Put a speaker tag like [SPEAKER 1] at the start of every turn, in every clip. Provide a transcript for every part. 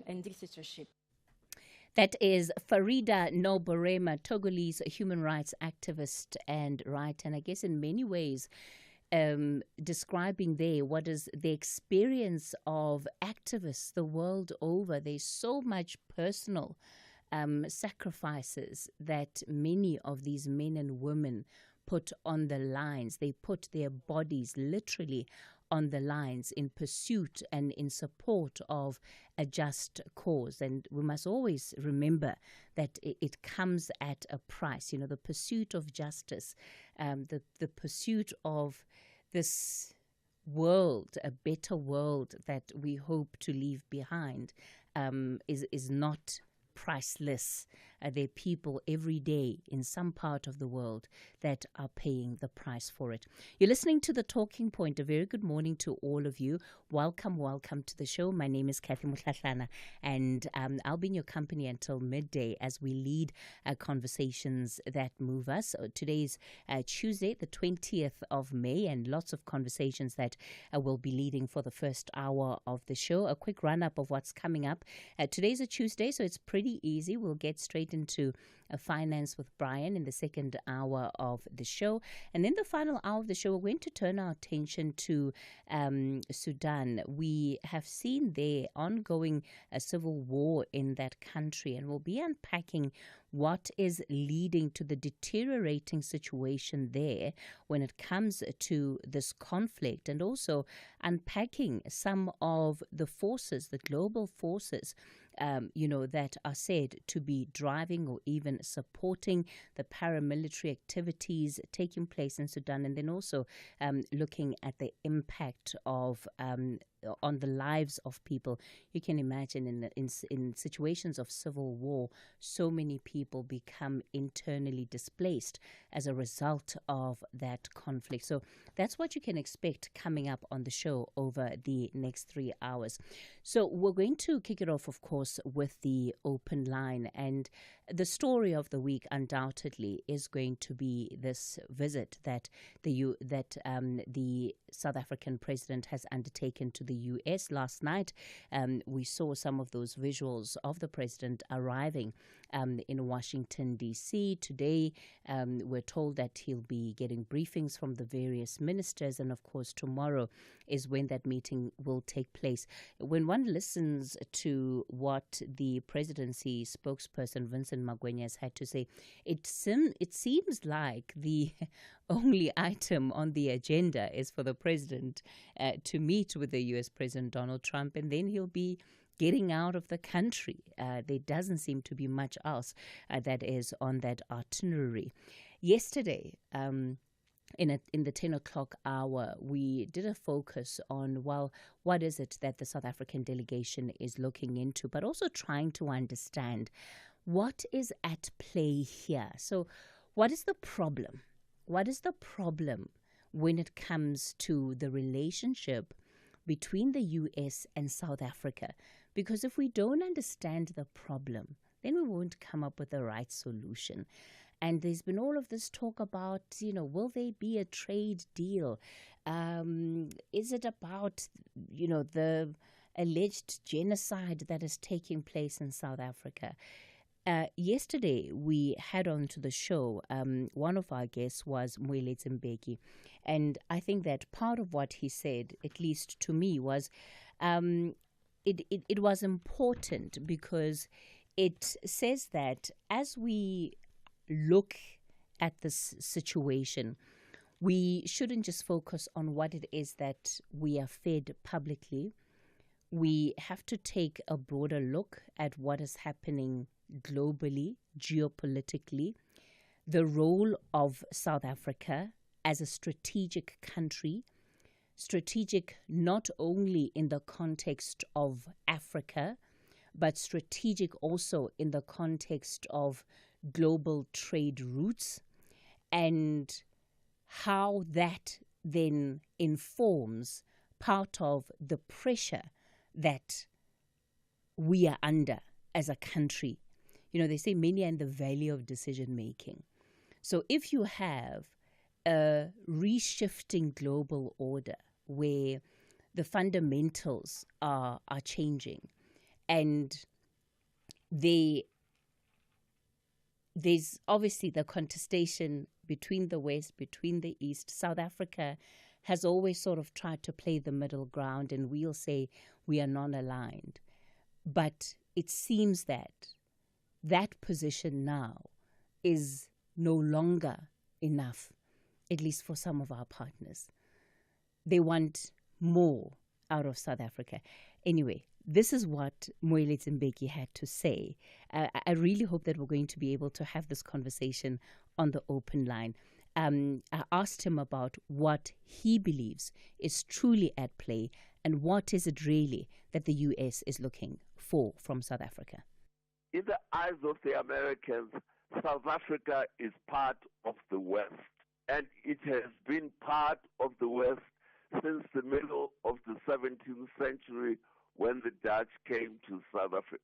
[SPEAKER 1] and dictatorship.
[SPEAKER 2] That is Farida Noborema, Togolese human rights activist and writer. And I guess in many ways, describing there what is the experience of activists the world over. There's so much personal sacrifices that many of these men and women put on the lines. They put their bodies literally on the lines in pursuit and in support of a just cause. And we must always remember that it comes at a price. The pursuit of justice, the pursuit of this world, a better world that we hope to leave behind, is not priceless. There are people every day in some part of the world that are paying the price for it. You're listening to The Talking Point. A very good morning to all of you. Welcome to the show. My name is Cathy Mohlahlana, and I'll be in your company until midday as we lead conversations that move us. Today's Tuesday, the 20th of May, and lots of conversations that we'll be leading for the first hour of the show. A quick run-up of what's coming up. Today's a Tuesday, so it's pretty easy. We'll get straight into Finance with Brian in the second hour of the show. And then the final hour of the show, we're going to turn our attention to Sudan. We have seen there ongoing a civil war in that country, and we'll be unpacking what is leading to the deteriorating situation there when it comes to this conflict, and also unpacking some of the forces, the global forces, that are said to be driving or even supporting the paramilitary activities taking place in Sudan, and then also looking at the impact of on the lives of people. You can imagine in situations of civil war, so many people become internally displaced as a result of that conflict. So that's what you can expect coming up on the show over the next 3 hours. So we're going to kick it off, of course, with the open line. And the story of the week undoubtedly is going to be this visit that the South African president has undertaken to the U.S. Last night, we saw some of those visuals of the president arriving in Washington, D.C. Today, we're told that he'll be getting briefings from the various ministers, and of course tomorrow is when that meeting will take place. When one listens to what the presidency spokesperson Vincent Magwenya has had to say, it seems like the only item on the agenda is for the president to meet with the U.S. President Donald Trump, and then he'll be getting out of the country. There doesn't seem to be much else that is on that itinerary. Yesterday, in the 10 o'clock hour, we did a focus on, what is it that the South African delegation is looking into, but also trying to understand what is at play here. So what is the problem? What is the problem when it comes to the relationship between the U.S. and South Africa? Because if we don't understand the problem, then we won't come up with the right solution. And there's been all of this talk about, will there be a trade deal? Is it about, the alleged genocide that is taking place in South Africa? Yesterday, we had on to the show, one of our guests was Moeletsi Mbeki, and I think that part of what he said, at least to me, was it was important because it says that as we look at this situation, we shouldn't just focus on what it is that we are fed publicly. We have to take a broader look at what is happening globally, geopolitically, the role of South Africa as a strategic country, strategic not only in the context of Africa, but strategic also in the context of global trade routes, and how that then informs part of the pressure that we are under as a country. They say many are in the valley of decision making. So if you have a reshifting global order where the fundamentals are changing, And there's obviously the contestation between the West, between the East. South Africa has always sort of tried to play the middle ground, and we'll say we are non-aligned. But it seems that position now is no longer enough, at least for some of our partners. They want more out of South Africa. Anyway, this is what Moeletsi Mbeki had to say. I really hope that we're going to be able to have this conversation on the open line. I asked him about what he believes is truly at play and what is it really that the U.S. is looking for from South Africa.
[SPEAKER 1] In the eyes of the Americans, South Africa is part of the West, and it has been part of the West since the middle of the 17th century when the Dutch came to South Africa.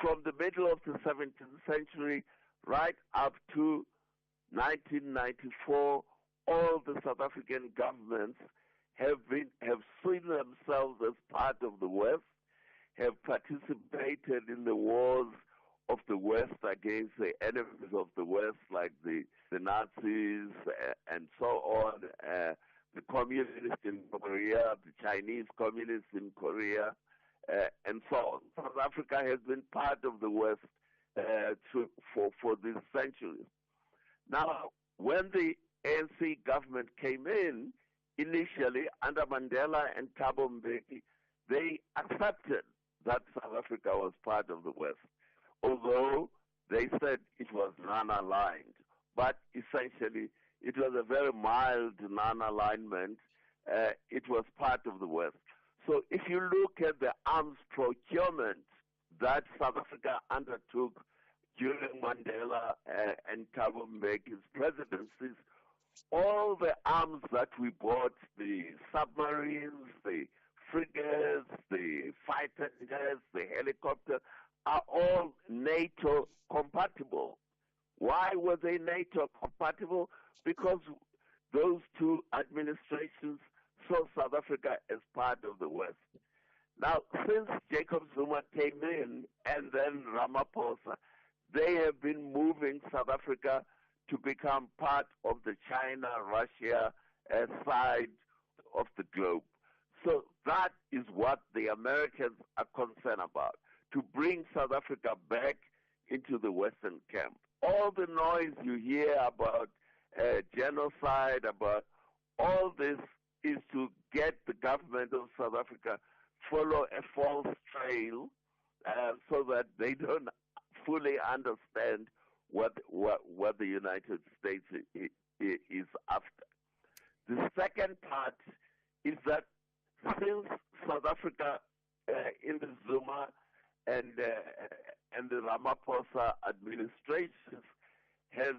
[SPEAKER 1] From the middle of the 17th century right up to 1994, all the South African governments have seen themselves as part of the West, have participated in the wars of the West against the enemies of the West, like the Nazis and so on, the communists in Korea, the Chinese communists in Korea, and so on. South Africa has been part of the West for these centuries. Now, when the ANC government came in, initially under Mandela and Thabo Mbeki, they accepted that South Africa was part of the West, although they said it was non-aligned. But essentially, it was a very mild non-alignment. It was part of the West. So if you look at the arms procurement that South Africa undertook during Mandela and Thabo Mbeki's presidencies, all the arms that we bought, the submarines, the frigates, the fighter jets, the helicopters, are all NATO compatible. Why were they NATO compatible? Because those two administrations saw South Africa as part of the West. Now, since Jacob Zuma came in and then Ramaphosa, they have been moving South Africa to become part of the China-Russia side of the globe. So that is what the Americans are concerned about, to bring South Africa back into the Western camp. All the noise you hear about genocide, about all this, is to get the government of South Africa follow a false trail so that they don't fully understand what the United States is after. The second part is that since South Africa in the Zuma and the Ramaphosa administrations has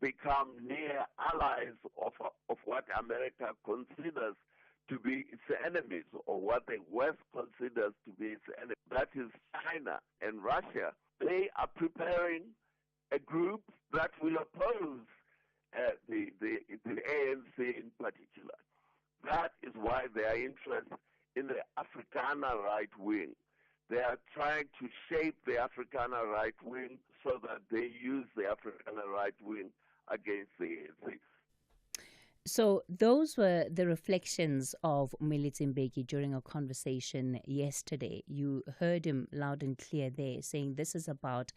[SPEAKER 1] become near allies of what America considers to be its enemies, or what the West considers to be its enemies, that is China and Russia, they are preparing a group that will oppose the ANC in particular. That is why they are interested in the Afrikaner right wing. They are trying to shape the Afrikaner right wing so that they use the Afrikaner right wing against the ANC.
[SPEAKER 2] So those were the reflections of Moeletsi Mbeki during a conversation yesterday. You heard him loud and clear there, saying this is about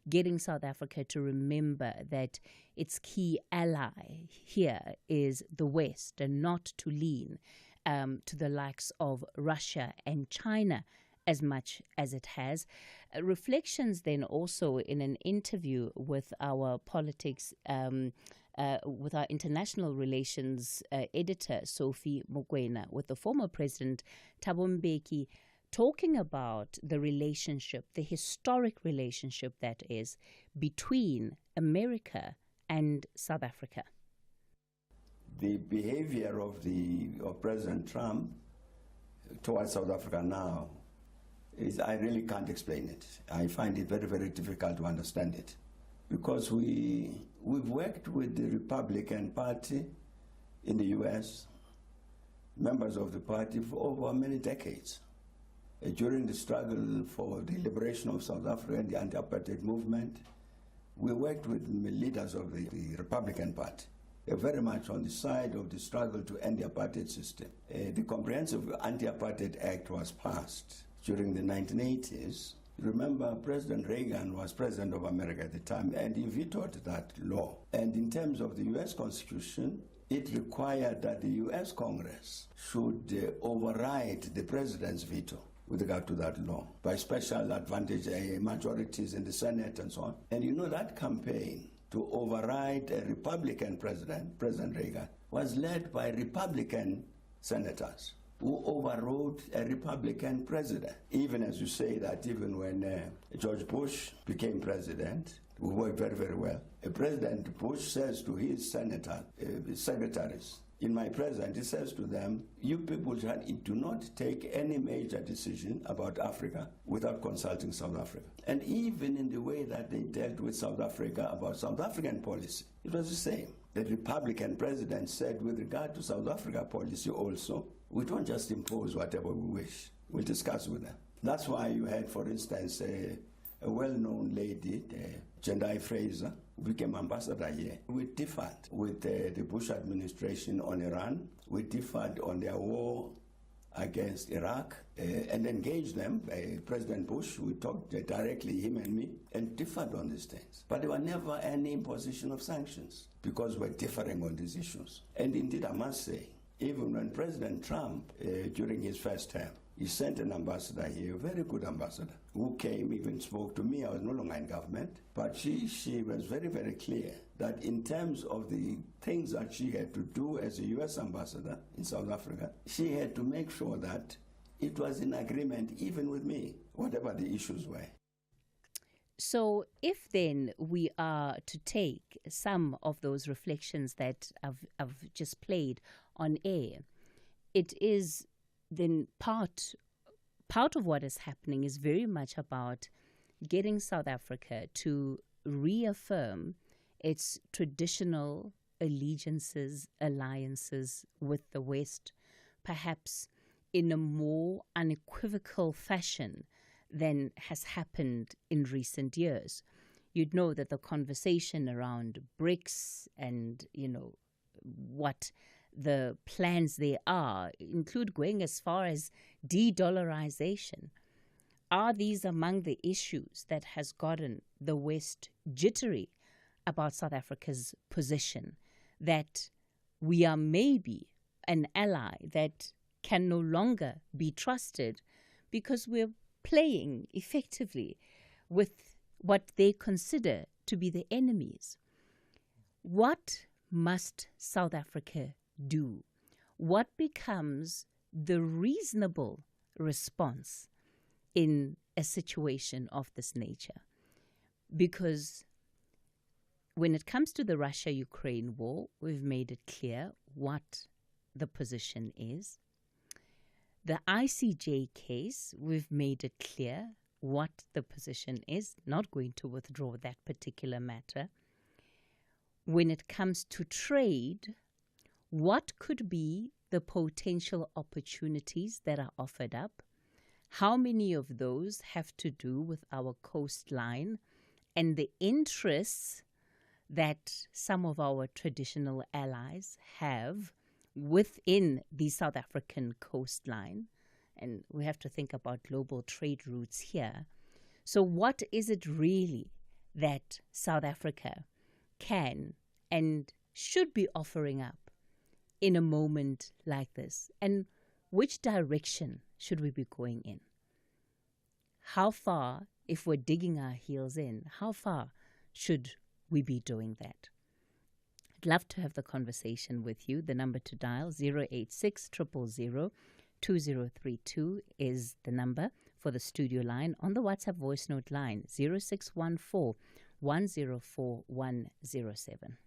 [SPEAKER 2] getting South Africa to remember that its key ally here is the West, and not to lean to the likes of Russia and China as much as it has. Reflections then also in an interview with our politics with our international relations editor, Sophie Mokoena, with the former president, Thabo Mbeki, talking about the relationship, the historic relationship that is between America and South Africa.
[SPEAKER 3] The behavior of President Trump towards South Africa now I really can't explain it. I find it very, very difficult to understand it, because we've worked with the Republican Party in the U.S., members of the party, for over many decades. During the struggle for the liberation of South Africa and the anti-apartheid movement, we worked with leaders of the Republican Party. They're very much on the side of the struggle to end the apartheid system. The Comprehensive Anti-Apartheid Act was passed during the 1980s. Remember, President Reagan was president of America at the time, and he vetoed that law. And in terms of the U.S. Constitution, it required that the U.S. Congress should override the president's veto with regard to that law by special advantage majorities in the Senate and so on. And you know, that campaign to override a Republican president, President Reagan, was led by Republican senators who overrode a Republican president. Even as you say that even when George Bush became president, we worked very, very well. President Bush says to his secretaries, in my presence, he says to them, you people do not take any major decision about Africa without consulting South Africa. And even in the way that they dealt with South Africa about South African policy, it was the same. The Republican president said with regard to South Africa policy also, we don't just impose whatever we wish. We'll discuss with them. That's why you had, for instance, a well-known lady, Jendai Fraser, who became ambassador here. We differed with the Bush administration on Iran. We differed on their war against Iraq and engaged them. President Bush, we talked directly, him and me, and differed on these things. But there were never any imposition of sanctions because we're differing on these issues. And indeed, I must say, even when President Trump, during his first term, he sent an ambassador here, a very good ambassador, who came, even spoke to me. I was no longer in government. But she was very, very clear that in terms of the things that she had to do as a U.S. ambassador in South Africa, she had to make sure that it was in agreement even with me, whatever the issues were.
[SPEAKER 2] So if then we are to take some of those reflections that I've just played on air, it is then part of what is happening is very much about getting South Africa to reaffirm its traditional allegiances, alliances with the West, perhaps in a more unequivocal fashion than has happened in recent years. You'd know that the conversation around BRICS and, what the plans there are include going as far as de-dollarization. Are these among the issues that has gotten the West jittery about South Africa's position, that we are maybe an ally that can no longer be trusted because we're playing effectively with what they consider to be the enemies? What must South Africa do? What becomes the reasonable response in a situation of this nature? Because when it comes to the Russia-Ukraine war, we've made it clear what the position is. The ICJ case, we've made it clear what the position is, not going to withdraw that particular matter. When it comes to trade, what could be the potential opportunities that are offered up? How many of those have to do with our coastline and the interests that some of our traditional allies have within the South African coastline? And we have to think about global trade routes here. So what is it really that South Africa can and should be offering up in a moment like this? And which direction should we be going in? How far, if we're digging our heels in, how far should we be doing that? I'd love to have the conversation with you. The number to dial, 086 000 2032 is the number for the studio line. On the WhatsApp voice note line, 0614 104 107.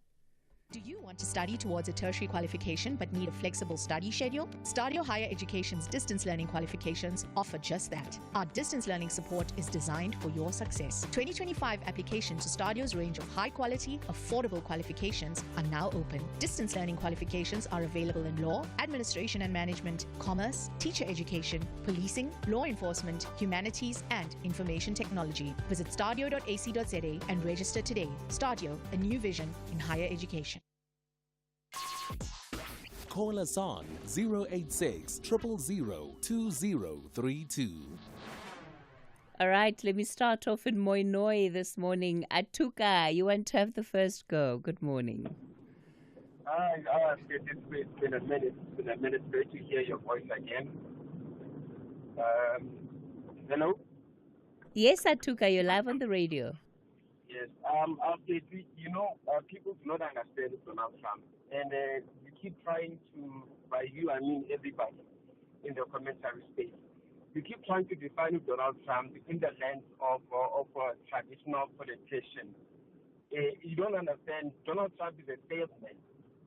[SPEAKER 4] Do you want to study towards a tertiary qualification but need a flexible study schedule? Stadio Higher Education's distance learning qualifications offer just that. Our distance learning support is designed for your success. 2025 applications to Stadio's range of high quality, affordable qualifications are now open. Distance learning qualifications are available in law, administration and management, commerce, teacher education, policing, law enforcement, humanities, and information technology. Visit stadio.ac.za and register today. Stadio, a new vision in higher education.
[SPEAKER 5] Call us on 086 000 2032.
[SPEAKER 2] All right, let me start off in Moinoi this morning. Atuka, you want to have the first go. Good morning.
[SPEAKER 6] Hi, it's been a minute. It's been a minute. Great to hear your voice again. Hello?
[SPEAKER 2] Yes, Atuka, you're live on the radio.
[SPEAKER 6] Yes. People do not understand Donald Trump. And you keep trying to, by you, I mean everybody in the commentary space, you keep trying to define Donald Trump in the lens of a traditional politician. You don't understand. Donald Trump is a salesman.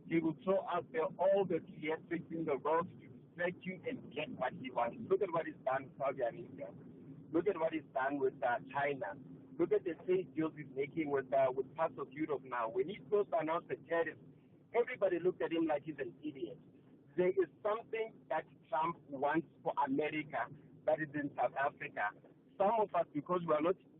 [SPEAKER 6] He will throw out there all the theatrics in the world to distract you and get what he wants. Look at what he's done with Saudi Arabia. Look at what he's done with China. Look at the trade deals he's making with parts of Europe now. When he's supposed to announce the tariffs, everybody looked at him like he's an idiot. There is something that Trump wants for America that is in South Africa. Some of us, because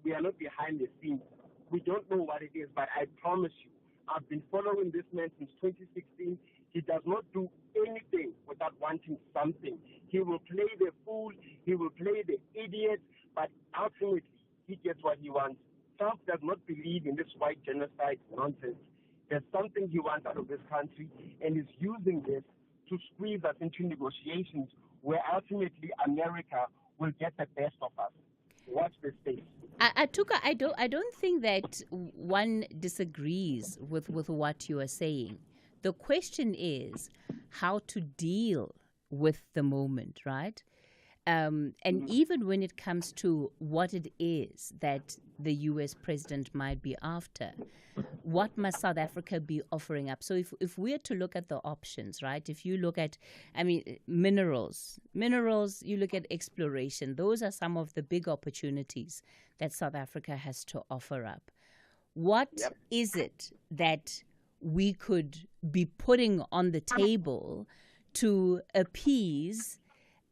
[SPEAKER 6] we are not behind the scenes, we don't know what it is, but I promise you, I've been following this man since 2016. He does not do anything without wanting something. He will play the fool, he will play the idiot, but ultimately, he gets what he wants. Trump does not believe in this white genocide nonsense. There's something he wants out of this country, and he's using this to squeeze us into negotiations where ultimately America will get the best of us. Watch this space.
[SPEAKER 2] Atuka, I don't think that one disagrees with what you are saying. The question is how to deal with the moment, right? And even when it comes to what it is that the U.S. president might be after, what must South Africa be offering up? So if we're to look at the options, right, if you look at, minerals, you look at exploration, those are some of the big opportunities that South Africa has to offer up. What is it that we could be putting on the table to appease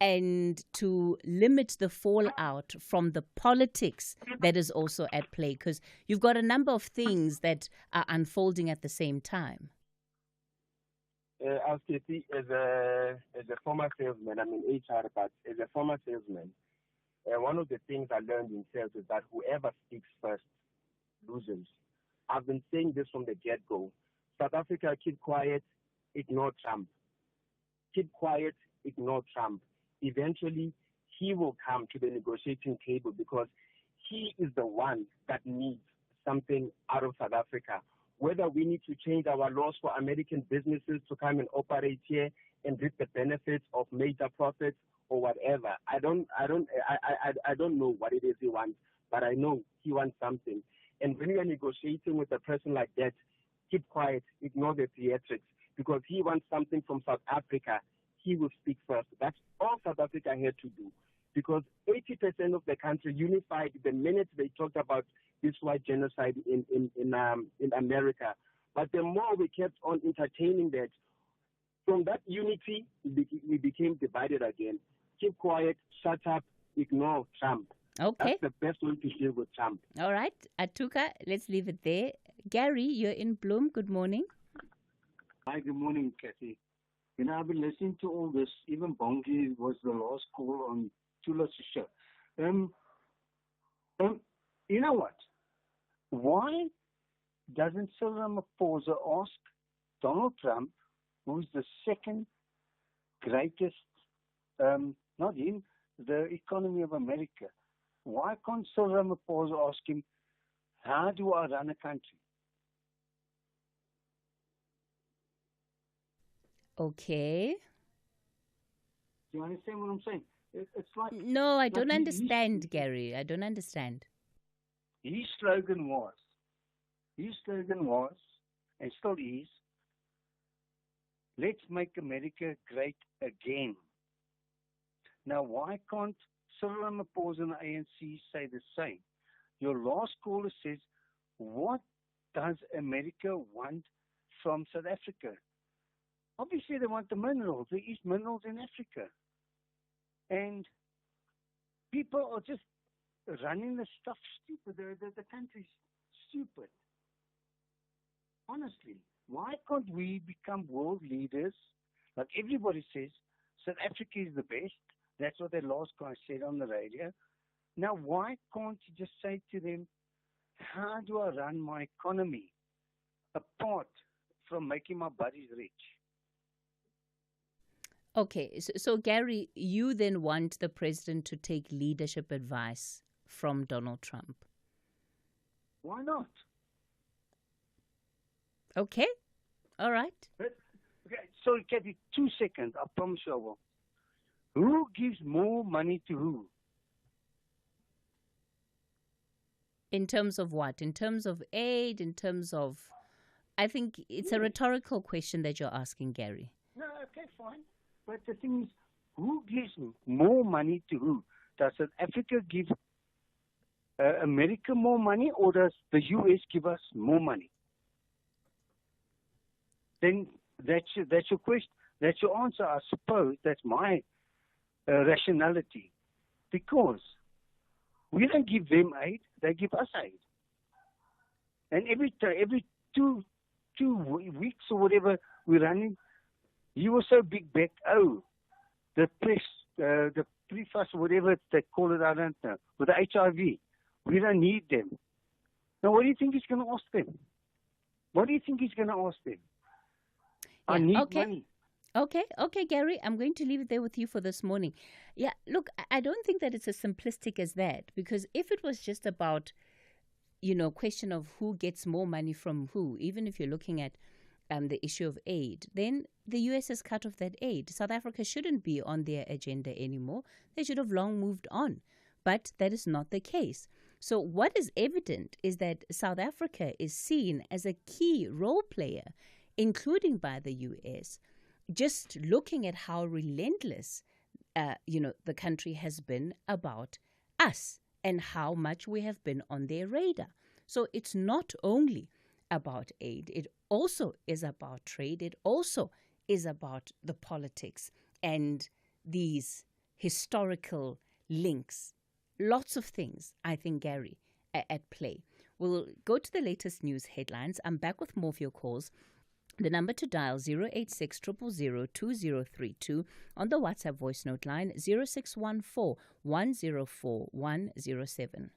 [SPEAKER 2] and to limit the fallout from the politics that is also at play? Because you've got a number of things that are unfolding at the same time.
[SPEAKER 6] As Cathy, as a former salesman, I'm in HR, but as a former salesman, one of the things I learned in sales is that whoever speaks first loses. I've been saying this from the get-go. South Africa, keep quiet, ignore Trump. Keep quiet, ignore Trump. Eventually, he will come to the negotiating table because he is the one that needs something out of South Africa. Whether we need to change our laws for American businesses to come and operate here and reap the benefits of major profits or whatever, I don't know what it is he wants, but I know he wants something. And when you are negotiating with a person like that, keep quiet, ignore the theatrics, because he wants something from South Africa. He will speak first. That's all South Africa had to do, because 80% of the country unified the minute they talked about this white genocide in America. But the more we kept on entertaining that, from that unity, we became divided again. Keep quiet, shut up, ignore Trump.
[SPEAKER 2] Okay.
[SPEAKER 6] That's the best way to deal with Trump.
[SPEAKER 2] All right, Atuka, let's leave it there. Gary, you're in Bloom. Good morning.
[SPEAKER 7] Hi, good morning, Cathy. I've been listening to all this. Even Bongi was the last call on Tula's show. You know what? Why doesn't Cyril Ramaphosa ask Donald Trump, who's the second greatest, not him, the economy of America? Why can't Cyril Ramaphosa ask him, how do I run a country?
[SPEAKER 2] Okay.
[SPEAKER 7] Do you understand what I'm saying? It's like...
[SPEAKER 2] No, I don't understand, Gary. I don't understand.
[SPEAKER 7] His slogan was, and still is, let's make America great again. Now, why can't Cyril Ramaphosa and the ANC say the same? Your last caller says, what does America want from South Africa? Obviously, they want the minerals. There is minerals in Africa. And people are just running the stuff stupid. The country's stupid. Honestly, why can't we become world leaders? Like everybody says, South Africa is the best. That's what the last guy said on the radio. Now, why can't you just say to them, how do I run my economy apart from making my buddies rich?
[SPEAKER 2] Okay, so Gary, you then want the president to take leadership advice from Donald Trump.
[SPEAKER 7] Why not?
[SPEAKER 2] Okay, all right.
[SPEAKER 7] Okay, sorry, Cathy, 2 seconds. I promise you I will. Who gives more money to who?
[SPEAKER 2] In terms of what? In terms of aid, in terms of... I think it's a rhetorical question that you're asking, Gary.
[SPEAKER 7] No, okay, fine. But the thing is, who gives more money to who? Does South Africa give America more money, or does the U.S. give us more money? Then that's your question. That's your answer, I suppose. That's my rationality. Because we don't give them aid, they give us aid. And every two weeks or whatever, we're running. You were so big back. Oh, the PFAS or whatever they call it, I don't know, with the HIV. We don't need them. Now, what do you think he's going to ask them? What do you think he's going to ask them?
[SPEAKER 2] Yeah,
[SPEAKER 7] I need money.
[SPEAKER 2] Okay, Gary, I'm going to leave it there with you for this morning. Yeah, look, I don't think that it's as simplistic as that, because if it was just about, question of who gets more money from who, even if you're looking at the issue of aid, then the U.S. has cut off that aid. South Africa shouldn't be on their agenda anymore. They should have long moved on. But that is not the case. So what is evident is that South Africa is seen as a key role player, including by the U.S., just looking at how relentless, the country has been about us and how much we have been on their radar. So it's not only about aid. It also is about trade. It also is about the politics and these historical links. Lots of things, I think, Gary, at play. We'll go to the latest news headlines. I'm back with more of your calls. The number to dial 086 000 2032 on the WhatsApp voice note line 0614 104 107.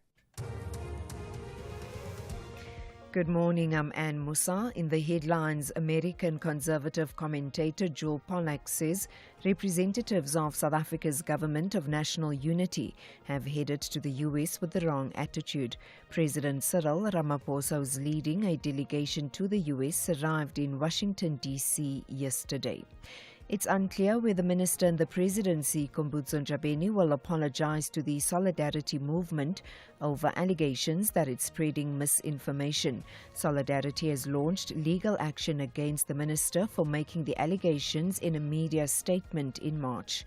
[SPEAKER 8] Good morning, I'm Anne Musa. In the headlines, American conservative commentator Joel Pollack says representatives of South Africa's government of national unity have headed to the US with the wrong attitude. President Cyril Ramaphosa, who's leading a delegation to the US, arrived in Washington, D.C. yesterday. It's unclear whether the Minister in the Presidency, Khumbudzo Ntshavheni, will apologize to the Solidarity Movement over allegations that it's spreading misinformation. Solidarity has launched legal action against the Minister for making the allegations in a media statement in March.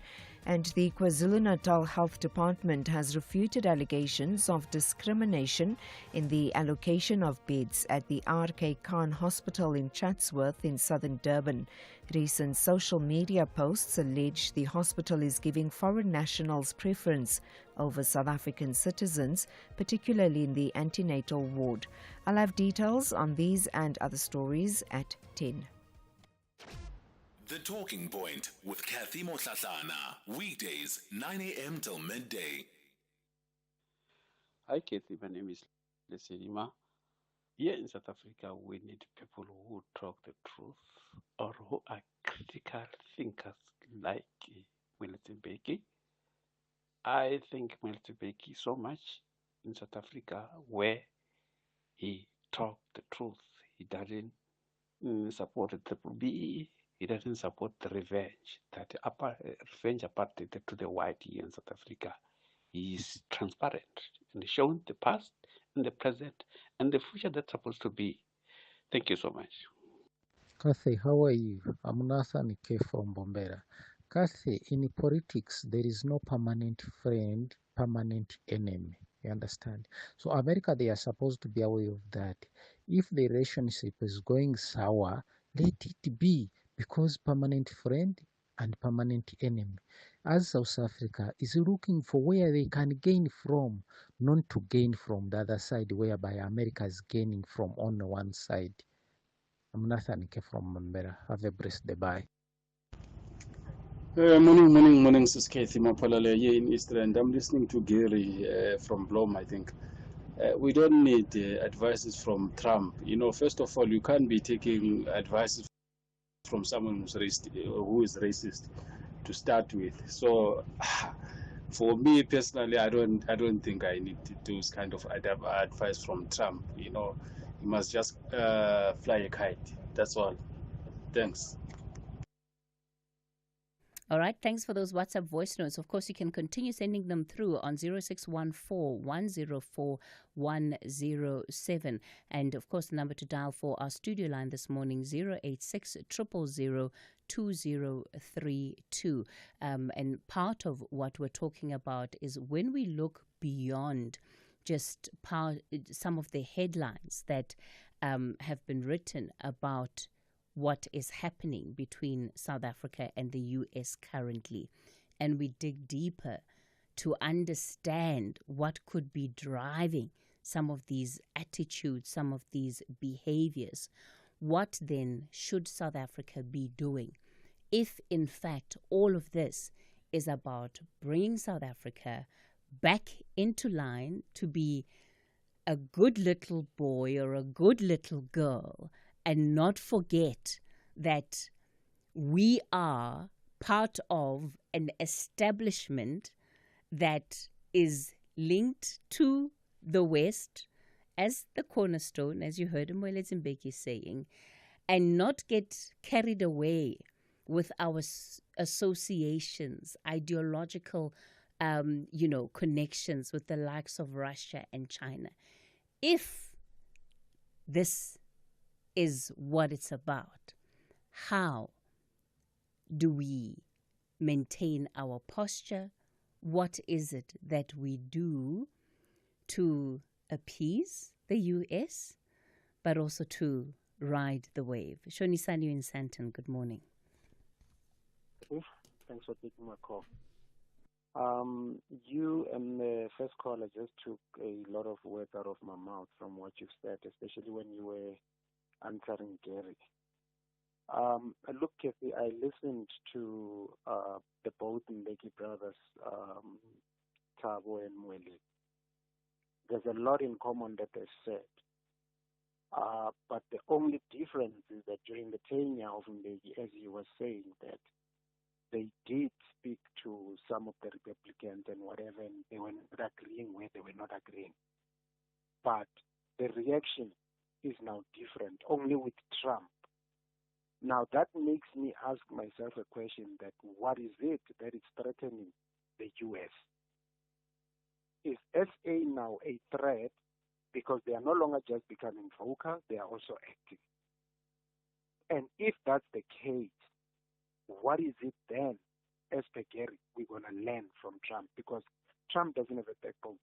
[SPEAKER 8] And the KwaZulu-Natal Health Department has refuted allegations of discrimination in the allocation of beds at the R.K. Khan Hospital in Chatsworth in southern Durban. Recent social media posts allege the hospital is giving foreign nationals preference over South African citizens, particularly in the antenatal ward. I'll have details on these and other stories at 10.
[SPEAKER 5] The Talking Point with Cathy Mohlahlana. Weekdays, 9 a.m. till midday.
[SPEAKER 9] Hi, Cathy. My name is Leselima. Here in South Africa, we need people who talk the truth or who are critical thinkers like Milton Beki. I think Milton Beki so much in South Africa where he talked the truth. He doesn't support the Triple B. He doesn't support the revenge apartheid to the white here in South Africa. He is transparent and shown the past and the present and the future that's supposed to be. Thank you so much.
[SPEAKER 10] Cathy, how are you? I'm Nathan K from Bombera. Cathy, in politics, there is no permanent friend, permanent enemy. You understand? So America, they are supposed to be aware of that. If the relationship is going sour, let it be, because permanent friend and permanent enemy. As South Africa is looking for where they can gain from, not to gain from the other side, whereby America is gaining from on one side. I'm Nathan K from Mambera. Have a blessed day. Bye.
[SPEAKER 11] Morning, Sis Cathy Mohlahlana here in East Rand. I'm listening to Gary from Blom, I think. We don't need advices from Trump. First of all, you can't be taking advices from someone who is racist to start with. So, for me personally, I don't think I need those kind of advice from Trump. He must just fly a kite. That's all. Thanks.
[SPEAKER 2] All right, thanks for those WhatsApp voice notes. Of course, you can continue sending them through on 0614-104-107. And of course, the number to dial for our studio line this morning, 086 000 2032. And part of what we're talking about is when we look beyond just some of the headlines that have been written about what is happening between South Africa and the U.S. currently. And we dig deeper to understand what could be driving some of these attitudes, some of these behaviors. What then should South Africa be doing if, in fact, all of this is about bringing South Africa back into line to be a good little boy or a good little girl, and not forget that we are part of an establishment that is linked to the West as the cornerstone, as you heard Mwele Zimbeki saying, and not get carried away with our associations, ideological, connections with the likes of Russia and China. If this is what it's about, how do we maintain our posture? What is it that we do to appease the U.S., but also to ride the wave? Shonisani in Santon, good morning.
[SPEAKER 12] Thanks for taking my call. You and the first caller just took a lot of words out of my mouth from what you said, especially when you were answering Gary. Look, Kathy, I listened to the both Mbeki brothers, Thabo and Mwele. There's a lot in common that they said. But the only difference is that during the tenure of Mbeki, as you were saying, that they did speak to some of the Republicans and whatever, and they were not agreeing where they were not agreeing. But the reaction is now different, only with Trump. Now that makes me ask myself a question that what is it that is threatening the U.S.? Is SA now a threat because they are no longer just becoming vocal, they are also acting? And if that's the case, what is it then, as per Gary, we're going to learn from Trump? Because Trump doesn't have a backbone.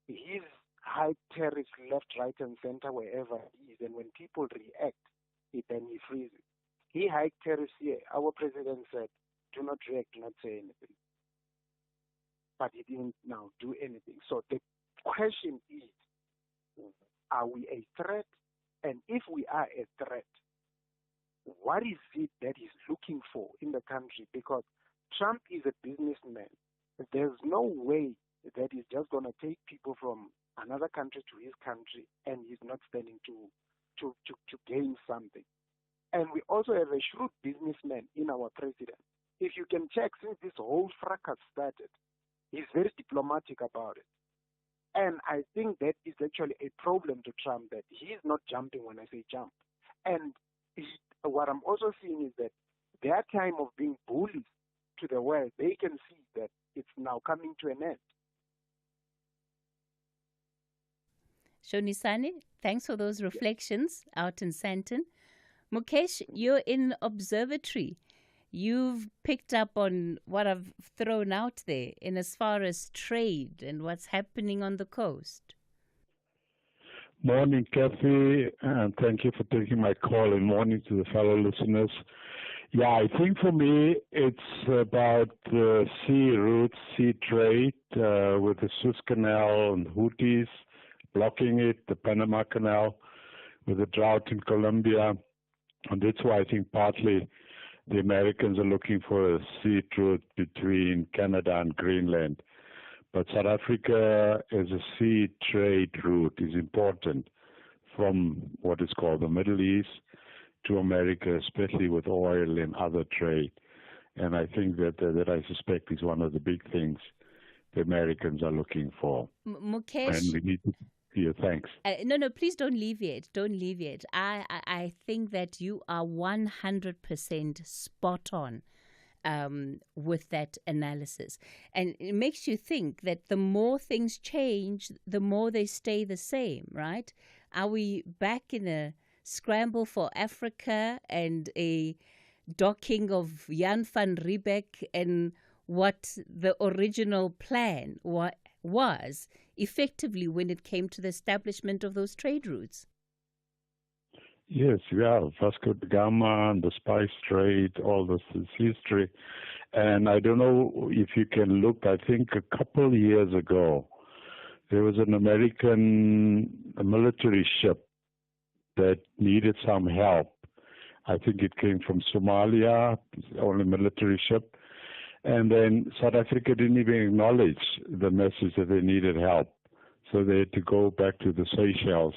[SPEAKER 12] He's high tariffs left, right, and center wherever he is, and when people react, then he freezes. He hiked tariffs here. Our president said, do not react, do not say anything. But he didn't now do anything. So the question is, are we a threat? And if we are a threat, what is it that he's looking for in the country? Because Trump is a businessman. There's no way that he's just going to take people from another country to his country and he's not standing to gain something. And we also have a shrewd businessman in our president. If you can check, since this whole fracas started, he's very diplomatic about it. And I think that is actually a problem to Trump, that he's not jumping when I say jump. And what I'm also seeing is that their time of being bullies to the world, they can see that it's now coming to an end.
[SPEAKER 2] Shonisani, thanks for those reflections out in Santon. Mukesh, you're in observatory. You've picked up on what I've thrown out there in as far as trade and what's happening on the coast.
[SPEAKER 13] Morning, Cathy, and thank you for taking my call, and morning to the fellow listeners. Yeah, I think for me it's about sea routes, sea trade with the Suez Canal and Houthis blocking it, the Panama Canal with the drought in Colombia. And that's why I think partly the Americans are looking for a sea route between Canada and Greenland. But South Africa as a sea trade route is important from what is called the Middle East to America, especially with oil and other trade. And I think that I suspect is one of the big things the Americans are looking for.
[SPEAKER 2] Mukesh.
[SPEAKER 13] And we need to hear, thanks.
[SPEAKER 2] No, please don't leave yet. Don't leave yet. I think that you are 100% spot on with that analysis. And it makes you think that the more things change, the more they stay the same, right? Are we back in a scramble for Africa and a docking of Jan van Riebeck and what the original plan was effectively when it came to the establishment of those trade routes?
[SPEAKER 13] Yes, yeah, Vasco da Gama and the spice trade, all this is history. And I don't know if you can look, I think a couple of years ago, there was an American military ship that needed some help. I think it came from Somalia, only military ship. And then South Africa didn't even acknowledge the message that they needed help. So they had to go back to the Seychelles.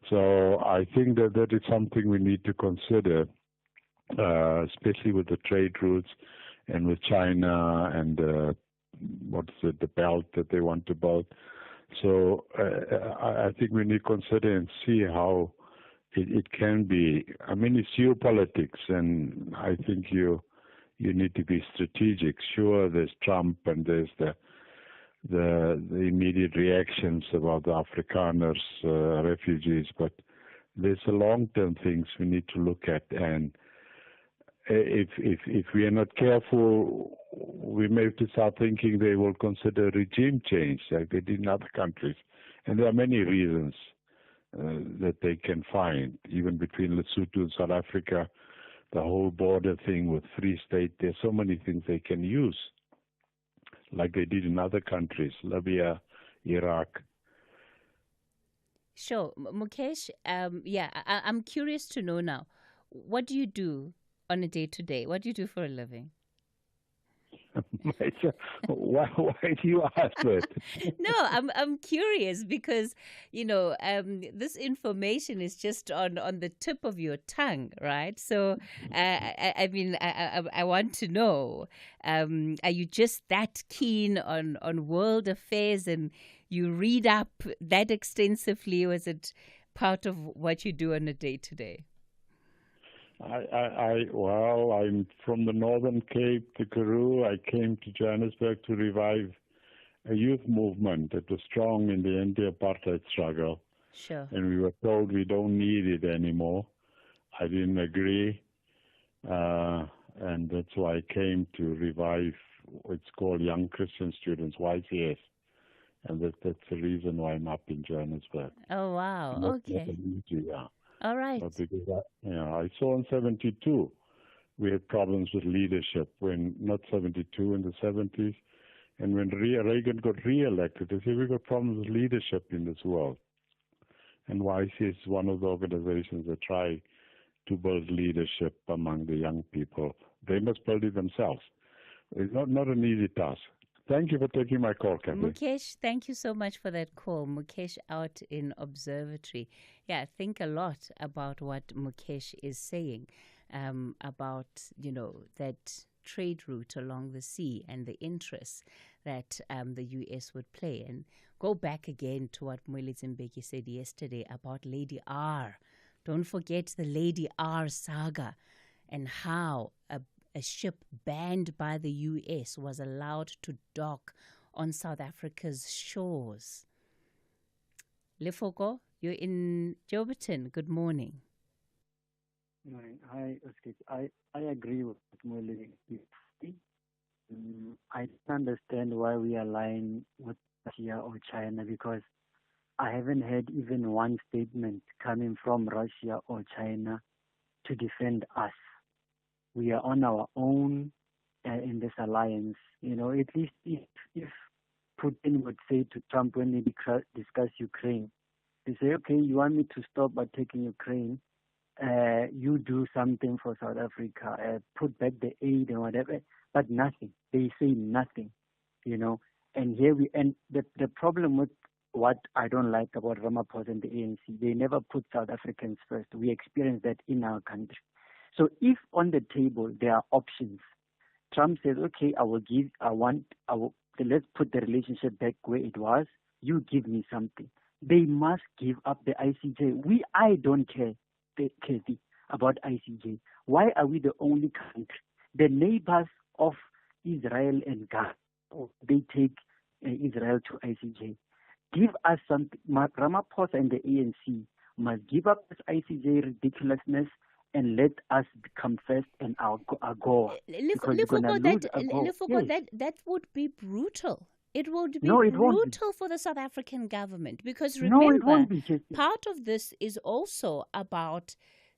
[SPEAKER 13] So I think that is something we need to consider, especially with the trade routes and with China and the belt that they want to build. So I think we need to consider and see how it can be. I mean, it's geopolitics, and I think you need to be strategic. Sure, there's Trump and there's the immediate reactions about the Afrikaners, refugees, but there's a long-term things we need to look at. And if we are not careful, we may have to start thinking they will consider regime change like they did in other countries. And there are many reasons that they can find, even between Lesotho and South Africa, the whole border thing with Free State. There's so many things they can use, like they did in other countries, Libya, Iraq.
[SPEAKER 2] Sure. Mukesh, I'm curious to know now, what do you do on a day-to-day? What do you do for a living?
[SPEAKER 13] Why do you ask that?
[SPEAKER 2] No, I'm curious because, this information is just on the tip of your tongue, right? So, I want to know, are you just that keen on world affairs and you read up that extensively, or is it part of what you do on a day-to-day?
[SPEAKER 13] I'm from the Northern Cape, the Karoo. I came to Johannesburg to revive a youth movement that was strong in the anti-apartheid struggle.
[SPEAKER 2] Sure.
[SPEAKER 13] And we were told we don't need it anymore. I didn't agree. And that's why I came to revive, it's called Young Christian Students, YCS. And that's the reason why I'm up in Johannesburg.
[SPEAKER 2] Oh, wow. Okay.
[SPEAKER 13] Yeah.
[SPEAKER 2] All right.
[SPEAKER 13] Because I saw in 72 we had problems with leadership, when not 72, in the 70s. And when Reagan got re-elected, they said, we got problems with leadership in this world. And YC is one of the organizations that try to build leadership among the young people. They must build it themselves. It's not an easy task. Thank you for taking my call, Cathy.
[SPEAKER 2] Mukesh, thank you so much for that call. Mukesh out in observatory. Yeah, think a lot about what Mukesh is saying about, that trade route along the sea and the interests that the U.S. would play. And go back again to what Mwelezi Mbeki said yesterday about Lady R. Don't forget the Lady R saga and how a ship banned by the U.S. was allowed to dock on South Africa's shores. Lefoko, you're in Joburton. Good morning.
[SPEAKER 12] Hi, Oscar. I agree with Molly. I don't understand why we align with Russia or China because I haven't heard even one statement coming from Russia or China to defend us. We are on our own in this alliance. At least if Putin would say to Trump when they discuss Ukraine, they say, okay, you want me to stop attacking Ukraine, you do something for South Africa, put back the aid and whatever, but nothing. They say nothing, And here the problem with what I don't like about Ramaphosa and the ANC, they never put South Africans first. We experience that in our country. So if on the table there are options, Trump says, okay, let's put the relationship back where it was. You give me something. They must give up the ICJ. I don't care, Cathy, about ICJ. Why are we the only country? The neighbors of Israel and Gaza, they take Israel to ICJ. Give us something. Ramaphosa and the ANC must give up this ICJ ridiculousness and let us come first and our goal.
[SPEAKER 2] That would be brutal. It would be brutal for the South African government because remember, part of this is also about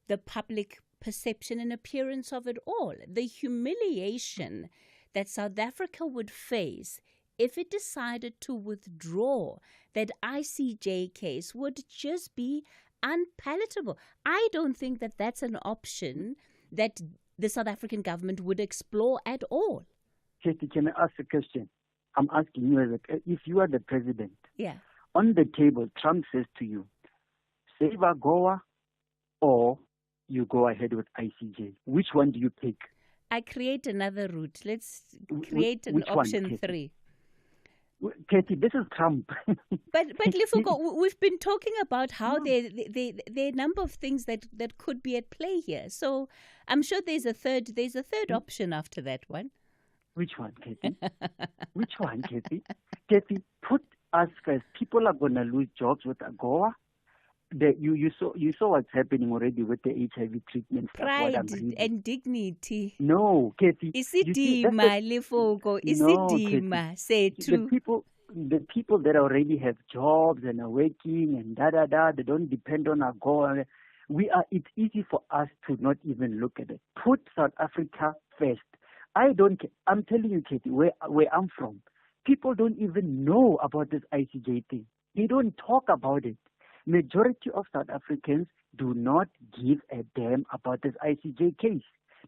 [SPEAKER 2] the public perception and appearance of it all. The humiliation that South Africa would face if it decided to withdraw that ICJ case would just be unpalatable. I don't think that that's an option that the South African government would explore at all.
[SPEAKER 12] Katie, can I ask a question? I'm asking you, if you are the president,
[SPEAKER 2] yeah,
[SPEAKER 12] on the table, Trump says to you, save AGOA or you go ahead with ICJ. Which one do you pick?
[SPEAKER 2] I create another route. Let's create an option 3.
[SPEAKER 12] Katie, this is Trump.
[SPEAKER 2] but Lifuko, we've been talking about how there are a number of things that could be at play here. So I'm sure there's a third option after that one.
[SPEAKER 12] Which one, Katie? Which one, Katie? Katie, put us first. People are going to lose jobs with AGOA. You saw what's happening already with the HIV treatment stuff.
[SPEAKER 2] Pride and dignity.
[SPEAKER 12] No, Katie.
[SPEAKER 2] Isidima, Lifuko. Isidima. Say true.
[SPEAKER 12] The people that already have jobs and are working and they don't depend on AGOA. It's easy for us to not even look at it. Put South Africa first. I don't care. I'm telling you, Katie, where I'm from, people don't even know about this ICJ thing. They don't talk about it. Majority of South Africans do not give a damn about this ICJ case.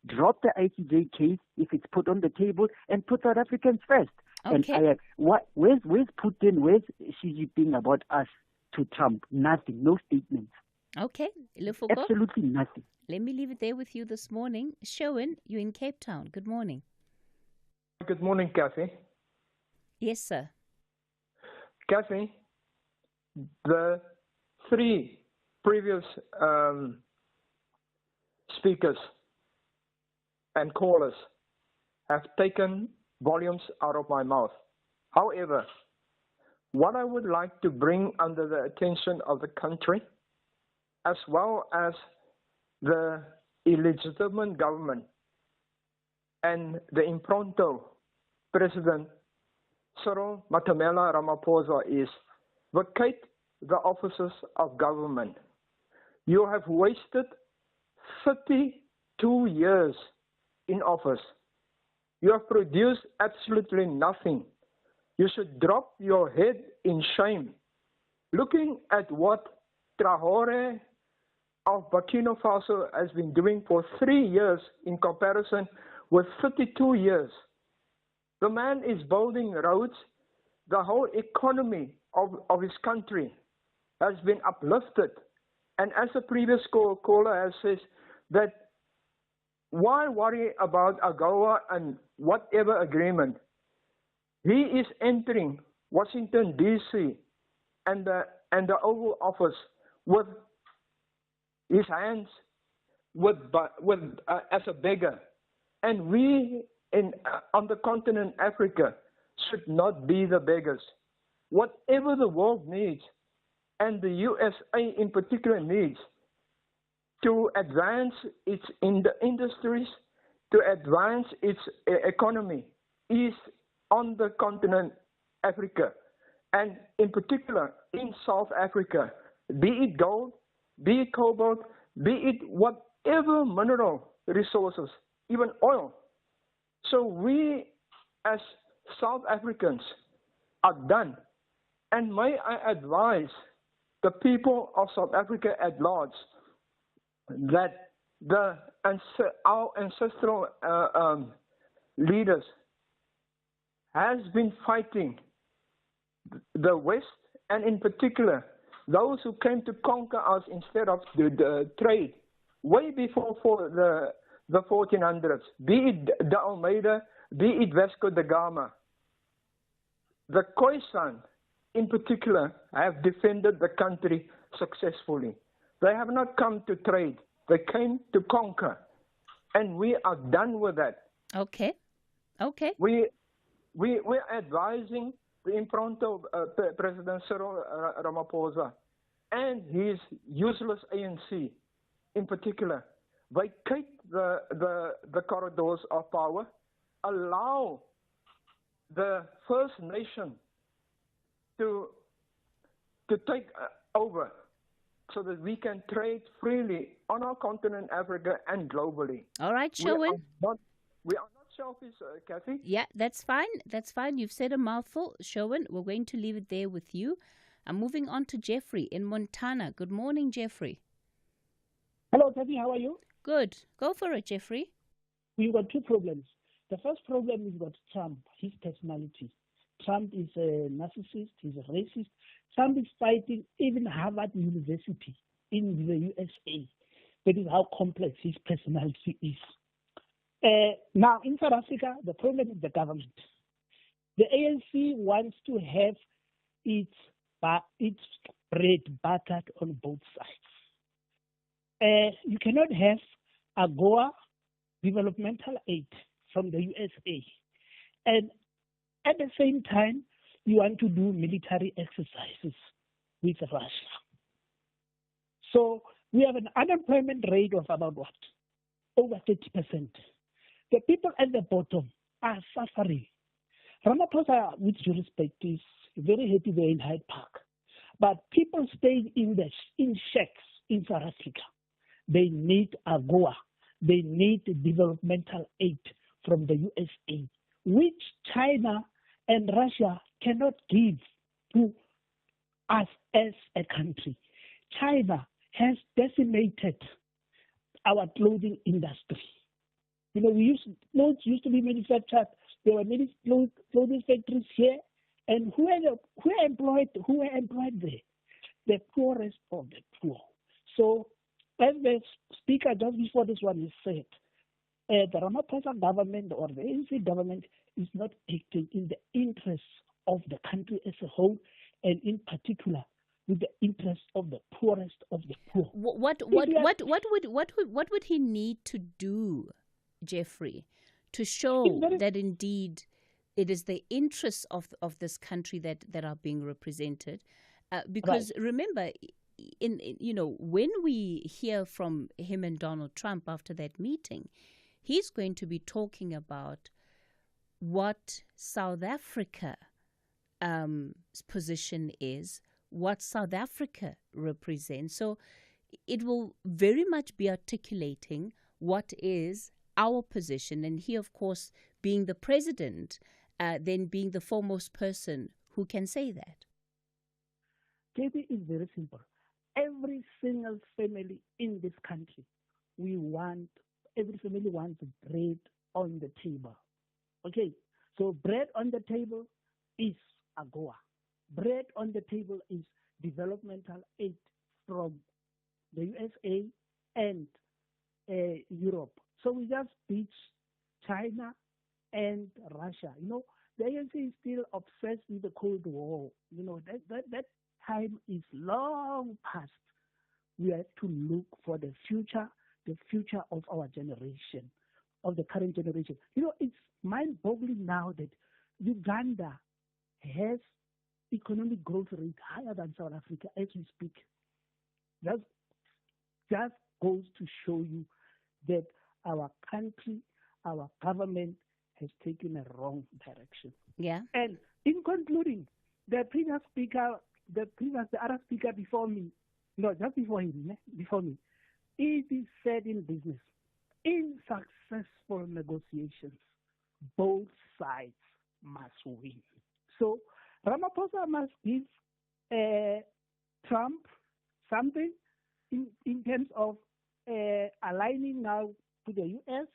[SPEAKER 12] Drop the ICJ case if it's put on the table and put South Africans first.
[SPEAKER 2] Okay.
[SPEAKER 12] And where's Putin? Where's Xi Jinping about us to Trump? Nothing. No statements.
[SPEAKER 2] Okay.
[SPEAKER 12] Absolutely nothing.
[SPEAKER 2] Let me leave it there with you this morning. Sherwin, you're in Cape Town. Good morning.
[SPEAKER 14] Good morning, Cathy.
[SPEAKER 2] Yes, sir.
[SPEAKER 14] Cathy, the 3 previous speakers and callers have taken volumes out of my mouth. However, what I would like to bring under the attention of the country, as well as the illegitimate government and the impronto President Cyril Matamela Ramaphosa, is vacate the offices of government. You have wasted 32 years in office. You have produced absolutely nothing. You should drop your head in shame. Looking at what Traore of Burkina Faso has been doing for 3 years in comparison with 32 years. The man is building roads. The whole economy of his country has been uplifted. And as the previous caller has said, that why worry about AGOA and whatever agreement? He is entering Washington, D.C. and the Oval Office with his hands as a beggar. And we on the continent Africa should not be the beggars. Whatever the world needs, and the USA in particular needs, to advance its industries, to advance its economy, is on the continent Africa, and in particular in South Africa, be it gold, be it cobalt, be it whatever mineral resources, even oil. So we as South Africans are done. And may I advise the people of South Africa at large that our ancestral leaders has been fighting the West, and in particular those who came to conquer us instead of the trade way before the 1400s, be it de Almeida, be it Vasco da Gama. The Khoisan in particular have defended the country successfully. They have not come to trade, they came to conquer, and we are done with that.
[SPEAKER 2] Okay.
[SPEAKER 14] We're advising the impronto of President Cyril Ramaphosa and his useless ANC in particular. Vacate the corridors of power, allow the First Nation to take over so that we can trade freely on our continent, Africa, and globally.
[SPEAKER 2] All right, Sherwin.
[SPEAKER 14] We are not selfish, Cathy.
[SPEAKER 2] Yeah, that's fine. That's fine. You've said a mouthful, Sherwin. We're going to leave it there with you. I'm moving on to Jeffrey in Montana. Good morning, Jeffrey.
[SPEAKER 15] Hello, Cathy. How are you?
[SPEAKER 2] Good. Go for it, Jeffrey.
[SPEAKER 15] We've got two problems. The first problem is about Trump, his personality. Trump is a narcissist, he's a racist. Trump is fighting even Harvard University in the USA. That is how complex his personality is. Now, in South Africa, the problem is the government. The ANC wants to have its bread buttered on both sides. You cannot have AGOA developmental aid from the USA, and at the same time, you want to do military exercises with Russia. So we have an unemployment rate of about what? Over 30%. The people at the bottom are suffering. Ramaphosa, with due respect, is very happy there in Hyde Park. But people staying in shacks in South Africa, they need AGOA. They need developmental aid from the USA, which China and Russia cannot give to us as a country. China has decimated our clothing industry. You know, clothes used to be manufactured. There were many clothing factories here, and who are employed there? The poorest of the poor. So, as the speaker just before this one has said, the Ramaphosa government or the ANC government is not acting in the interests of the country as a whole, and in particular with the interests of the poorest of the poor.
[SPEAKER 2] What would he need to do, Jeffrey, to show that indeed it is the interests of this country that are being represented? Because remember, when we hear from him and Donald Trump after that meeting, he's going to be talking about what South Africa's position is, what South Africa represents. So it will very much be articulating what is our position. And he, of course, being the president, then being the foremost person who can say that.
[SPEAKER 15] Katie, is very simple. Every single family in this country, every family wants bread on the table. Okay, so bread on the table is AGOA. Bread on the table is developmental aid from the USA and Europe. So we just beat China and Russia. You know, the ANC is still obsessed with the Cold War. You know, that time is long past. We have to look for the future of our generation, of the current generation. You know, it's mind-boggling now that Uganda has economic growth rate higher than South Africa as we speak. Just goes to show you that our country, our government has taken a wrong direction.
[SPEAKER 2] Yeah.
[SPEAKER 15] And in concluding, the other speaker before me, no, just before him, before me, it is said in business, in successful negotiations, both sides must win. So Ramaphosa must give Trump something in terms of aligning now to the U.S.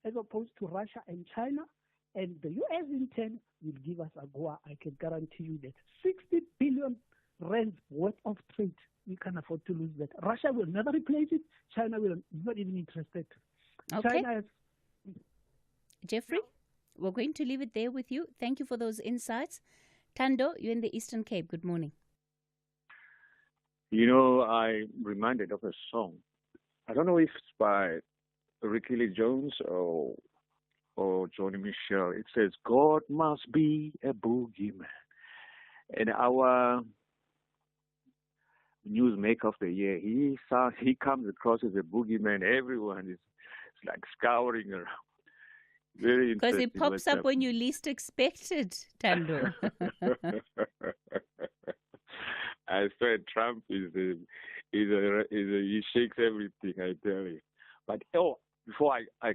[SPEAKER 15] as opposed to Russia and China, and the U.S. in turn will give us AGOA. I can guarantee you that 60 billion rands worth of trade, we can afford to lose that. Russia will never replace it. China will not even interested.
[SPEAKER 2] Okay.
[SPEAKER 15] China is,
[SPEAKER 2] Jeffrey, we're going to leave it there with you. Thank you for those insights. Tando, you're in the Eastern Cape. Good morning.
[SPEAKER 16] You know, I'm reminded of a song. I don't know if it's by Ricky Lee Jones or Johnny Mitchell. It says, God must be a boogeyman. And our newsmaker of the year, he comes across as a boogeyman. Everyone is like scouring around. Very interesting.
[SPEAKER 2] Because it pops up when you least expect it, Tando.
[SPEAKER 16] I said Trump he shakes everything, I tell you. But before I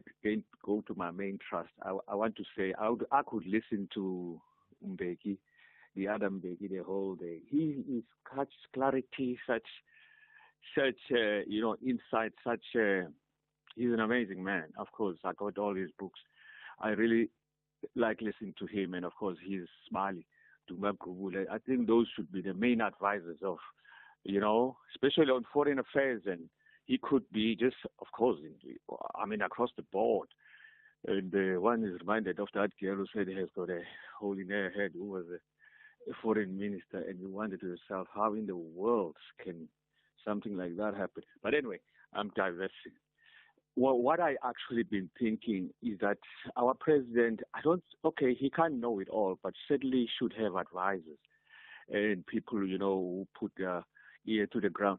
[SPEAKER 16] go to my main trust, I want to say I could listen to Mbeki, the other Mbeki, the whole day. He is such clarity, such insight, he's an amazing man. Of course, I got all his books. I really like listening to him, and of course, he's Smiley. I think those should be the main advisors of, especially on foreign affairs. And he could be just, of course, across the board. And one is reminded of that girl who said he has got a hole in her head, who was a foreign minister, and you wonder to yourself, how in the world can something like that happen? But anyway, I'm diversing. Well, what I actually been thinking is that our president, he can't know it all, but certainly should have advisors and people, who put their ear to the ground.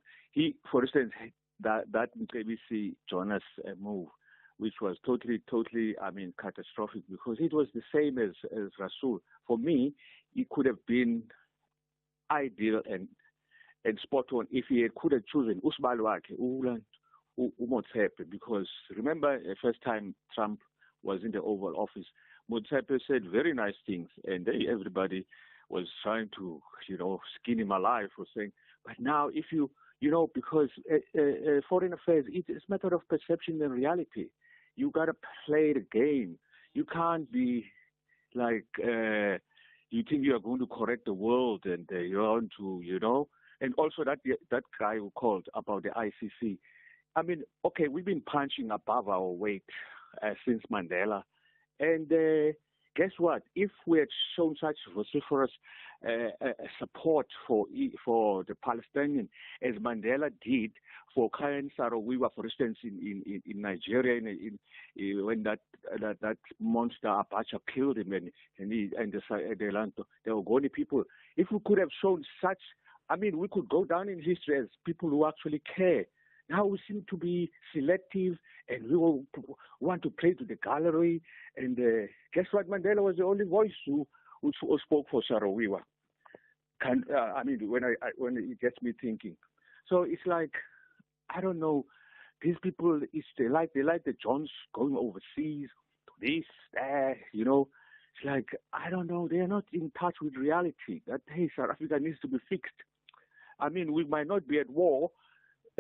[SPEAKER 16] For instance, that ABC Jonas move, which was totally, catastrophic, because it was the same as Rasul. For me, it could have been ideal and spot on if he could have chosen Usbalwake, Motsepe, because remember the first time Trump was in the Oval Office, Motsepe said very nice things, and everybody was trying to, skin him alive for saying, but now if because foreign affairs, it's a matter of perception and reality. You got to play the game. You can't be like, you think you are going to correct the world and you want to, and also that guy who called about the ICC. We've been punching above our weight since Mandela. And guess what? If we had shown such vociferous support for the Palestinians as Mandela did for Karen Saro-Wiwa, for instance, in Nigeria, when that monster Abacha killed him and the Ogoni people, if we could have shown such, we could go down in history as people who actually care. Now we seem to be selective, and we want to play to the gallery. And guess what? Mandela was the only voice who spoke for Saro-Wiwa. When it gets me thinking. So it's like, I don't know. These people, they like the Johns going overseas to this, that. It's like, I don't know. They are not in touch with reality. That hey, South Africa needs to be fixed. We might not be at war.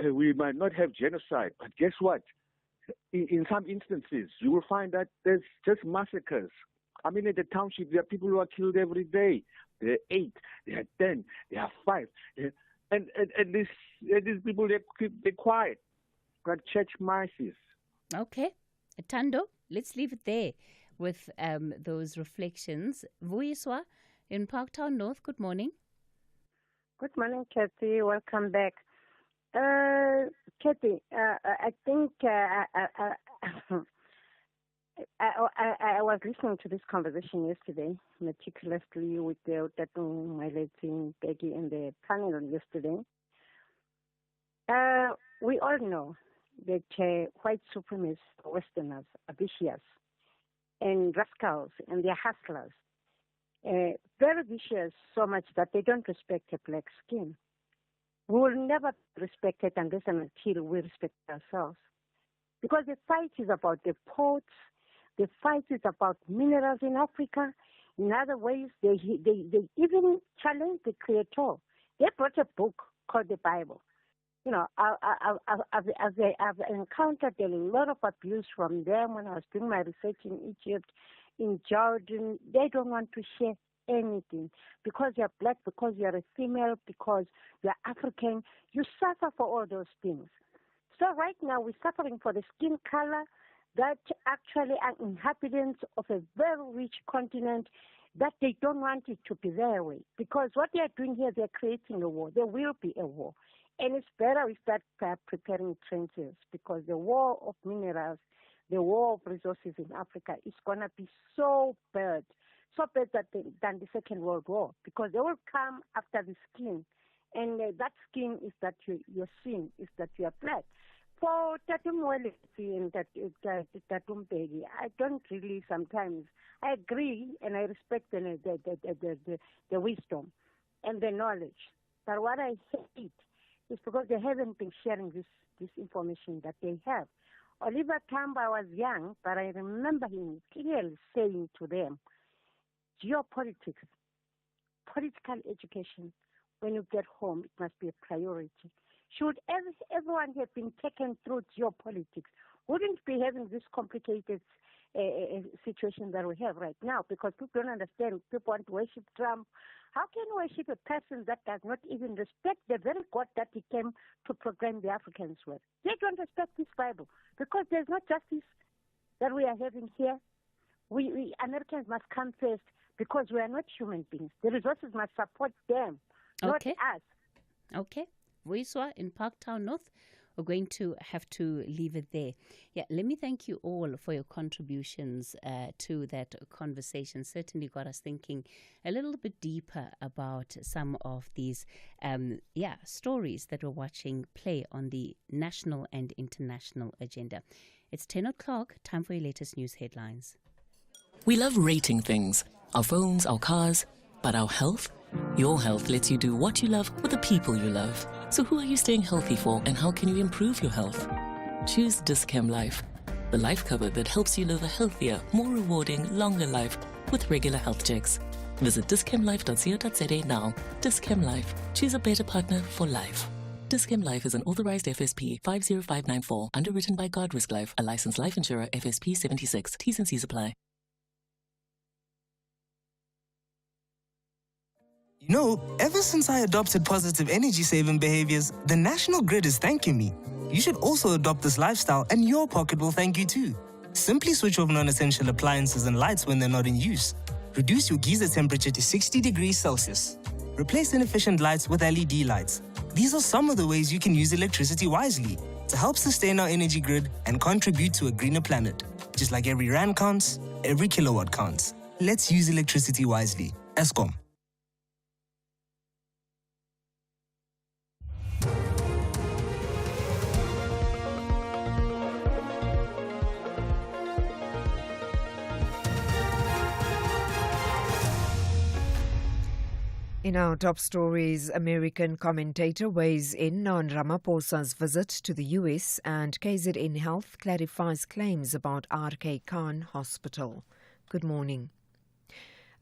[SPEAKER 16] We might not have genocide, but guess what? In some instances, you will find that there's just massacres. At the township, there are people who are killed every day. There are 8, there are 10, there are 5. And these people, they're quiet. Got church mices.
[SPEAKER 2] Okay. Tando, let's leave it there with those reflections. Vuyiswa in Parktown North, good morning.
[SPEAKER 17] Good morning, Cathy. Welcome back. Cathy, I think I was listening to this conversation yesterday meticulously with the Tatung, Maileting, Peggy, and the panel yesterday. We all know that white supremacists, Westerners, are vicious and rascals, and they're hustlers. Very vicious, so much that they don't respect a black skin. We will never be respected unless and until we respect ourselves. Because the fight is about the ports, the fight is about minerals in Africa. In other ways, they even challenge the Creator. They brought a book called the Bible. You know, I've encountered a lot of abuse from them when I was doing my research in Egypt, in Jordan. They don't want to share anything because you're black, because you're a female, because you're African. You suffer for all those things. So right now we're suffering for the skin color that actually are inhabitants of a very rich continent that they don't want it to be their way. Because what they are doing here, they're creating a war. There will be a war. And it's better we start preparing trenches, because the war of minerals, the war of resources in Africa is going to be so bad than the Second World War, because they will come after the skin. And that skin is that your sin is that you are black. For Cathy Mohlahlana and Tatumbegi, I don't really sometimes. I agree and I respect the wisdom and the knowledge. But what I hate is because they haven't been sharing this information that they have. Oliver Tambo was young, but I remember him clearly saying to them, geopolitics, political education, when you get home, it must be a priority. Should everyone have been taken through geopolitics, wouldn't be having this complicated situation that we have right now, because people don't understand. People want to worship Trump. How can you worship a person that does not even respect the very God that he came to program the Africans with? They don't respect this Bible, because there's no justice that we are having here. We Americans must come first, because we are not human beings. The resources must support them, not us.
[SPEAKER 2] Okay. Voiswa in Parktown North, we're going to have to leave it there. Yeah, let me thank you all for your contributions to that conversation. Certainly got us thinking a little bit deeper about some of these stories that we're watching play on the national and international agenda. It's 10 o'clock, time for your latest news headlines.
[SPEAKER 18] We love rating things, our phones, our cars, but our health? Your health lets you do what you love with the people you love. So who are you staying healthy for, and how can you improve your health? Choose Dis-Chem Life, the life cover that helps you live a healthier, more rewarding, longer life with regular health checks. Visit dischemlife.co.za now. Dis-Chem Life. Choose a better partner for life. Dis-Chem Life is an authorized FSP 50594, underwritten by Guardrisk Life, a licensed life insurer, FSP 76. T's and C's apply.
[SPEAKER 19] You know, ever since I adopted positive energy-saving behaviors, the National Grid is thanking me. You should also adopt this lifestyle, and your pocket will thank you too. Simply switch off non-essential appliances and lights when they're not in use. Reduce your geyser temperature to 60 degrees Celsius. Replace inefficient lights with LED lights. These are some of the ways you can use electricity wisely to help sustain our energy grid and contribute to a greener planet. Just like every rand counts, every kilowatt counts. Let's use electricity wisely. Eskom.
[SPEAKER 8] In our top stories, American commentator weighs in on Ramaphosa's visit to the US, and KZN Health clarifies claims about RK Khan Hospital. Good morning.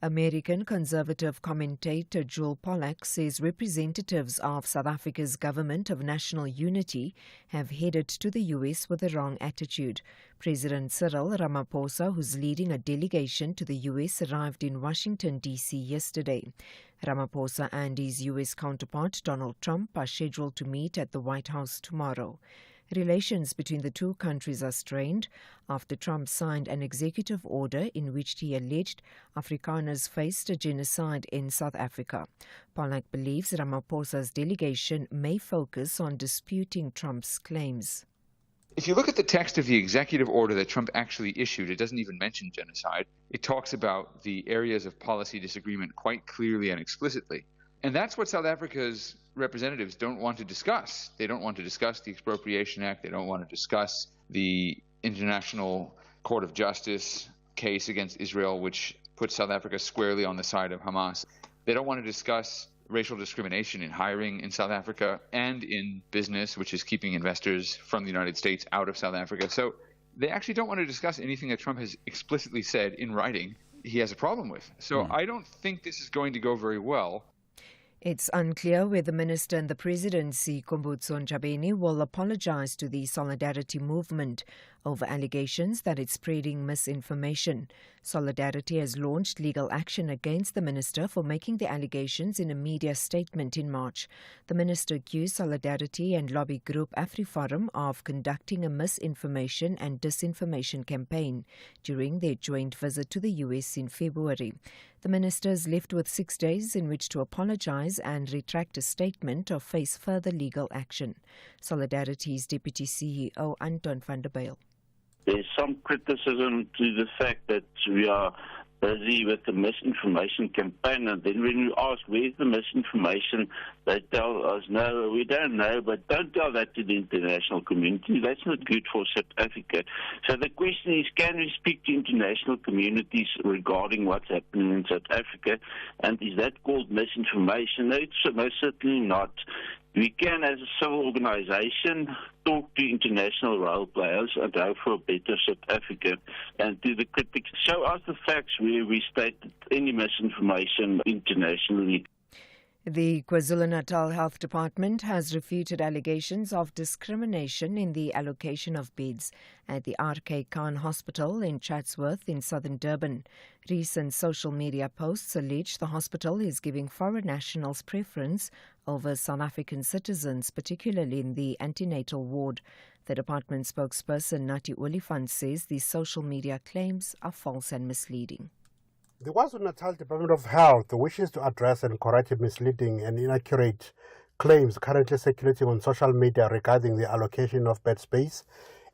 [SPEAKER 8] American conservative commentator Joel Pollack says representatives of South Africa's government of national unity have headed to the US with the wrong attitude. President Cyril Ramaphosa, who's leading a delegation to the US, arrived in Washington, D.C. yesterday. Ramaphosa and his US counterpart Donald Trump are scheduled to meet at the White House tomorrow. Relations between the two countries are strained after Trump signed an executive order in which he alleged Afrikaners faced a genocide in South Africa. Pollack believes Ramaphosa's delegation may focus on disputing Trump's claims.
[SPEAKER 20] If you look at the text of the executive order that Trump actually issued, it doesn't even mention genocide. It talks about the areas of policy disagreement quite clearly and explicitly. And that's what South Africa's representatives don't want to discuss. They don't want to discuss the Expropriation Act. They don't want to discuss the International Court of Justice case against Israel, which puts South Africa squarely on the side of Hamas. They don't want to discuss racial discrimination in hiring in South Africa and in business, which is keeping investors from the United States out of South Africa. So they actually don't want to discuss anything that Trump has explicitly said in writing he has a problem with. So I don't think this is going to go very well.
[SPEAKER 8] It's unclear whether the Minister and the Presidency, Kumbutso Ntshabeni, will apologize to the Solidarity Movement over allegations that it's spreading misinformation. Solidarity has launched legal action against the Minister for making the allegations in a media statement in March. The Minister accused Solidarity and lobby group AfriForum of conducting a misinformation and disinformation campaign during their joint visit to the US in February. The Minister is left with 6 days in which to apologize and retract a statement or face further legal action. Solidarity's Deputy CEO, Anton van der Bijl.
[SPEAKER 21] There's some criticism to the fact that we are busy with the misinformation campaign, and then when we ask where's the misinformation, they tell us, no, we don't know, but don't tell that to the international community. That's not good for South Africa. So the question is, can we speak to international communities regarding what's happening in South Africa, and is that called misinformation? No, it's most certainly not. We can, as a civil organization, talk to international role players and hope for a better South Africa. And to the critics, show us the facts where we state any misinformation internationally.
[SPEAKER 8] The KwaZulu-Natal Health Department has refuted allegations of discrimination in the allocation of beds at the R.K. Khan Hospital in Chatsworth in southern Durban. Recent social media posts allege the hospital is giving foreign nationals preference over South African citizens, particularly in the antenatal ward. The department spokesperson Nati Olifant says these social media claims are false and misleading.
[SPEAKER 22] The KwaZulu-Natal Department of Health wishes to address and correct misleading and inaccurate claims currently circulating on social media regarding the allocation of bed space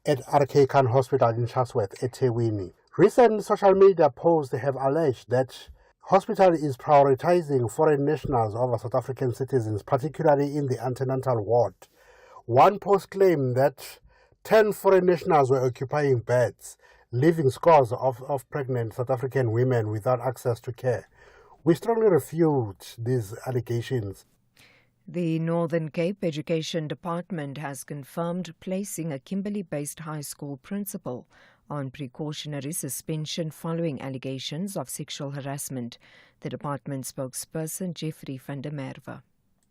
[SPEAKER 22] at RK Khan Hospital in Chatsworth, eThekwini. Recent social media posts have alleged that hospital is prioritizing foreign nationals over South African citizens, particularly in the antenatal ward. One post claimed that 10 foreign nationals were occupying beds, leaving scores of pregnant South African women without access to care. We strongly refute these allegations.
[SPEAKER 8] The Northern Cape Education Department has confirmed placing a Kimberley-based high school principal on precautionary suspension following allegations of sexual harassment. The department spokesperson Jeffrey van der Merwe.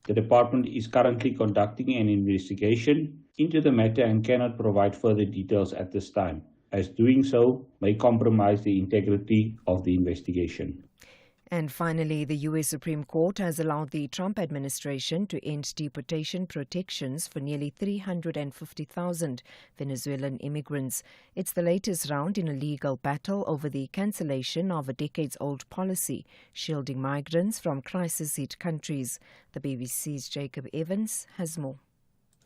[SPEAKER 23] The department is currently conducting an investigation into the matter and cannot provide further details at this time, as doing so may compromise the integrity of the investigation.
[SPEAKER 8] And finally, the U.S. Supreme Court has allowed the Trump administration to end deportation protections for nearly 350,000 Venezuelan immigrants. It's the latest round in a legal battle over the cancellation of a decades-old policy shielding migrants from crisis-hit countries. The BBC's Jacob Evans has more.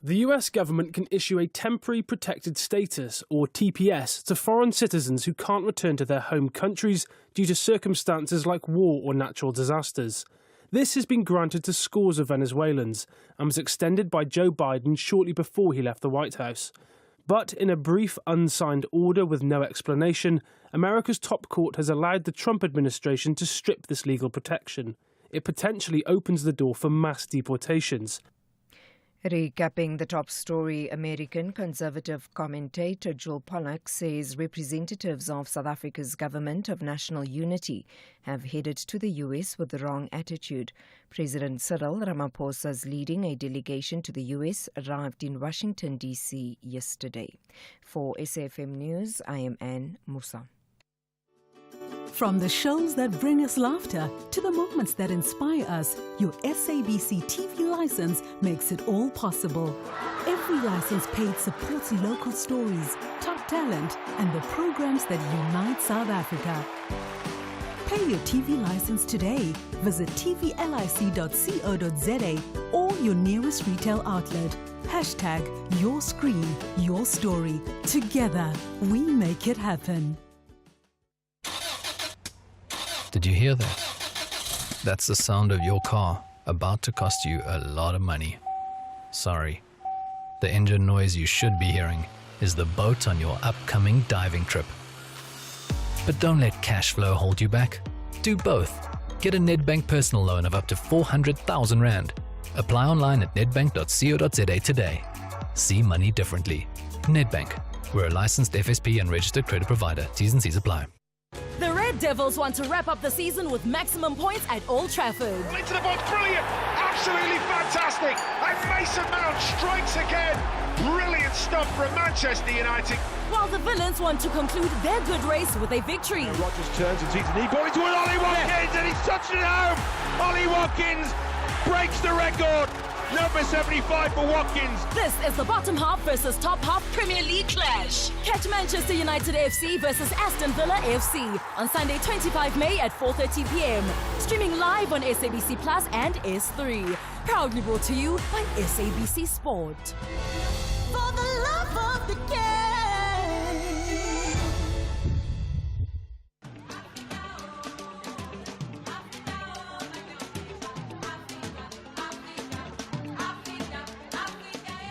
[SPEAKER 24] The US government can issue a temporary protected status, or TPS, to foreign citizens who can't return to their home countries due to circumstances like war or natural disasters. This has been granted to scores of Venezuelans and was extended by Joe Biden shortly before he left the White House. But in a brief, unsigned order with no explanation, America's top court has allowed the Trump administration to strip this legal protection. It potentially opens the door for mass deportations.
[SPEAKER 8] Recapping the top story, American conservative commentator Joel Pollak says representatives of South Africa's government of national unity have headed to the US with the wrong attitude. President Cyril Ramaphosa's leading a delegation to the US arrived in Washington, D.C. yesterday. For SAFM News, I am Anne Musa.
[SPEAKER 25] From the shows that bring us laughter to the moments that inspire us, your SABC TV license makes it all possible. Every license paid supports local stories, top talent, and the programs that unite South Africa. Pay your TV license today. Visit tvlic.co.za or your nearest retail outlet. #Your Screen, Your Story. Together, we make it happen.
[SPEAKER 26] Did you hear that? That's the sound of your car
[SPEAKER 1] about to cost you a lot of money. Sorry. The engine noise you should be hearing is the boat on your upcoming diving trip. But don't let cash flow hold you back. Do both. Get a Nedbank personal loan of up to 400,000 Rand. Apply online at nedbank.co.za today. See money differently. Nedbank. We're a licensed FSP and registered credit provider. T's and C's apply.
[SPEAKER 3] The Red Devils want to wrap up the season with maximum points at Old Trafford.
[SPEAKER 4] Well, into the box, brilliant, absolutely fantastic. And Mason Mount strikes again. Brilliant stuff from Manchester United.
[SPEAKER 3] While the Villains want to conclude their good race with a victory.
[SPEAKER 4] Rodgers turns and sees a knee ball into an Ollie Watkins, and he's touched it home. Ollie Watkins breaks the record. Number 75 for Watkins.
[SPEAKER 3] This is the bottom half versus top half Premier League clash. Catch Manchester United FC versus Aston Villa FC on Sunday 25 May at 4:30 p.m. Streaming live on SABC Plus and S3. Proudly brought to you by SABC Sport. For the love of the game.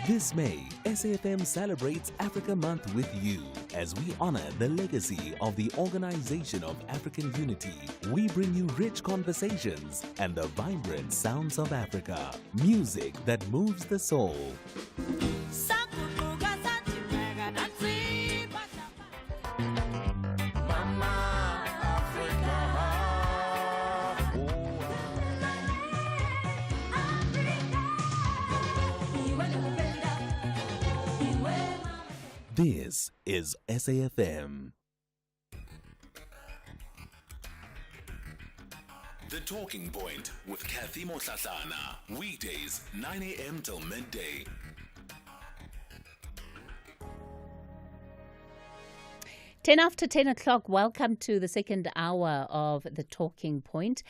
[SPEAKER 6] This May, SAFM celebrates Africa Month with you as we honor the legacy of the Organization of African Unity. We bring you rich conversations and the vibrant sounds of Africa. Music that moves the soul. This is SAFM.
[SPEAKER 5] The Talking Point with Cathy Mohlahlana. Weekdays, 9 a.m. till midday.
[SPEAKER 2] Ten after 10 o'clock, welcome to the second hour of The Talking Point.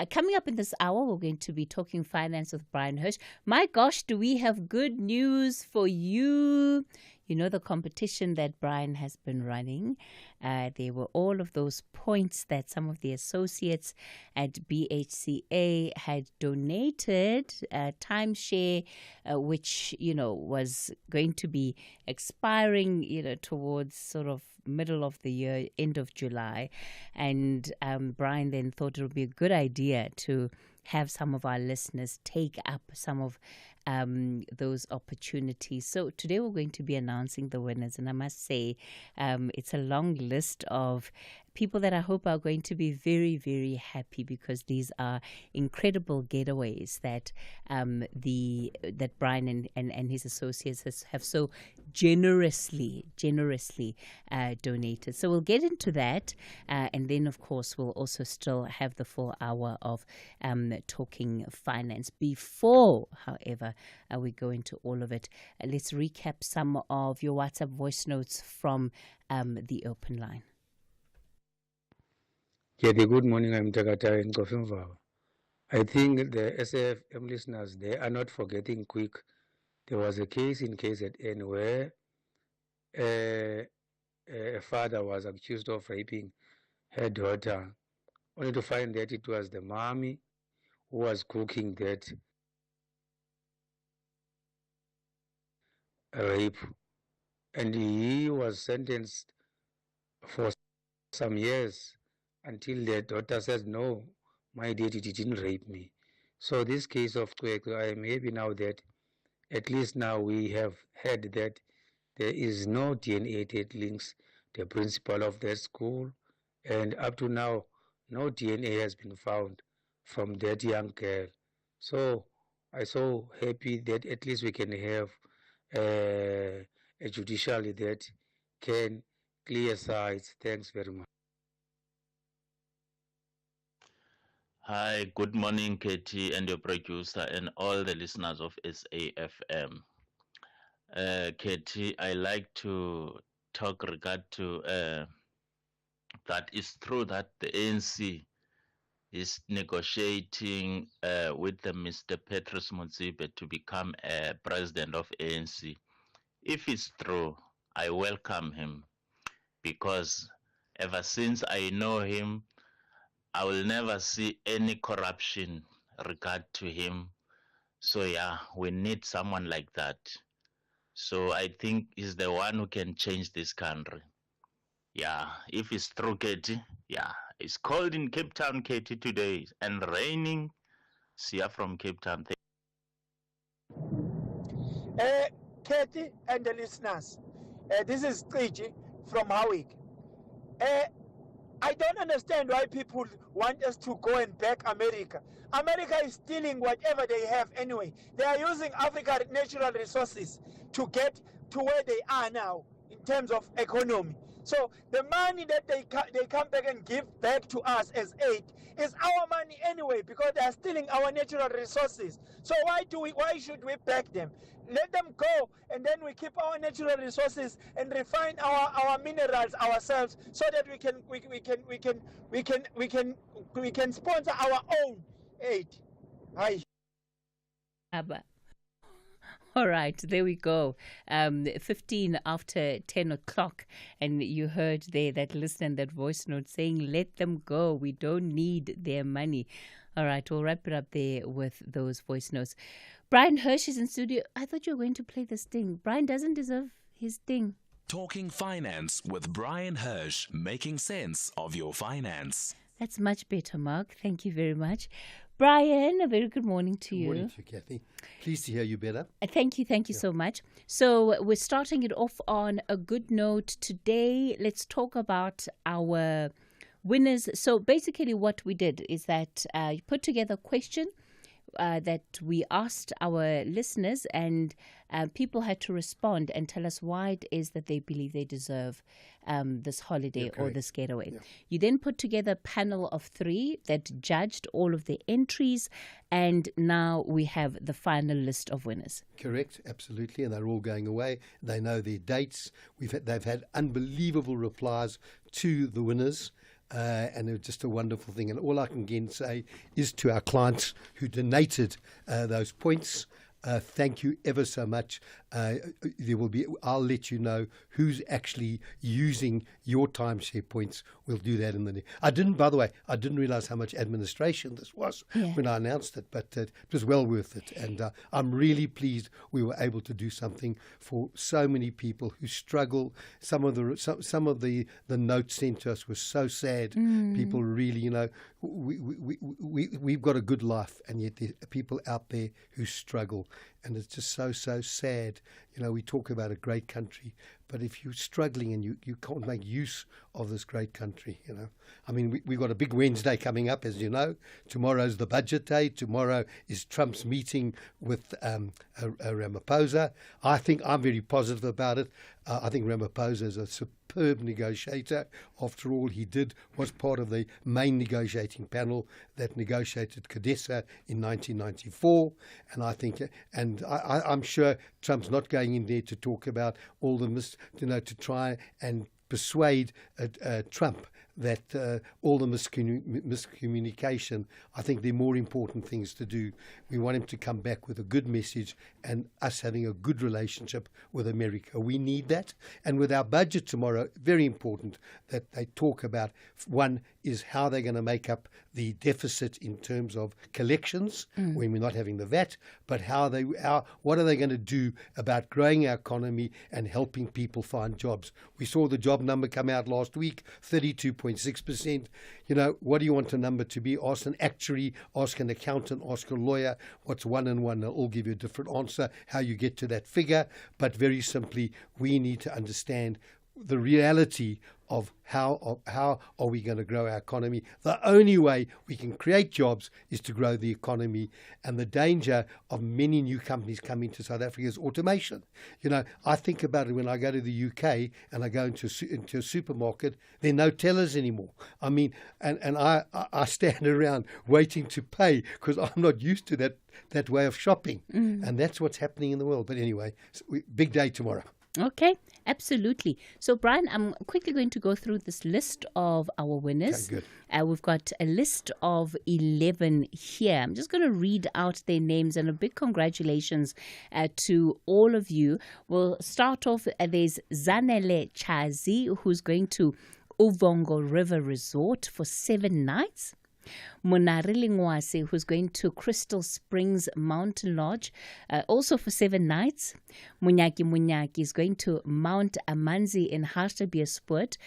[SPEAKER 2] Coming up in this hour, we're going to be talking finance with Brian Hirsch. My gosh, do we have good news for you? You know the competition that Brian has been running. There were all of those points that some of the associates at BHCA had donated, timeshare, which, was going to be expiring, towards sort of middle of the year, end of July. And Brian then thought it would be a good idea to have some of our listeners take up some of those opportunities. So today we're going to be announcing the winners, and I must say it's a long list of people that I hope are going to be very, very happy, because these are incredible getaways that that Brian and his associates have so generously donated. So we'll get into that, and then of course we'll also still have the full hour of talking finance. Before, however, we go into all of it, let's recap some of your WhatsApp voice notes from the open line.
[SPEAKER 7] Kathy, good morning. I'm Takata in Kofinva. I think the SAFM listeners, they are not forgetting quick. There was a case in KZN where a father was accused of raping her daughter, only to find that it was the mommy who was cooking that rape. And he was sentenced for some years until the daughter says, no, my daddy didn't rape me. So this case of Kwek, I am happy now that at least now we have heard that there is no DNA that links the principal of that school, and up to now, no DNA has been found from that young girl. So I'm so happy that at least we can have a judiciary that can clear sides. Thanks very much.
[SPEAKER 26] Hi, good morning, Katie and your producer and all the listeners of SAFM. Katie, I like to talk regard to that it's true that the ANC is negotiating with the Mr. Petrus Motsepe to become a president of ANC. If it's true, I welcome him, because ever since I know him, I will never see any corruption regard to him. So yeah, we need someone like that. So I think he's the one who can change this country. Yeah, if it's through Katie, yeah. It's cold in Cape Town, Katie, today, and raining. Sia from Cape Town.
[SPEAKER 9] Cathy and the listeners, this is Triji from Howick. I don't understand why people want us to go and back America. America is stealing whatever they have anyway. They are using Africa's natural resources to get to where they are now in terms of economy. So the money that they come back and give back to us as aid is our money anyway, because they are stealing our natural resources. So why should we back them? Let them go, and then we keep our natural resources and refine our minerals ourselves, so that we can sponsor our own aid. Aye.
[SPEAKER 2] Abba. All right, there we go. 15 after 10 o'clock, and you heard there that listener and that voice note saying, let them go. We don't need their money. All right, we'll wrap it up there with those voice notes. Brian Hirsch is in studio. I thought you were going to play this ding. Brian doesn't deserve his ding.
[SPEAKER 6] Talking Finance with Brian Hirsch, making sense of your finance.
[SPEAKER 2] That's much better, Mark. Thank you very much. Brian, a very good morning to you.
[SPEAKER 10] Good morning to you, Kathy. Pleased to hear you better.
[SPEAKER 2] Thank you so much. So we're starting it off on a good note today. Let's talk about our winners. So basically what we did is that you put together a question that we asked our listeners, and people had to respond and tell us why it is that they believe they deserve this holiday or this getaway. Yeah. You then put together a panel of 3 that judged all of the entries, and now we have the final list of winners.
[SPEAKER 10] Correct, absolutely, and they're all going away. They know their dates. They've had unbelievable replies to the winners. And it was just a wonderful thing. And all I can again say is to our clients who donated those points, thank you ever so much. I'll let you know who's actually using your timeshare points. We'll do that in the by the way, I didn't realize how much administration this was when I announced it, but it was well worth it. And I'm really pleased we were able to do something for so many people who struggle. Some of the notes sent to us were so sad. People really, we've got a good life, and yet there are people out there who struggle. And it's just so sad. We talk about a great country, but if you're struggling and you can't make use of this great country, I mean, we've got a big Wednesday coming up, as you know. Tomorrow's the budget day. Tomorrow is Trump's meeting with Ramaphosa. I think I'm very positive about it. I think Ramaphosa is a superb negotiator. After all, he was part of the main negotiating panel that negotiated CODESA in 1994. And I think, I'm sure Trump's not going in there to talk about all the to try and persuade Trump that all the miscommunication. I think there are more important things to do. We want him to come back with a good message and us having a good relationship with America. We need that. And with our budget tomorrow, very important that they talk about, one is how they're going to make up the deficit in terms of collections when we're not having the VAT, but what are they going to do about growing our economy and helping people find jobs. We saw the job number come out last week, 32.6%. What do you want a number to be? Ask an actuary, ask an accountant, ask a lawyer. What's 1 and 1? They'll all give you a different answer, how you get to that figure. But very simply, we need to understand the reality of how are we going to grow our economy. The only way we can create jobs is to grow the economy. And the danger of many new companies coming to South Africa is automation. I think about it when I go to the UK and I go into a supermarket, there are no tellers anymore. I mean, and I stand around waiting to pay because I'm not used to that way of shopping. And that's what's happening in the world. But anyway, big day tomorrow.
[SPEAKER 2] Okay, absolutely. So, Brian, I'm quickly going to go through this list of our winners.
[SPEAKER 10] Okay, good.
[SPEAKER 2] We've got a list of 11 here. I'm just going to read out their names, and a big congratulations to all of you. We'll start off, there's Zanele Chazi, who's going to Uvongo River Resort for 7 nights. Monare Lingwase, who's going to Crystal Springs Mountain Lodge, also for 7 nights. Munyaki is going to Mount Amanzi in Hartbeespoort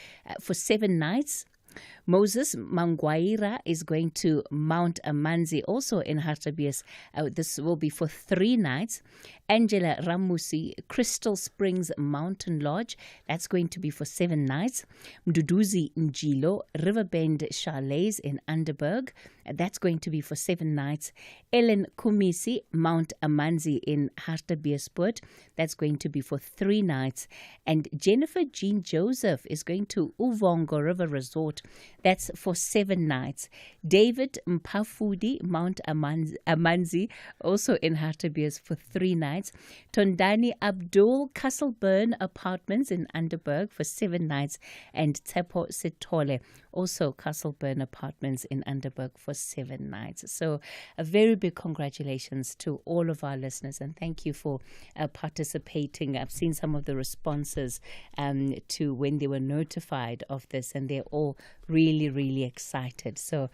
[SPEAKER 2] for 7 nights. Moses Mangwaira is going to Mount Amanzi, also in Hartbees. This will be for 3 nights. Angela Ramusi, Crystal Springs Mountain Lodge, that's going to be for 7 nights. Mduduzi Njilo, Riverbend Chalets in Underberg, that's going to be for 7 nights. Ellen Kumisi, Mount Amanzi in Hartbeespoort, that's going to be for 3 nights. And Jennifer Jean Joseph is going to Uvongo River Resort, that's for 7 nights. David Mpafudi, Mount Amanzi, also in Hartbees for 3 nights. Tondani Abdul, Castleburn Apartments in Underberg for 7 nights. And Tsepo Sitole, also Castleburn Apartments in Underberg for 7 nights. So a very big congratulations to all of our listeners, and thank you for participating. I've seen some of the responses to when they were notified of this, and they're all really, really excited. So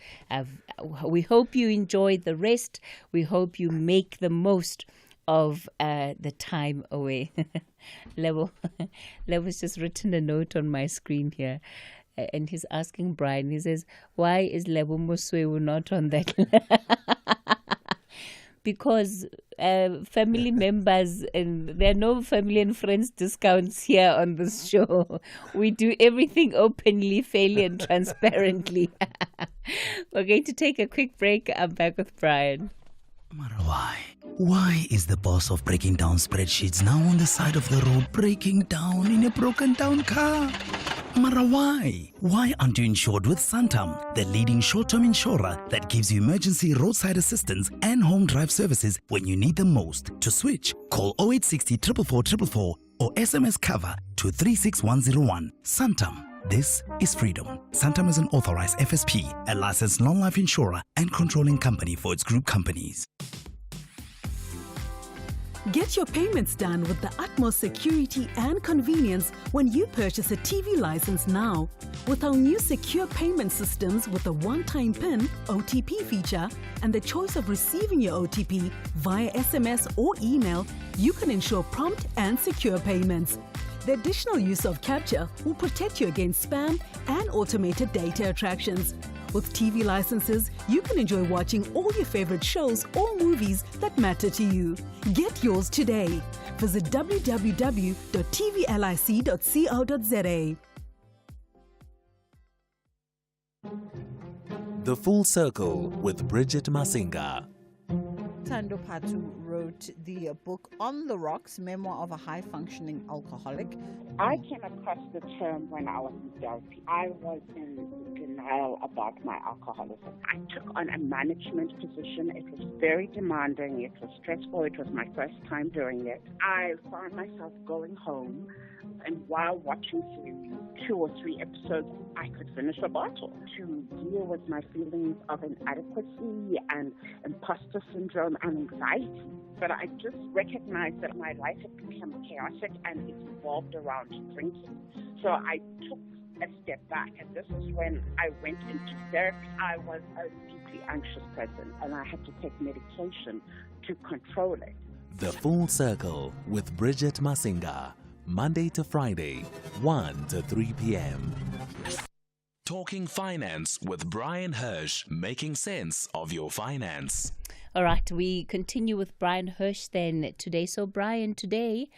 [SPEAKER 2] we hope you enjoy the rest. We hope you make the most of the time away. Levo's just written a note on my screen here, and he's asking Brian, he says, why is Lebo Muswewu not on that? Because family members, and there are no family and friends discounts here on this show. We do everything openly, fairly, and transparently. We're going to take a quick break. I'm back with Brian.
[SPEAKER 11] Why? Why is the boss of breaking down spreadsheets now on the side of the road breaking down in a broken down car? Mara, why? Why aren't you insured with Santam, the leading short-term insurer that gives you emergency roadside assistance and home drive services when you need them most? To switch, call 0860 444 or SMS cover to 36101. Santam. This is freedom. Santam is an authorized FSP, a licensed non-life insurer and controlling company for its group companies.
[SPEAKER 25] Get your payments done with the utmost security and convenience when you purchase a TV license now. With our new secure payment systems with a one-time PIN OTP feature and the choice of receiving your OTP via SMS or email, you can ensure prompt and secure payments. The additional use of capture will protect you against spam and automated data attractions. With TV licenses, you can enjoy watching all your favorite shows or movies that matter to you. Get yours today. Visit www.tvlic.co.za.
[SPEAKER 6] The Full Circle with Bridget Masinga.
[SPEAKER 12] Tando Patu wrote the book On the Rocks, Memoir of a High-Functioning Alcoholic.
[SPEAKER 17] I came across the term when I was in therapy. I was in denial about my alcoholism. I took on a management position. It was very demanding. It was stressful. It was my first time doing it. I found myself going home, and while watching through 2 or 3 episodes, I could finish a bottle. To deal with my feelings of inadequacy and imposter syndrome and anxiety. But I just recognized that my life had become chaotic and it evolved around drinking. So I took a step back, and this is when I went into therapy. I was a deeply anxious person, and I had to take medication to control it.
[SPEAKER 6] The Full Circle with Bridget Masinga. Monday to Friday, 1 to 3 p.m. Talking Finance with Brian Hirsch, making sense of your finance.
[SPEAKER 2] All right, we continue with Brian Hirsch then today. So, Brian, today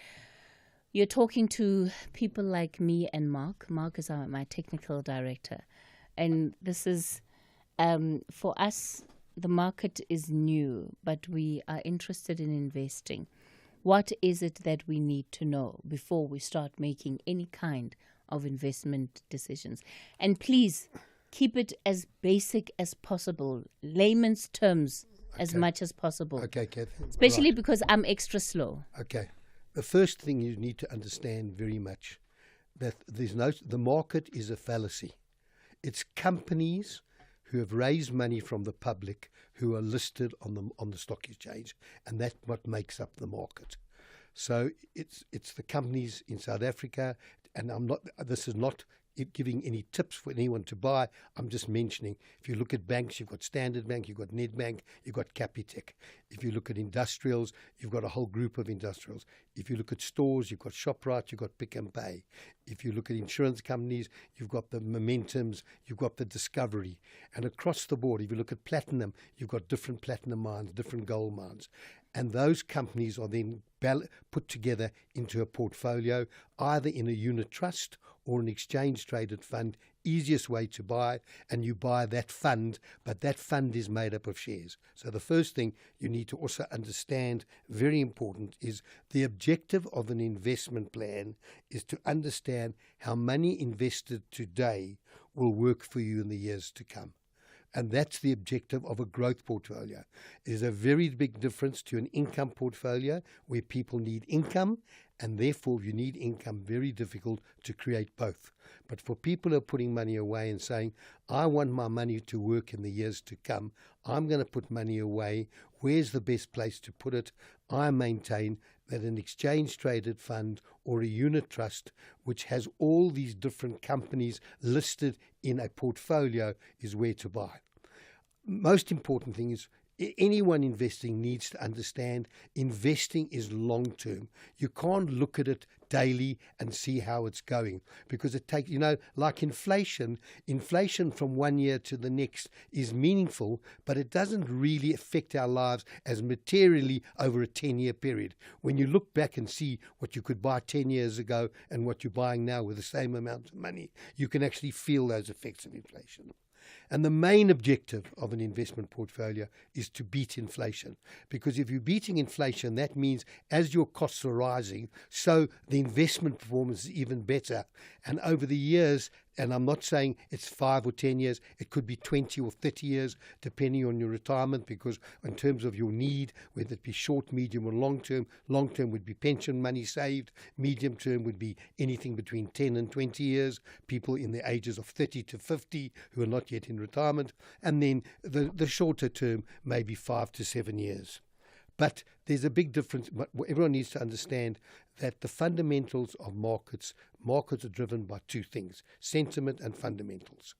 [SPEAKER 2] you're talking to people like me and Mark. Mark is my technical director. And this is, for us, the market is new, but we are interested in investing. What is it that we need to know before we start making any kind of investment decisions? And please keep it as basic as possible, layman's terms as much as possible.
[SPEAKER 10] Okay, Cathy.
[SPEAKER 2] Especially
[SPEAKER 10] Right.
[SPEAKER 2] because I'm extra slow.
[SPEAKER 10] Okay. The first thing you need to understand very much that the market is a fallacy. It's companies who have raised money from the public who are listed on the stock exchange, and that's what makes up the market. So it's the companies in South Africa, and this is not giving any tips for anyone to buy. I'm just mentioning, if you look at banks, you've got Standard Bank, you've got Nedbank, you've got Capitec. If you look at industrials, you've got a whole group of industrials. If you look at stores, you've got ShopRite, you've got Pick and Pay. If you look at insurance companies, you've got the Momentums, you've got the Discovery. And across the board, if you look at platinum, you've got different platinum mines, different gold mines. And those companies are then put together into a portfolio, either in a unit trust or an exchange-traded fund, easiest way to buy, and you buy that fund, but that fund is made up of shares. So the first thing you need to also understand, very important, is the objective of an investment plan is to understand how money invested today will work for you in the years to come. And that's the objective of a growth portfolio. There's a very big difference to an income portfolio where people need income, and therefore if you need income, very difficult to create both. But for people who are putting money away and saying, I want my money to work in the years to come, I'm going to put money away, where's the best place to put it? I maintain that an exchange-traded fund or a unit trust, which has all these different companies listed in a portfolio, is where to buy. Most important thing is anyone investing needs to understand investing is long-term. You can't look at it daily and see how it's going, because it takes, like inflation from one year to the next is meaningful, but it doesn't really affect our lives as materially over a 10-year period. When you look back and see what you could buy 10 years ago and what you're buying now with the same amount of money, you can actually feel those effects of inflation. And the main objective of an investment portfolio is to beat inflation. Because if you're beating inflation, that means as your costs are rising, so the investment performance is even better. And over the years, and I'm not saying it's 5 or 10 years, it could be 20 or 30 years, depending on your retirement, because in terms of your need, whether it be short, medium or long term would be pension money saved, medium term would be anything between 10 and 20 years, people in the ages of 30 to 50 who are not yet in retirement, and then the shorter term may be 5 to 7 years. But there's a big difference. Everyone needs to understand that the fundamentals of markets are driven by two things, sentiment and fundamentals.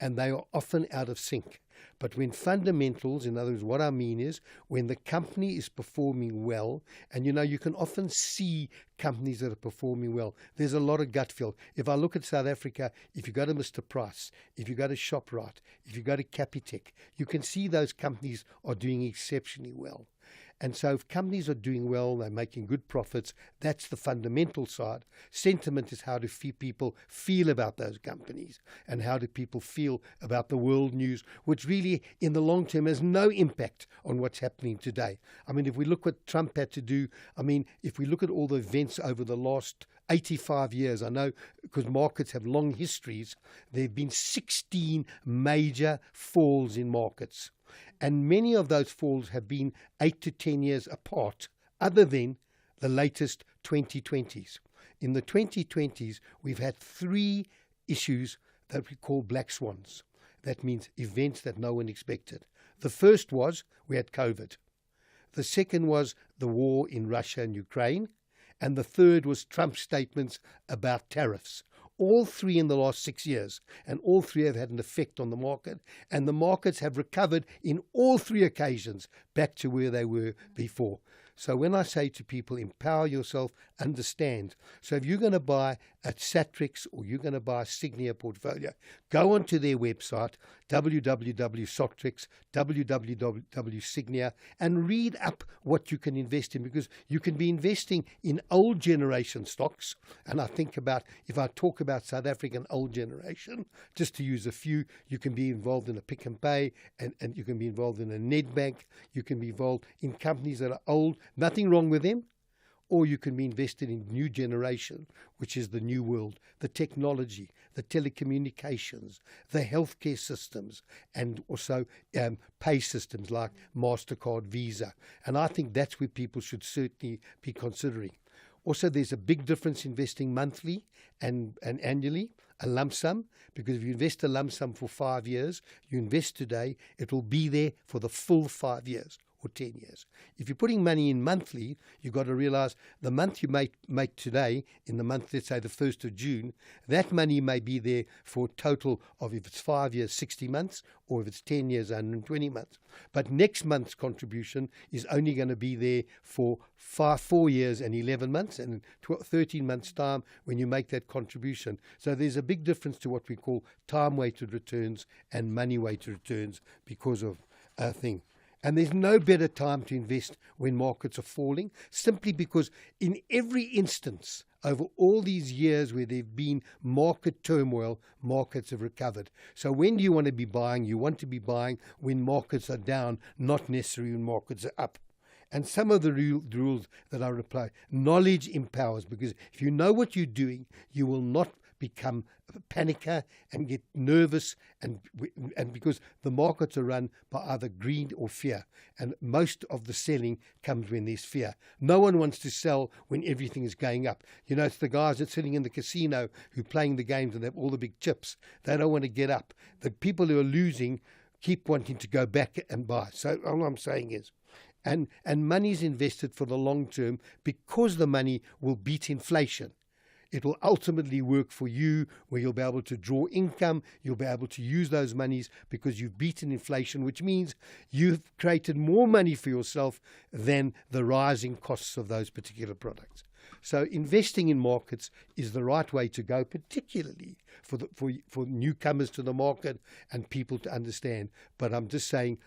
[SPEAKER 10] And they are often out of sync. But when fundamentals, in other words, what I mean is when the company is performing well, and you can often see companies that are performing well, there's a lot of gut feel. If I look at South Africa, if you go to Mr. Price, if you go to ShopRite, if you go to Capitec, you can see those companies are doing exceptionally well. And so if companies are doing well, they're making good profits, that's the fundamental side. Sentiment is how do people feel about those companies, and how do people feel about the world news, which really in the long term has no impact on what's happening today. I mean, if we look what Trump had to do, if we look at all the events over the last 85 years, I know because markets have long histories, there have been 16 major falls in markets. And many of those falls have been 8 to 10 years apart, other than the latest 2020s. In the 2020s, we've had 3 issues that we call black swans. That means events that no one expected. The first was we had COVID. The second was the war in Russia and Ukraine. And the third was Trump's statements about tariffs. All 3 in the last 6 years, and all 3 have had an effect on the market, and the markets have recovered in all 3 occasions back to where they were before. So when I say to people, empower yourself, understand. So if you're going to buy a Satrix or you're going to buy a Signia portfolio, go onto their website, www.Sotrix, www.Signia, and read up what you can invest in, because you can be investing in old generation stocks. And I think about, if I talk about South African old generation, just to use a few, you can be involved in a Pick and Pay, and you can be involved in a Nedbank, you can be involved in companies that are old, nothing wrong with them, or you can be invested in new generation, which is the new world, the technology, the telecommunications, the healthcare systems, and also pay systems like MasterCard, Visa. And I think that's where people should certainly be considering. Also, there's a big difference investing monthly and annually, a lump sum, because if you invest a lump sum for 5 years, you invest today, it will be there for the full 5 years. or 10 years. If you're putting money in monthly, you've got to realize the month you make today, in the month, let's say the 1st of June, that money may be there for a total of, if it's 5 years, 60 months, or if it's 10 years, 120 months. But next month's contribution is only going to be there for 4 years and 11 months, and 13 months' time when you make that contribution. So there's a big difference to what we call time-weighted returns and money-weighted returns because of a thing. And there's no better time to invest when markets are falling, simply because in every instance, over all these years where there've been market turmoil, markets have recovered. So when do you want to be buying? You want to be buying when markets are down, not necessarily when markets are up. And some of the rules that I apply, knowledge empowers, because if you know what you're doing, you will not become a panicker and get nervous, and because the markets are run by either greed or fear, and most of the selling comes when there's fear. No one wants to sell when everything is going up. You know, it's the guys that's sitting in the casino who are playing the games and they have all the big chips. They don't want to get up. The people who are losing keep wanting to go back and buy. So all I'm saying is, and money is invested for the long term because the money will beat inflation. It will ultimately work for you, where you'll be able to draw income, you'll be able to use those monies because you've beaten inflation, which means you've created more money for yourself than the rising costs of those particular products. So investing in markets is the right way to go, particularly for newcomers to the market and people to understand. But I'm saying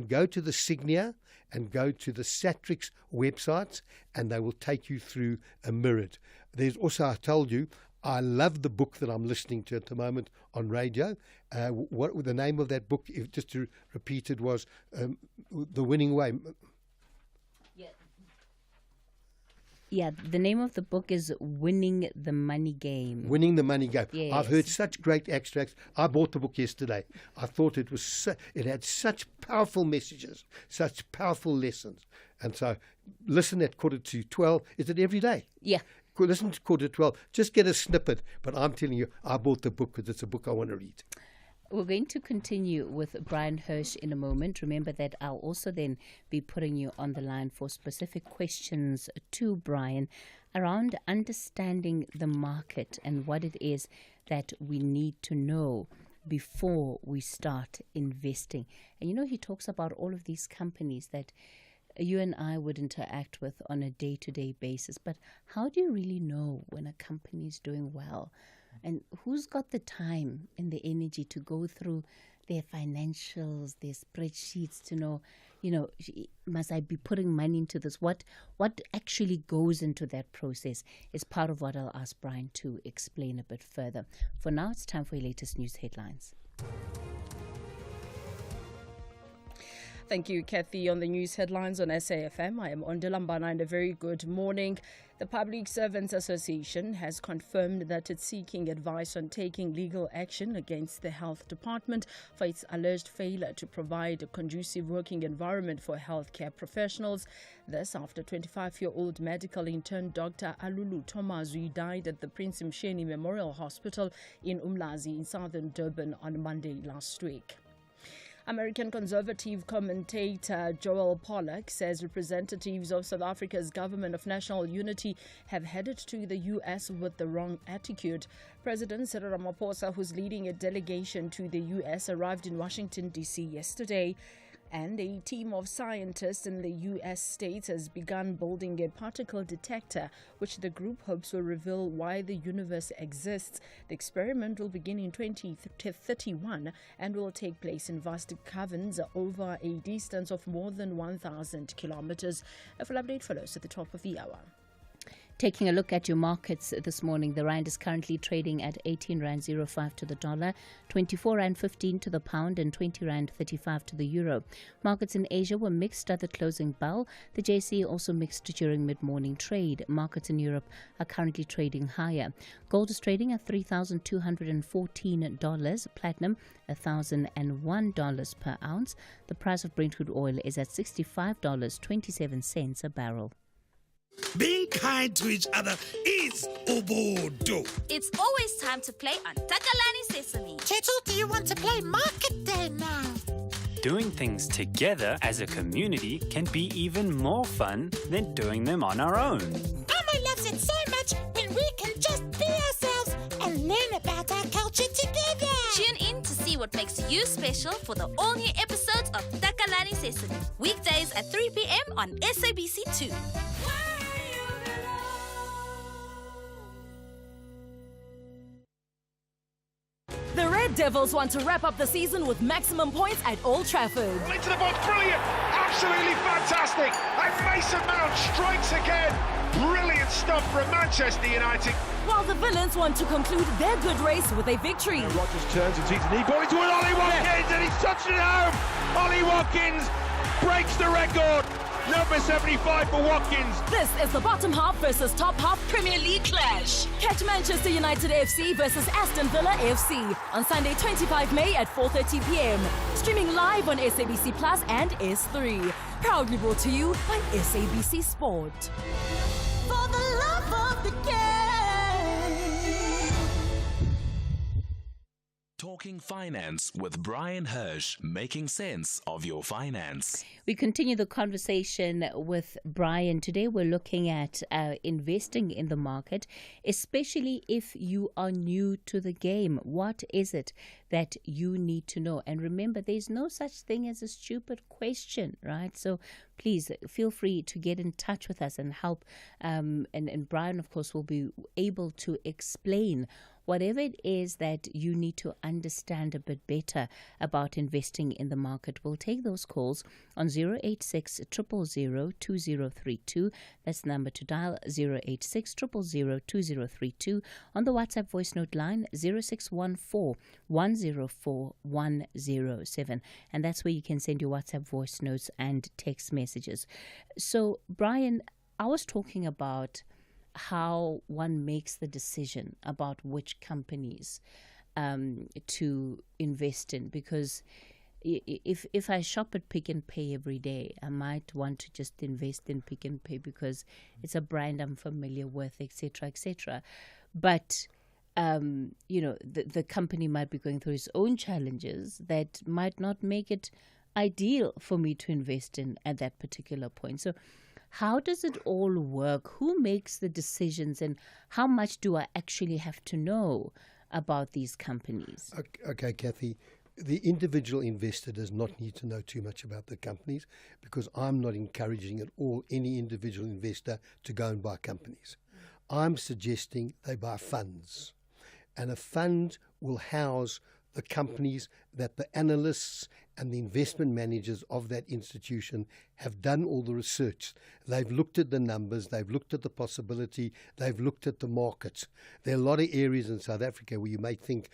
[SPEAKER 10] go to the Signia and go to the Satrix websites, and they will take you through a mirrored. There's also, I told you, I love the book that I'm listening to at the moment on radio. What the name of that book, just to repeat it, was The Winning Way.
[SPEAKER 2] Yeah, the name of the book is Winning the Money Game.
[SPEAKER 10] Winning the Money Game.
[SPEAKER 2] Yes.
[SPEAKER 10] I've heard such great extracts. I bought the book yesterday. I thought it had such powerful messages, such powerful lessons. And so listen at 11:45. Is it every day?
[SPEAKER 2] Yeah.
[SPEAKER 10] Listen to 11:45. Just get a snippet. But I'm telling you, I bought the book because it's a book I want to read.
[SPEAKER 2] We're going to continue with Brian Hirsch in a moment. Remember that I'll also then be putting you on the line for specific questions to Brian around understanding the market and what it is that we need to know before we start investing. And you know, he talks about all of these companies that you and I would interact with on a day-to-day basis. But how do you really know when a company is doing well? And who's got the time and the energy to go through their financials, their spreadsheets to know, must I be putting money into this? What actually goes into that process is part of what I'll ask Brian to explain a bit further. For now, it's time for your latest news headlines.
[SPEAKER 13] Thank you, Cathy. On the news headlines on SAFM, I am Ondilambana, and a very good morning. The Public Servants Association has confirmed that it's seeking advice on taking legal action against the Health Department for its alleged failure to provide a conducive working environment for healthcare professionals. This after 25-year-old medical intern Dr. Alulu Tomazwi died at the Prince Msheni Memorial Hospital in Umlazi in southern Durban on Monday last week. American conservative commentator Joel Pollack says representatives of South Africa's Government of National Unity have headed to the U.S. with the wrong attitude. President Cyril Ramaphosa, who's leading a delegation to the U.S., arrived in Washington, D.C. yesterday. And a team of scientists in the U.S. states has begun building a particle detector, which the group hopes will reveal why the universe exists. The experiment will begin in 2031 and will take place in vast caverns over a distance of more than 1,000 kilometers. A full update follows at the top of the hour.
[SPEAKER 2] Taking a look at your markets this morning, the rand is currently trading at 18 rand 05 to the dollar, 24 rand 15 to the pound, and 20 rand 35 to the euro. Markets in Asia were mixed at the closing bell. The JSE also mixed during mid-morning trade. Markets in Europe are currently trading higher. Gold is trading at $3,214, platinum $1,001 per ounce. The price of Brent crude oil is at $65.27 a barrel.
[SPEAKER 11] Being kind to each other is Ubudu.
[SPEAKER 3] It's always time to play on Takalani Sesame.
[SPEAKER 14] Chetu, do you want to play Market Day now? doing things together as a community can be even more fun than doing them on our own.
[SPEAKER 15] Amo loves it so much when we can just be ourselves and learn about our culture together.
[SPEAKER 16] Tune in to see what makes you special for the all-new episodes of Takalani Sesame, weekdays at 3 p.m. on SABC2.
[SPEAKER 3] The Red Devils want to wrap up the season with maximum points at Old Trafford.
[SPEAKER 4] Into the box, brilliant, absolutely fantastic. And Mason Mount strikes again. Brilliant stuff from Manchester United.
[SPEAKER 3] While the Villains want to conclude their good race with a victory.
[SPEAKER 4] Rodgers turns and sees a knee ball into an Ollie Watkins, and he's touched it home. Ollie Watkins breaks the record. Number 75 for Watkins.
[SPEAKER 3] This is the bottom half versus top half Premier League clash. Catch Manchester United FC versus Aston Villa FC on Sunday 25 May at 4:30 p.m. Streaming live on SABC Plus and S3. Proudly brought to you by SABC Sport.
[SPEAKER 15] For the love of the game.
[SPEAKER 6] Talking Finance with Brian Hirsch, making sense of your finance.
[SPEAKER 2] We continue the conversation with Brian. Today we're looking at investing in the market, especially if you are new to the game. What is it that you need to know? And remember, there's no such thing as a stupid question, right? So please feel free to get in touch with us and help. And Brian, of course, will be able to explain whatever it is that you need to understand a bit better about investing in the market. We'll take those calls on 086 000 2032. That's the number to dial, 086 000 2032. On the WhatsApp voice note line, 0614 104 107. And that's where you can send your WhatsApp voice notes and text messages. So, Brian, I was talking about how one makes the decision about which companies to invest in, because if I shop at Pick and Pay every day, I might want to just invest in Pick and Pay because it's a brand I'm familiar with, etc., etc. But the company might be going through its own challenges that might not make it ideal for me to invest in at that particular point. So how does it all work? Who makes the decisions, and how much do I actually have to know about these companies?
[SPEAKER 10] Okay, Cathy. The individual investor does not need to know too much about the companies, because I'm not encouraging at all any individual investor to go and buy companies. I'm suggesting they buy funds. And a fund will house the companies that the analysts and the investment managers of that institution have done all the research. They've looked at the numbers, they've looked at the possibility, they've looked at the markets. There are a lot of areas in South Africa where you may think,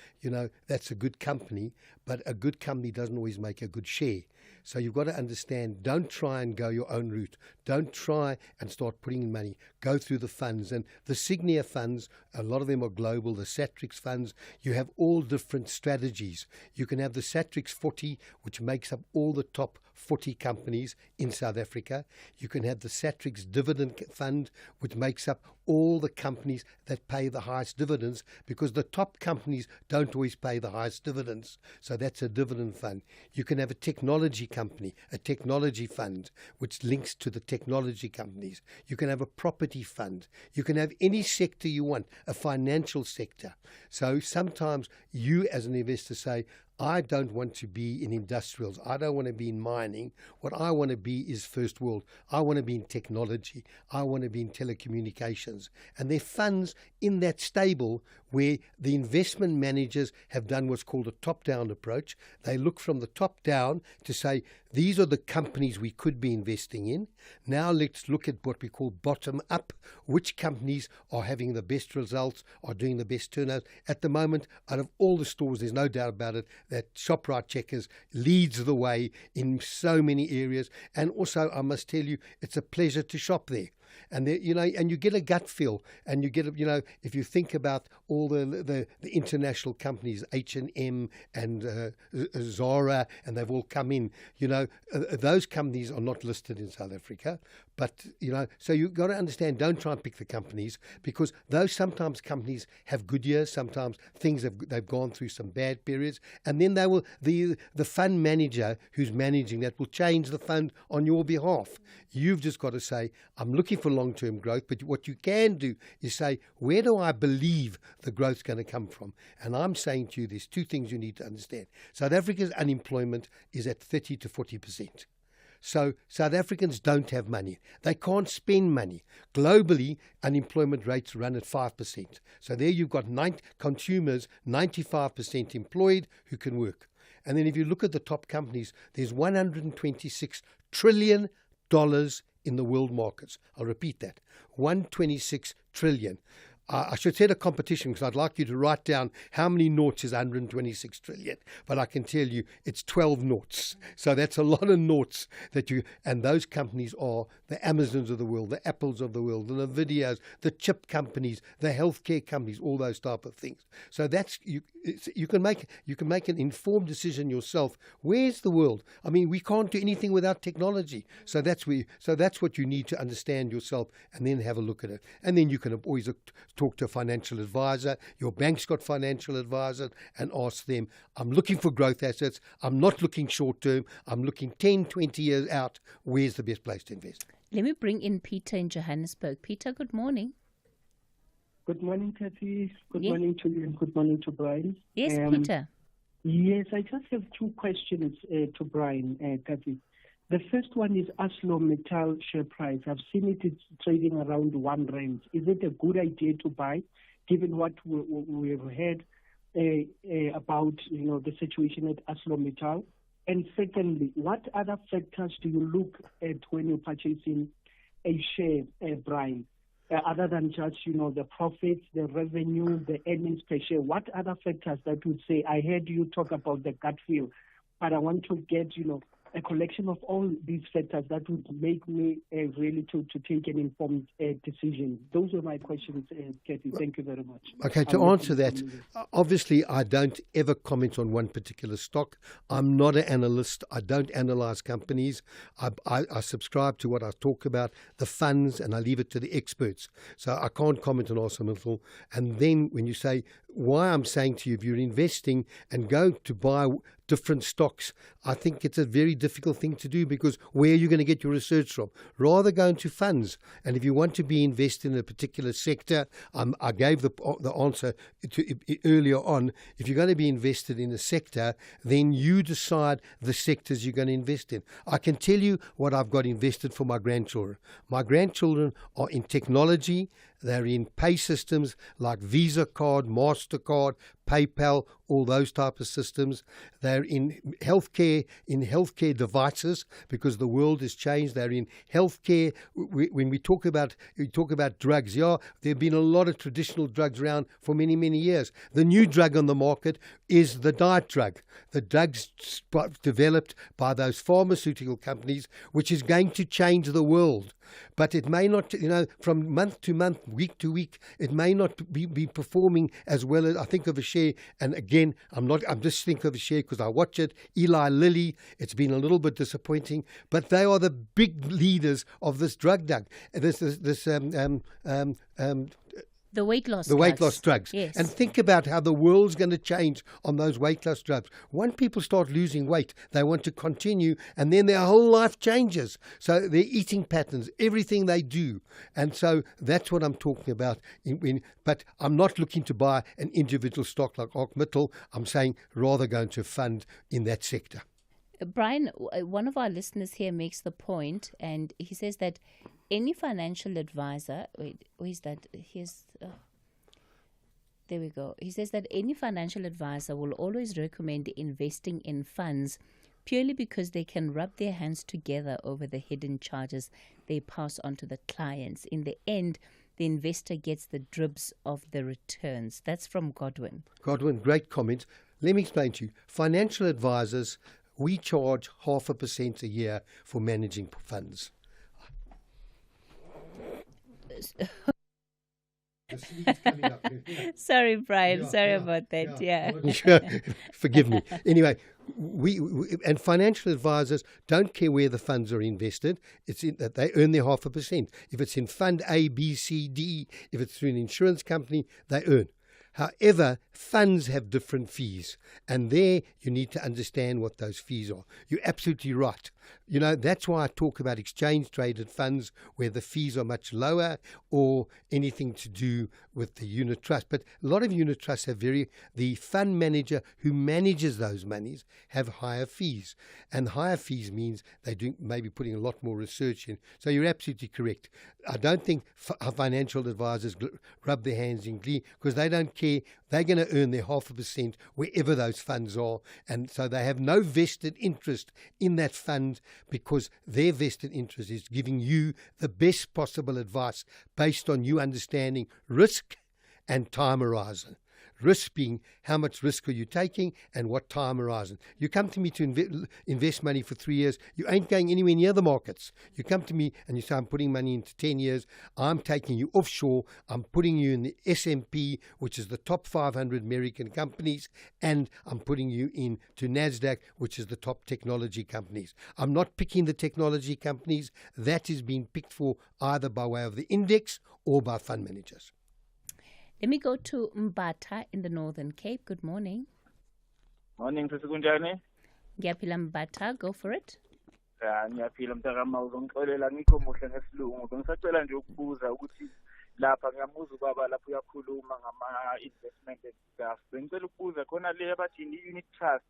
[SPEAKER 10] that's a good company, but a good company doesn't always make a good share. So you've got to understand, don't try and go your own route. Don't try and start putting in money. Go through the funds. And the Signia funds, a lot of them are global. The Satrix funds, you have all different strategies. You can have the Satrix 40, which makes up all the top 40 companies in South Africa. You can have the Satrix Dividend Fund, which makes up all the companies that pay the highest dividends, because the top companies don't always pay the highest dividends. So that's a dividend fund. You can have a technology company, a technology fund, which links to the technology companies. You can have a property fund. You can have any sector you want, a financial sector. So sometimes you as an investor say, I don't want to be in industrials. I don't want to be in mining. What I want to be is first world. I want to be in technology. I want to be in telecommunications. And there are funds in that stable where the investment managers have done what's called a top-down approach. They look from the top down to say, these are the companies we could be investing in. Now let's look at what we call bottom up. Which companies are having the best results, are doing the best turnout? At the moment, out of all the stores, there's no doubt about it, that ShopRite Checkers leads the way in so many areas. And also, I must tell you, it's a pleasure to shop there. and and you get a gut feel, and you get if you think about all the international companies, H&M and Zara, and they've all come in. Those companies are not listed in South Africa, but so you've got to understand. Don't try and pick the companies, because those sometimes companies have good years, sometimes they've gone through some bad periods, and then the fund manager who's managing that will change the fund on your behalf. You've just got to say, I'm looking for long-term growth, but what you can do is say, where do I believe the growth's going to come from? And I'm saying to you, there's two things you need to understand. South Africa's unemployment is at 30 to 40%. So South Africans don't have money. They can't spend money. Globally, unemployment rates run at 5%. So there you've got consumers, 95% employed who can work. And then if you look at the top companies, there's $126 trillion in the world markets. I'll repeat that. 126 trillion. I should set a competition, because I'd like you to write down how many noughts is 126 trillion. But I can tell you it's 12 noughts. So that's a lot of noughts and those companies are the Amazons of the world, the Apples of the world, the Nvidias, the chip companies, the healthcare companies, all those type of things. So that's you can make an informed decision yourself. Where's the world? I mean, we can't do anything without technology. So that's what you need to understand yourself, and then have a look at it. And then you can always talk to a financial advisor. Your bank's got financial advisors, and ask them, I'm looking for growth assets. I'm not looking short term. I'm looking 10, 20 years out. Where's the best place to invest?
[SPEAKER 2] Let me bring in Peter in Johannesburg. Peter, good morning.
[SPEAKER 18] Good morning, Cathy. Good morning to you, and good morning to Brian.
[SPEAKER 2] Yes, Peter.
[SPEAKER 18] Yes, I just have two questions to Brian, Cathy. The first one is ArcelorMittal share price. I've seen it's trading around R1. Is it a good idea to buy, given what we've heard about the situation at ArcelorMittal? And secondly, what other factors do you look at when you're purchasing a share, Brian? Other than just, the profits, the revenue, the earnings per share, what other factors that would say, I heard you talk about the gut feel, but I want to get, a collection of all these factors that would make me really to take an informed decision. Those are my questions, Cathy. Thank you very much.
[SPEAKER 10] Okay, to answer that, obviously I don't ever comment on one particular stock. I'm not an analyst. I don't analyze companies. I subscribe to what I talk about, the funds, and I leave it to the experts. So I can't comment on ArcelorMittal. And then when you say, why I'm saying to you, if you're investing and go to buy different stocks, I think it's a very difficult thing to do, because where are you going to get your research from? Rather go into funds. And if you want to be invested in a particular sector, I gave the answer earlier on. If you're going to be invested in a sector, then you decide the sectors you're going to invest in. I can tell you what I've got invested for my grandchildren. My grandchildren are in technology. They're in pay systems like Visa card, MasterCard, PayPal, all those type of systems. They're in healthcare devices, because the world has changed. They're in healthcare. When we talk about drugs, there have been a lot of traditional drugs around for many, many years. The new drug on the market is the diet drug. The drugs developed by those pharmaceutical companies, which is going to change the world. But it may not, from month to month, week to week, it may not be performing as well as I think of a share. And again, I'm just thinking of a share because I watch it. Eli Lilly, it's been a little bit disappointing, but they are the big leaders of this drug.
[SPEAKER 2] The weight loss
[SPEAKER 10] drugs.
[SPEAKER 2] Yes.
[SPEAKER 10] And think about how the world's going to change on those weight loss drugs. When people start losing weight, they want to continue, and then their whole life changes. So their eating patterns, everything they do. And so that's what I'm talking about. But I'm not looking to buy an individual stock like ArcelorMittal. I'm saying rather go into a fund in that sector.
[SPEAKER 2] Brian, one of our listeners here makes the point, and he says that any financial advisor, there we go. He says that any financial advisor will always recommend investing in funds purely because they can rub their hands together over the hidden charges they pass on to the clients. In the end, the investor gets the dribs of the returns. That's from Godwin.
[SPEAKER 10] Godwin, great comment. Let me explain to you. Financial advisors, we charge 0.5% a year for managing funds. The Swede's coming up.
[SPEAKER 2] Sorry, Brian. Sorry about that. Yeah.
[SPEAKER 10] Forgive me. Anyway, we and financial advisors don't care where the funds are invested. It's in that they earn their 0.5%. If it's in fund A, B, C, D, if it's through an insurance company, they earn. However, funds have different fees, and there you need to understand what those fees are. You're absolutely right. You know, that's why I talk about exchange-traded funds where the fees are much lower, or anything to do with the unit trust. But a lot of unit trusts have the fund manager who manages those monies have higher fees. And higher fees means they do maybe putting a lot more research in. So you're absolutely correct. I don't think financial advisors rub their hands in glee because they don't care. They're going to earn their 0.5% wherever those funds are. And so they have no vested interest in that fund because their vested interest is giving you the best possible advice based on you understanding risk and time horizon. Risk being how much risk are you taking and what time horizon. You come to me to invest money for 3 years, you ain't going anywhere near the markets. You come to me and you say, I'm putting money into 10 years, I'm taking you offshore, I'm putting you in the S&P, which is the top 500 American companies, and I'm putting you into NASDAQ, which is the top technology companies. I'm not picking the technology companies. That is being picked for either by way of the index or by fund managers.
[SPEAKER 2] Let me go to Mbata in the Northern Cape. Good morning.
[SPEAKER 19] Morning, Kunjani.
[SPEAKER 2] Ngiyaphila Mbata, go for it.
[SPEAKER 19] Ngiyaphila mntakama uzongixolela ngikho muhle ngesilungu. Bengisacela nje ukubuza ukuthi lapha ngiyamuza ubaba lapho uyakhuluma ngama-investment and stuff. Bengicela ukubuza khona le abathi i-unit trust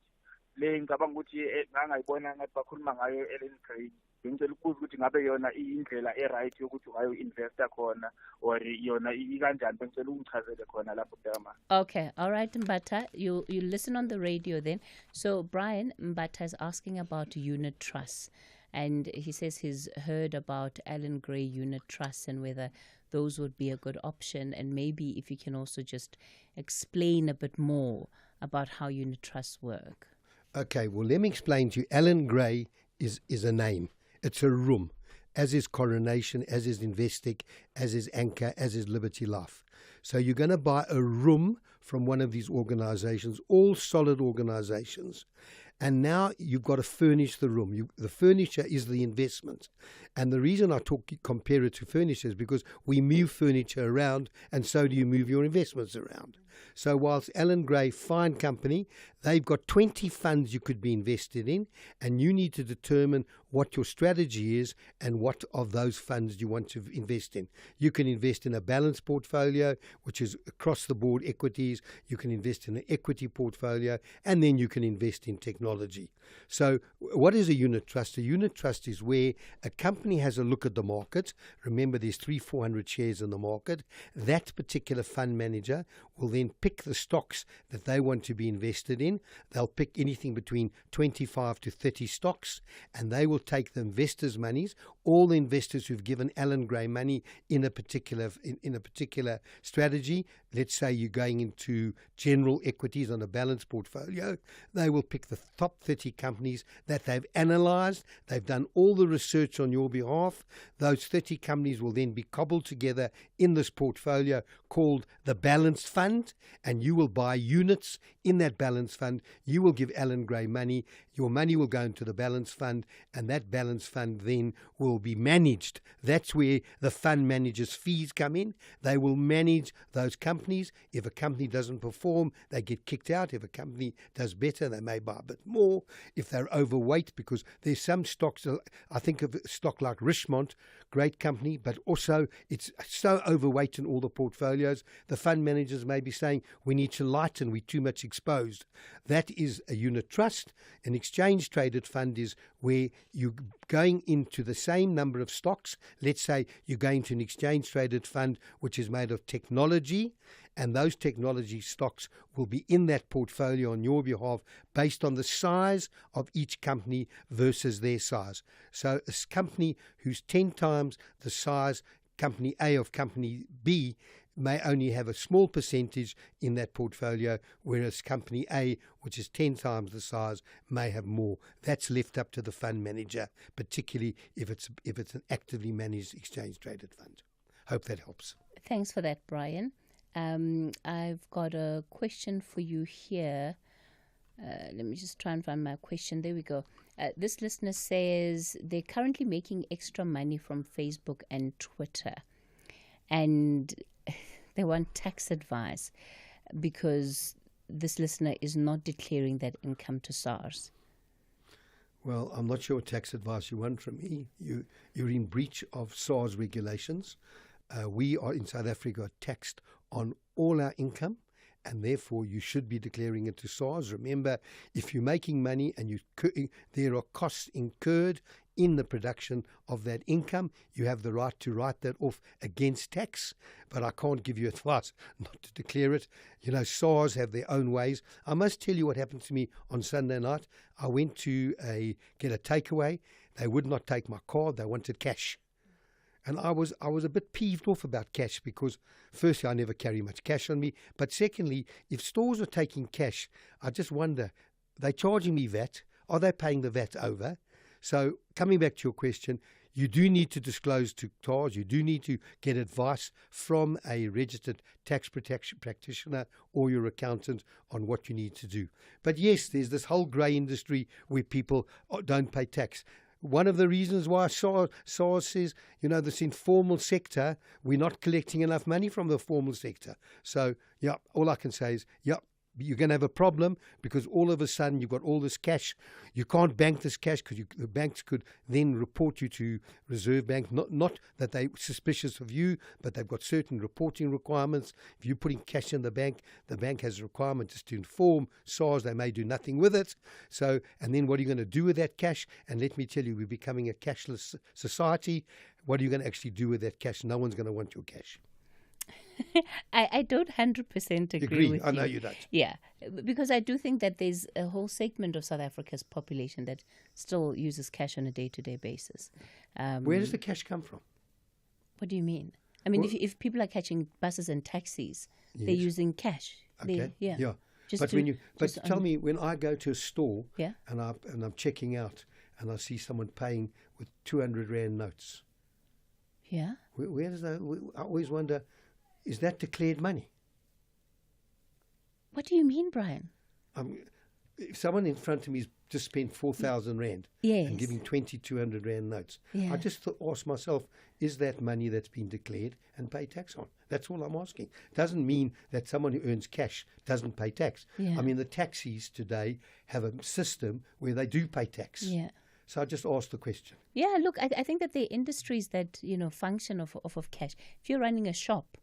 [SPEAKER 19] le ngicabanga ukuthi ngangayibona ngathi bakhuluma ngayo Ellen Gray. Bengicela ukubuza ukuthi ngabe yona indlela e-right yokuthi ungayo-investa khona or yona ikanjani. Bengicela ungichazele khona lapho mntakama.
[SPEAKER 2] Okay, all right, Mbata. You listen on the radio then. So Brian Mbata is asking about unit trusts. And he says he's heard about Alan Gray unit trusts and whether those would be a good option. And maybe if you can also just explain a bit more about how unit trusts work.
[SPEAKER 10] Okay, well, let me explain to you. Alan Gray is a name. It's a room, as is Coronation, as is Investec, as is Anchor, as is Liberty Life. So you're going to buy a room from one of these organizations, all solid organizations. And now you've got to furnish the room. The furniture is the investment. And the reason I compare it to furniture is because we move furniture around, and so do you move your investments around. So whilst Alan Gray, fine company, they've got 20 funds you could be invested in, and you need to determine what your strategy is and what of those funds you want to invest in. You can invest in a balanced portfolio, which is across the board equities. You can invest in an equity portfolio, and then you can invest in technology. So what is a unit trust? A unit trust is where a company has a look at the market. Remember, there's 300-400 shares in the market. That particular fund manager will then pick the stocks that they want to be invested in. They'll pick anything between 25 to 30 stocks, and they will take the investors' monies, all the investors who've given Alan Gray money in a particular strategy. Let's say you're going into general equities on a balanced portfolio. They will pick the top 30 companies that they've analyzed. They've done all the research on your behalf. Those 30 companies will then be cobbled together in this portfolio called the balanced fund, and you will buy units in that balanced fund. You will give Alan Gray money. Your money will go into the balanced fund, and that balanced fund then will be managed. That's where the fund manager's fees come in. They will manage those companies. If a company doesn't perform, they get kicked out. If a company does better, they may buy a bit more. If they're overweight, because there's some stocks, I think of a stock like Richmond, great company, but also it's so overweight in all the portfolios. The fund managers may be saying, we need to lighten, we're too much exposed. That is a unit trust. An exchange traded fund is where you're going into the same number of stocks. Let's say you're going to an exchange traded fund which is made of technology, and those technology stocks will be in that portfolio on your behalf based on the size of each company versus their size. So a company who's 10 times the size, company A of company B, may only have a small percentage in that portfolio, whereas company A, which is 10 times the size, may have more. That's left up to the fund manager, particularly if it's an actively managed exchange traded fund. Hope that helps.
[SPEAKER 2] Thanks for that, Brian. I've got a question for you here. Let me just try and find my question. There we go. This listener says they're currently making extra money from Facebook and Twitter, and they want tax advice because this listener is not declaring that income to SARS.
[SPEAKER 10] Well, I'm not sure what tax advice you want from me. You're in breach of SARS regulations. We are in South Africa taxed on all our income, and therefore you should be declaring it to SARS. Remember, if you're making money and there are costs incurred in the production of that income, you have the right to write that off against tax. But I can't give you advice not to declare it. You know, SARS have their own ways. I must tell you what happened to me on Sunday night. I went to get a takeaway. They would not take my card. They wanted cash. And I was a bit peeved off about cash because, firstly, I never carry much cash on me. But secondly, if stores are taking cash, I just wonder, they're charging me VAT. Are they paying the VAT over? So coming back to your question, you do need to disclose to TARS. You do need to get advice from a registered tax protection practitioner or your accountant on what you need to do. But yes, there's this whole grey industry where people don't pay tax. One of the reasons why SARS says, you know, this informal sector, we're not collecting enough money from the formal sector. So, yeah, all I can say is, yeah, you're going to have a problem because all of a sudden you've got all this cash. You can't bank this cash because the banks could then report you to Reserve Bank. Not that they're suspicious of you, but they've got certain reporting requirements. If you're putting cash in the bank has a requirement just to inform SARS. They may do nothing with it. So, and then what are you going to do with that cash? And let me tell you, we're becoming a cashless society. What are you going to actually do with that cash? No one's going to want your cash.
[SPEAKER 2] I don't 100% agree with you.
[SPEAKER 10] I know you don't.
[SPEAKER 2] Yeah, because I do think that there's a whole segment of South Africa's population that still uses cash on a day-to-day basis.
[SPEAKER 10] Where does the cash come from?
[SPEAKER 2] What do you mean? I mean, if people are catching buses and taxis, they're using cash.
[SPEAKER 10] Okay.
[SPEAKER 2] Yeah.
[SPEAKER 10] But tell me, when I go to a store
[SPEAKER 2] and
[SPEAKER 10] I'm checking out and I see someone paying with 200 Rand notes.
[SPEAKER 2] Yeah.
[SPEAKER 10] Where does that? I always wonder. Is that declared money?
[SPEAKER 2] What do you mean, Brian?
[SPEAKER 10] If someone in front of me has just spent 4,000 Rand and giving 2,200 Rand notes, I just ask myself, is that money that's been declared and pay tax on? That's all I'm asking. Doesn't mean that someone who earns cash doesn't pay tax.
[SPEAKER 2] Yeah.
[SPEAKER 10] I mean, the taxis today have a system where they do pay tax.
[SPEAKER 2] Yeah.
[SPEAKER 10] So I just asked the question.
[SPEAKER 2] Yeah, look, I think that there are industries that, function off of cash. If you're running a shop,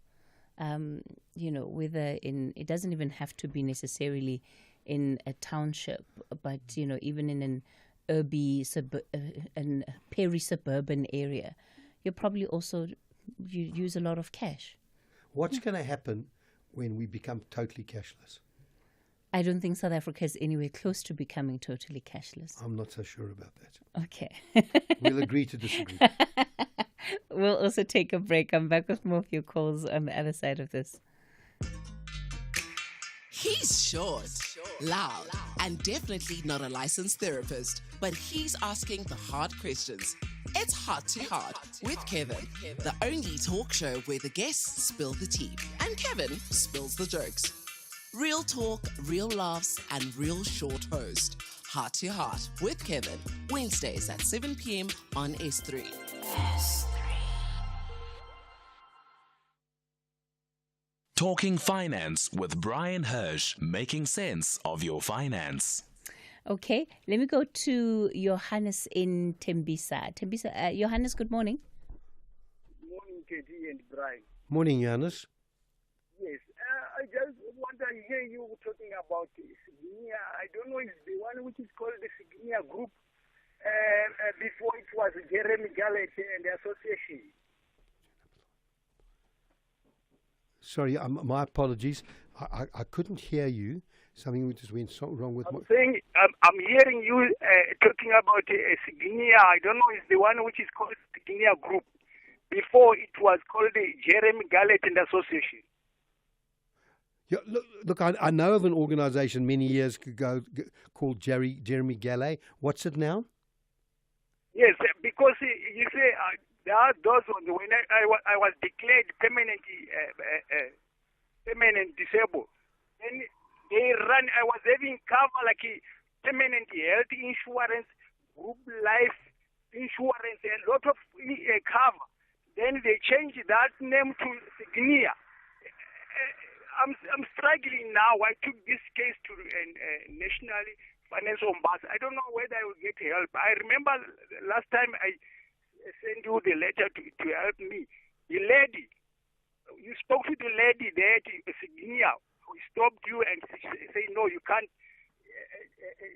[SPEAKER 2] whether it doesn't even have to be necessarily in a township, but even in an peri-suburban area, you probably also use a lot of cash.
[SPEAKER 10] What's going to happen when we become totally cashless?
[SPEAKER 2] I don't think South Africa is anywhere close to becoming totally cashless.
[SPEAKER 10] I'm not so sure about that.
[SPEAKER 2] Okay.
[SPEAKER 10] We'll agree to disagree.
[SPEAKER 2] We'll also take a break. I'm back with more of your calls on the other side of this.
[SPEAKER 8] He's short, loud, and definitely not a licensed therapist, but he's asking the hard questions. It's Heart to Heart with Kevin, the only talk show where the guests spill the tea and Kevin spills the jokes. Real talk, real laughs, and real short host. Heart to Heart with Kevin, Wednesdays at 7 p.m. on S3.
[SPEAKER 6] Talking Finance with Brian Hirsch, making sense of your finance.
[SPEAKER 2] Okay, let me go to Johannes in Tembisa. Johannes, good morning.
[SPEAKER 20] Good morning, Cathy and Brian.
[SPEAKER 10] Morning, Johannes.
[SPEAKER 20] Yes, I just want to hear you talking about Signia. I don't know if it's the one which is called the Signia Group. Before it was Jeremy Gallet and the association.
[SPEAKER 10] Sorry, my apologies. I couldn't hear you. Something just went wrong with
[SPEAKER 20] I'm hearing you talking about Signia. I don't know, it's the one which is called Signia Group. Before it was called the Jeremy Gallet and Association.
[SPEAKER 10] Yeah, look, I know of an organisation many years ago called Jeremy Gallet. What's it now?
[SPEAKER 20] Yes, because you say There are those ones when I was declared permanently disabled. Then they run. I was having cover like permanent health insurance, group life insurance, a lot of cover. Then they changed that name to Signia. I'm struggling now. I took this case to National Financial Ombudsman. I don't know whether I will get help. I remember last time I sent you the letter to help me. The lady, you spoke to the lady there, Signia, who stopped you and say no, you can't.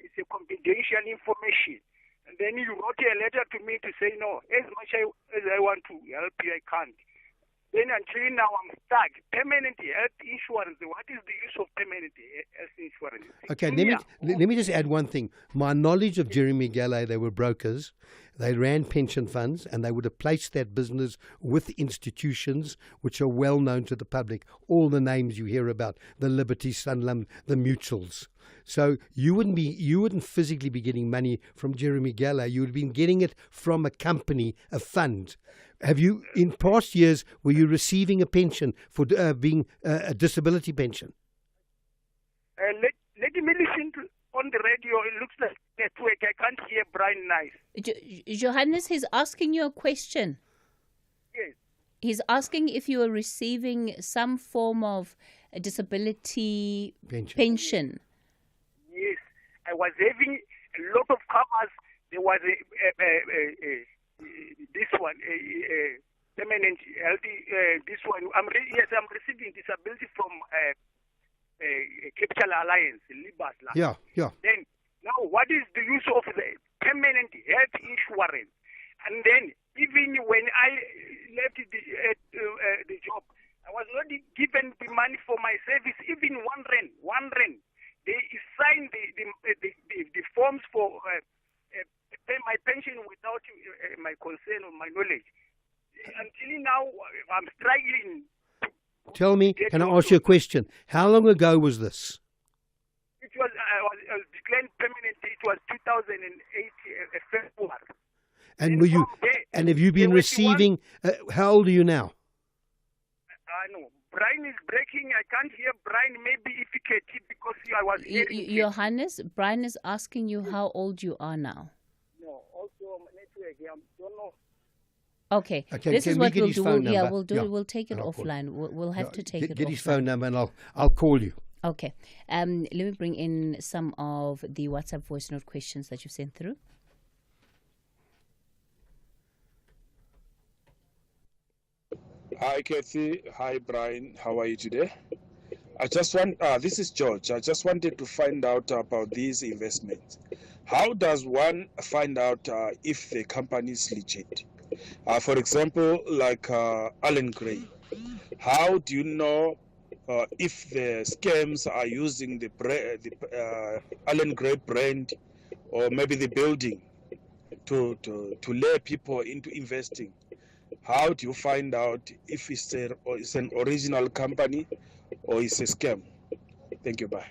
[SPEAKER 20] It's a confidential information. And then you wrote a letter to me to say no, as much as I want to help you, I can't. Then until now I'm stuck. Permanent health insurance. What is the use of permanent health insurance?
[SPEAKER 10] Okay, let me just add one thing. My knowledge of Jeremy Galley, they were brokers. They ran pension funds, and they would have placed that business with institutions which are well known to the public. All the names you hear about, the Liberty, Sanlam, the Mutuals. So you wouldn't physically be getting money from Jeremy Galley. You would have been getting it from a company, a fund. Have you, in past years, were you receiving a pension for being a disability pension?
[SPEAKER 20] Let me listen to on the radio. It looks like network. I can't hear Brian nice.
[SPEAKER 2] Johannes, he's asking you a question.
[SPEAKER 20] Yes.
[SPEAKER 2] He's asking if you are receiving some form of a disability pension.
[SPEAKER 20] Yes, I was having a lot of covers. There was this one, permanent healthy. This one, I'm receiving disability from Capital Alliance, Libas.
[SPEAKER 10] Yeah.
[SPEAKER 20] Then now, what is the use of the permanent health insurance? And then even when I left the job, I was not given the money for my service, even one rand. They signed the forms for pay my pension without my consent or my knowledge. Until now, I'm struggling.
[SPEAKER 10] Tell me, can I ask you a question? How long ago was this?
[SPEAKER 20] It was I was declared permanent. It was 2008 February.
[SPEAKER 10] And were you? And have you been receiving? How old are you now?
[SPEAKER 20] No, Brian is breaking. I can't hear Brian. Maybe if he can, because I was hearing.
[SPEAKER 2] Johannes, Brian is asking you how old you are now.
[SPEAKER 20] No, also network. I don't know.
[SPEAKER 2] Okay. This is what we'll do. We'll take it offline. We'll have to take it offline.
[SPEAKER 10] Get his phone number and I'll call you.
[SPEAKER 2] Okay. Let me bring in some of the WhatsApp voice note questions that you've sent through.
[SPEAKER 1] Hi, Cathy. Hi, Brian. How are you today? This is George. I just wanted to find out about these investments. How does one find out if the company is legit? For example, like Alan Gray. How do you know if the scams are using the Alan Gray brand or maybe the building to lure people into investing? How do you find out if it's an original company or it's a scam? Thank you. Bye.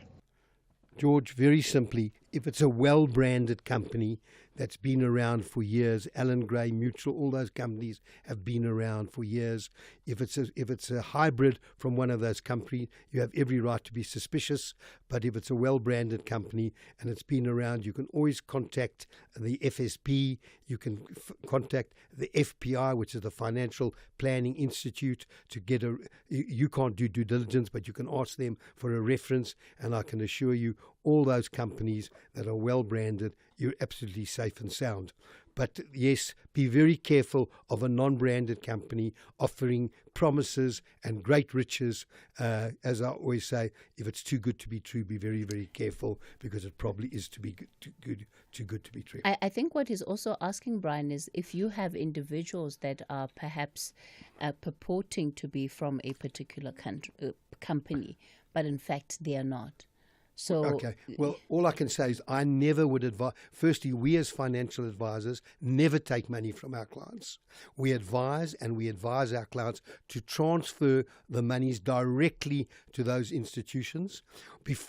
[SPEAKER 10] George, very simply, if it's a well-branded company that's been around for years, Alan Gray, Mutual, all those companies have been around for years. If it's a hybrid from one of those companies, you have every right to be suspicious. But if it's a well-branded company and it's been around, you can always contact the FSP. You can contact the FPI, which is the Financial Planning Institute, to get you can't do due diligence, but you can ask them for a reference. And I can assure you, all those companies that are well branded, you're absolutely safe and sound. But yes, be very careful of a non-branded company offering promises and great riches. As I always say, if it's too good to be true, be very, very careful, because it probably is too good to be true.
[SPEAKER 2] I think what he's also asking, Brian, is if you have individuals that are perhaps purporting to be from a particular company, but in fact they are not. So,
[SPEAKER 10] okay. Well, all I can say is I never would advise. Firstly, we as financial advisors never take money from our clients. We advise our clients to transfer the monies directly to those institutions.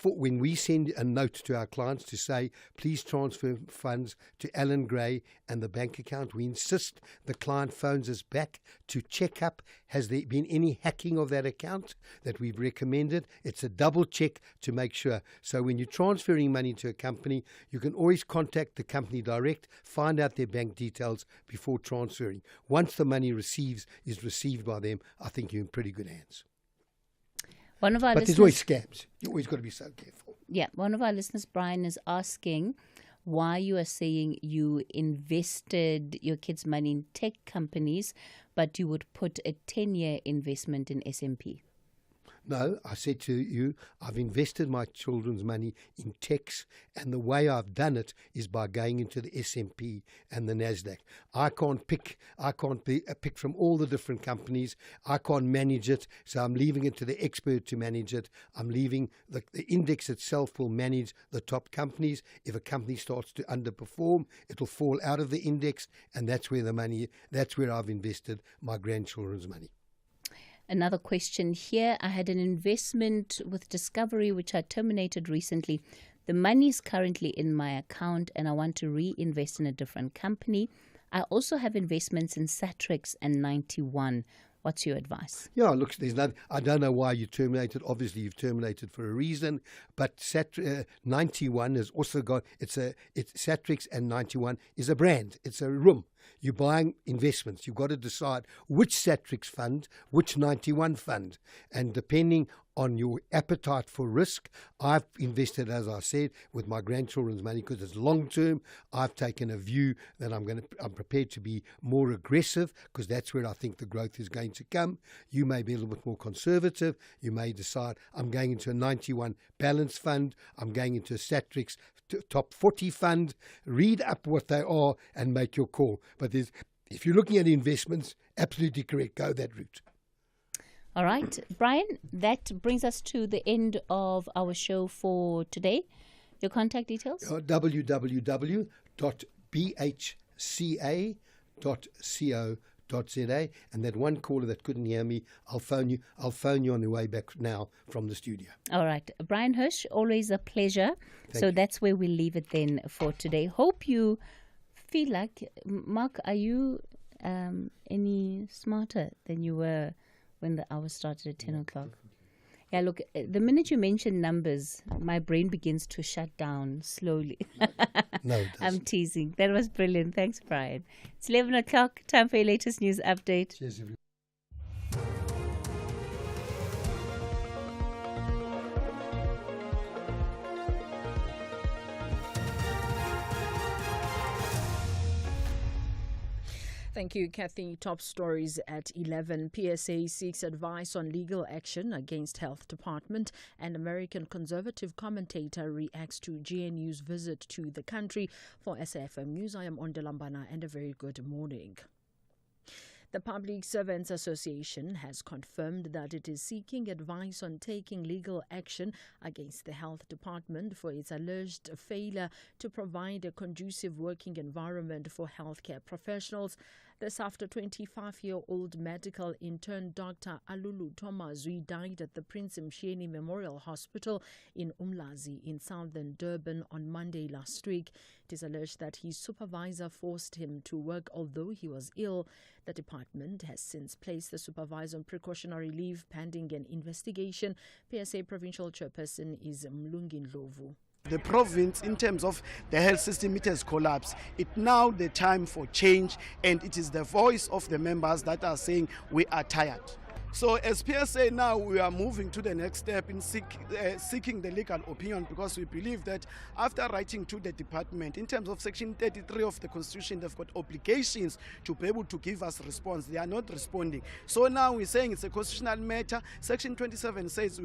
[SPEAKER 10] When we send a note to our clients to say, please transfer funds to Alan Gray and the bank account, we insist the client phones us back to check up, has there been any hacking of that account that we've recommended? It's a double check to make sure. So when you're transferring money to a company, you can always contact the company direct, find out their bank details before transferring. Once the money is received by them, I think you're in pretty good hands.
[SPEAKER 2] But
[SPEAKER 10] there's always scams. You always got to be so careful.
[SPEAKER 2] Yeah, one of our listeners, Brian, is asking why you are saying you invested your kids' money in tech companies, but you would put a 10-year investment in S&P.
[SPEAKER 10] No, I said to you, I've invested my children's money in techs, and the way I've done it is by going into the S&P and the Nasdaq. I can't pick from all the different companies. I can't manage it, so I'm leaving it to the expert to manage it. I'm leaving the index itself will manage the top companies. If a company starts to underperform, it'll fall out of the index, and that's where I've invested my grandchildren's money.
[SPEAKER 2] Another question here. I had an investment with Discovery, which I terminated recently. The money is currently in my account and I want to reinvest in a different company. I also have investments in Satrix and 91. What's your advice?
[SPEAKER 10] Yeah, look, I don't know why you terminated. Obviously, you've terminated for a reason. But 91 has also got Satrix, and 91 is a brand. It's a room. You're buying investments. You've got to decide which Satrix fund, which 91 fund, and depending on your appetite for risk. I've invested, as I said, with my grandchildren's money because it's long term. I've taken a view that I'm prepared to be more aggressive because that's where I think the growth is going to come. You may be a little bit more conservative. You may decide I'm going into a 91 balance fund. I'm going into a Satrix top 40 fund. Read up what they are and make your call. But if you're looking at investments, absolutely correct. Go that route.
[SPEAKER 2] All right, Brian, that brings us to the end of our show for today. Your contact details?
[SPEAKER 10] www.bhca.co.za, and that one caller that couldn't hear me, I'll phone you on the way back now from the studio.
[SPEAKER 2] All right, Brian Hirsch, always a pleasure.
[SPEAKER 10] Thank you.
[SPEAKER 2] That's where we leave it then for today. Hope you feel like, Mark, are you any smarter than you were when the hour started at 10 o'clock? Yeah, look, the minute you mention numbers, my brain begins to shut down slowly.
[SPEAKER 10] No, it doesn't.
[SPEAKER 2] I'm teasing. That was brilliant. Thanks, Brian. It's 11 o'clock. Time for your latest news update.
[SPEAKER 10] Cheers, everyone.
[SPEAKER 13] Thank you, Cathy. Top stories at 11. PSA seeks advice on legal action against Health Department, and American conservative commentator reacts to GNU's visit to the country. For SAFM News, I am Ondelambana, and a very good morning. The Public Servants Association has confirmed that it is seeking advice on taking legal action against the Health Department for its alleged failure to provide a conducive working environment for healthcare professionals. This after 25-year-old medical intern Dr. Alulu Tomazui died at the Prince Mshini Memorial Hospital in Umlazi in southern Durban on Monday last week. It is alleged that his supervisor forced him to work although he was ill. The department has since placed the supervisor on precautionary leave pending an investigation. PSA provincial chairperson is Mlungi Ndlovu.
[SPEAKER 5] The province, in terms of the health system, it has collapsed. It's now the time for change, and it is the voice of the members that are saying we are tired. So as PSA now, we are moving to the next step in seeking the legal opinion, because we believe that after writing to the department, in terms of Section 33 of the Constitution, they've got obligations to be able to give us response. They are not responding. So now we're saying it's a constitutional matter. Section 27 says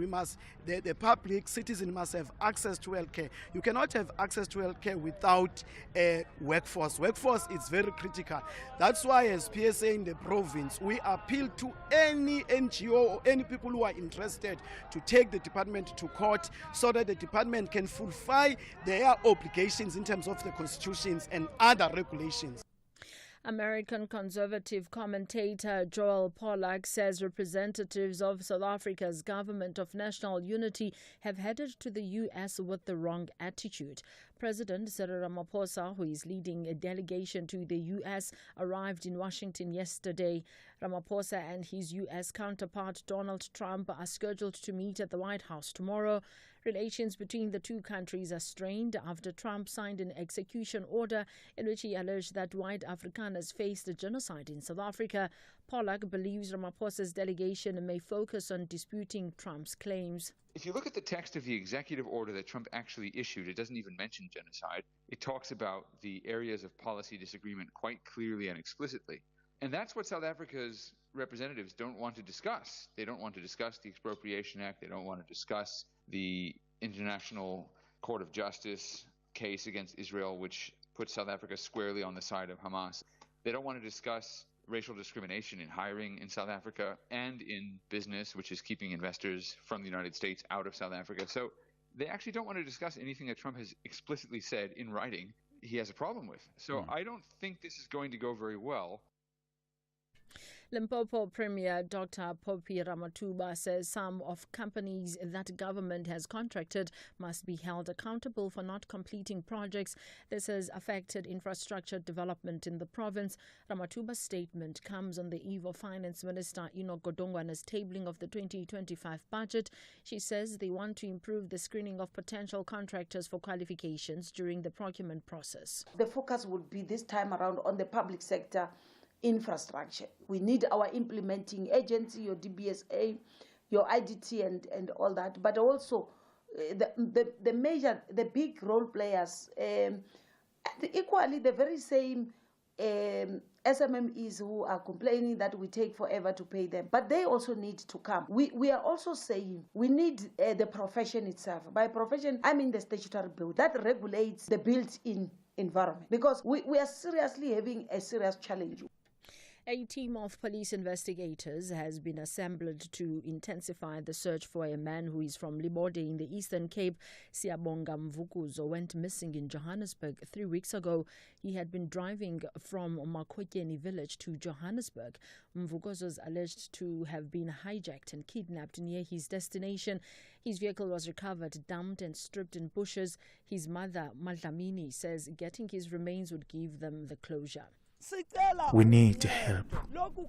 [SPEAKER 5] the public citizen must have access to healthcare. You cannot have access to healthcare without a workforce. Workforce is very critical. That's why as PSA in the province, we appeal to any NGO or any people who are interested to take the department to court so that the department can fulfill their obligations in terms of the constitutions and other regulations.
[SPEAKER 13] American conservative commentator Joel Pollack says representatives of South Africa's government of national unity have headed to the U.S. with the wrong attitude. President Cyril Ramaphosa, who is leading a delegation to the U.S., arrived in Washington yesterday. Ramaphosa and his U.S. counterpart Donald Trump are scheduled to meet at the White House tomorrow. Relations between the two countries are strained after Trump signed an execution order in which he alleged that white Afrikaners faced a genocide in South Africa. Pollack believes Ramaphosa's delegation may focus on disputing Trump's claims.
[SPEAKER 7] If you look at the text of the executive order that Trump actually issued, it doesn't even mention genocide. It talks about the areas of policy disagreement quite clearly and explicitly. And that's what South Africa's representatives don't want to discuss. They don't want to discuss the Expropriation Act. They don't want to discuss the International Court of Justice case against Israel, which puts South Africa squarely on the side of Hamas. They don't want to discuss racial discrimination in hiring in South Africa and in business, which is keeping investors from the United States out of South Africa. So they actually don't want to discuss anything that Trump has explicitly said in writing he has a problem with. So I don't think this is going to go very well.
[SPEAKER 13] Limpopo Premier Dr. Poppy Ramathuba says some of companies that government has contracted must be held accountable for not completing projects. This has affected infrastructure development in the province. Ramathuba's statement comes on the eve of Finance Minister Enoch Godongwana's tabling of the 2025 budget. She says they want to improve the screening of potential contractors for qualifications during the procurement process.
[SPEAKER 21] The focus would be this time around on the public sector infrastructure. We need our implementing agency, your DBSA, your IDT and all that, but also the big role players, and equally the very same SMMEs who are complaining that we take forever to pay them, but they also need to come. We are also saying we need the profession itself. By profession, I mean the statutory bill that regulates the built-in environment, because we are seriously having a serious challenge.
[SPEAKER 13] A team of police investigators has been assembled to intensify the search for a man who is from Libode in the Eastern Cape. Siyabonga Mvukuzo went missing in Johannesburg 3 weeks ago. He had been driving from Makotyeni village to Johannesburg. Mvukuzo is alleged to have been hijacked and kidnapped near his destination. His vehicle was recovered, dumped and stripped in bushes. His mother, Madlamini, says getting his remains would give them the closure.
[SPEAKER 22] We need help.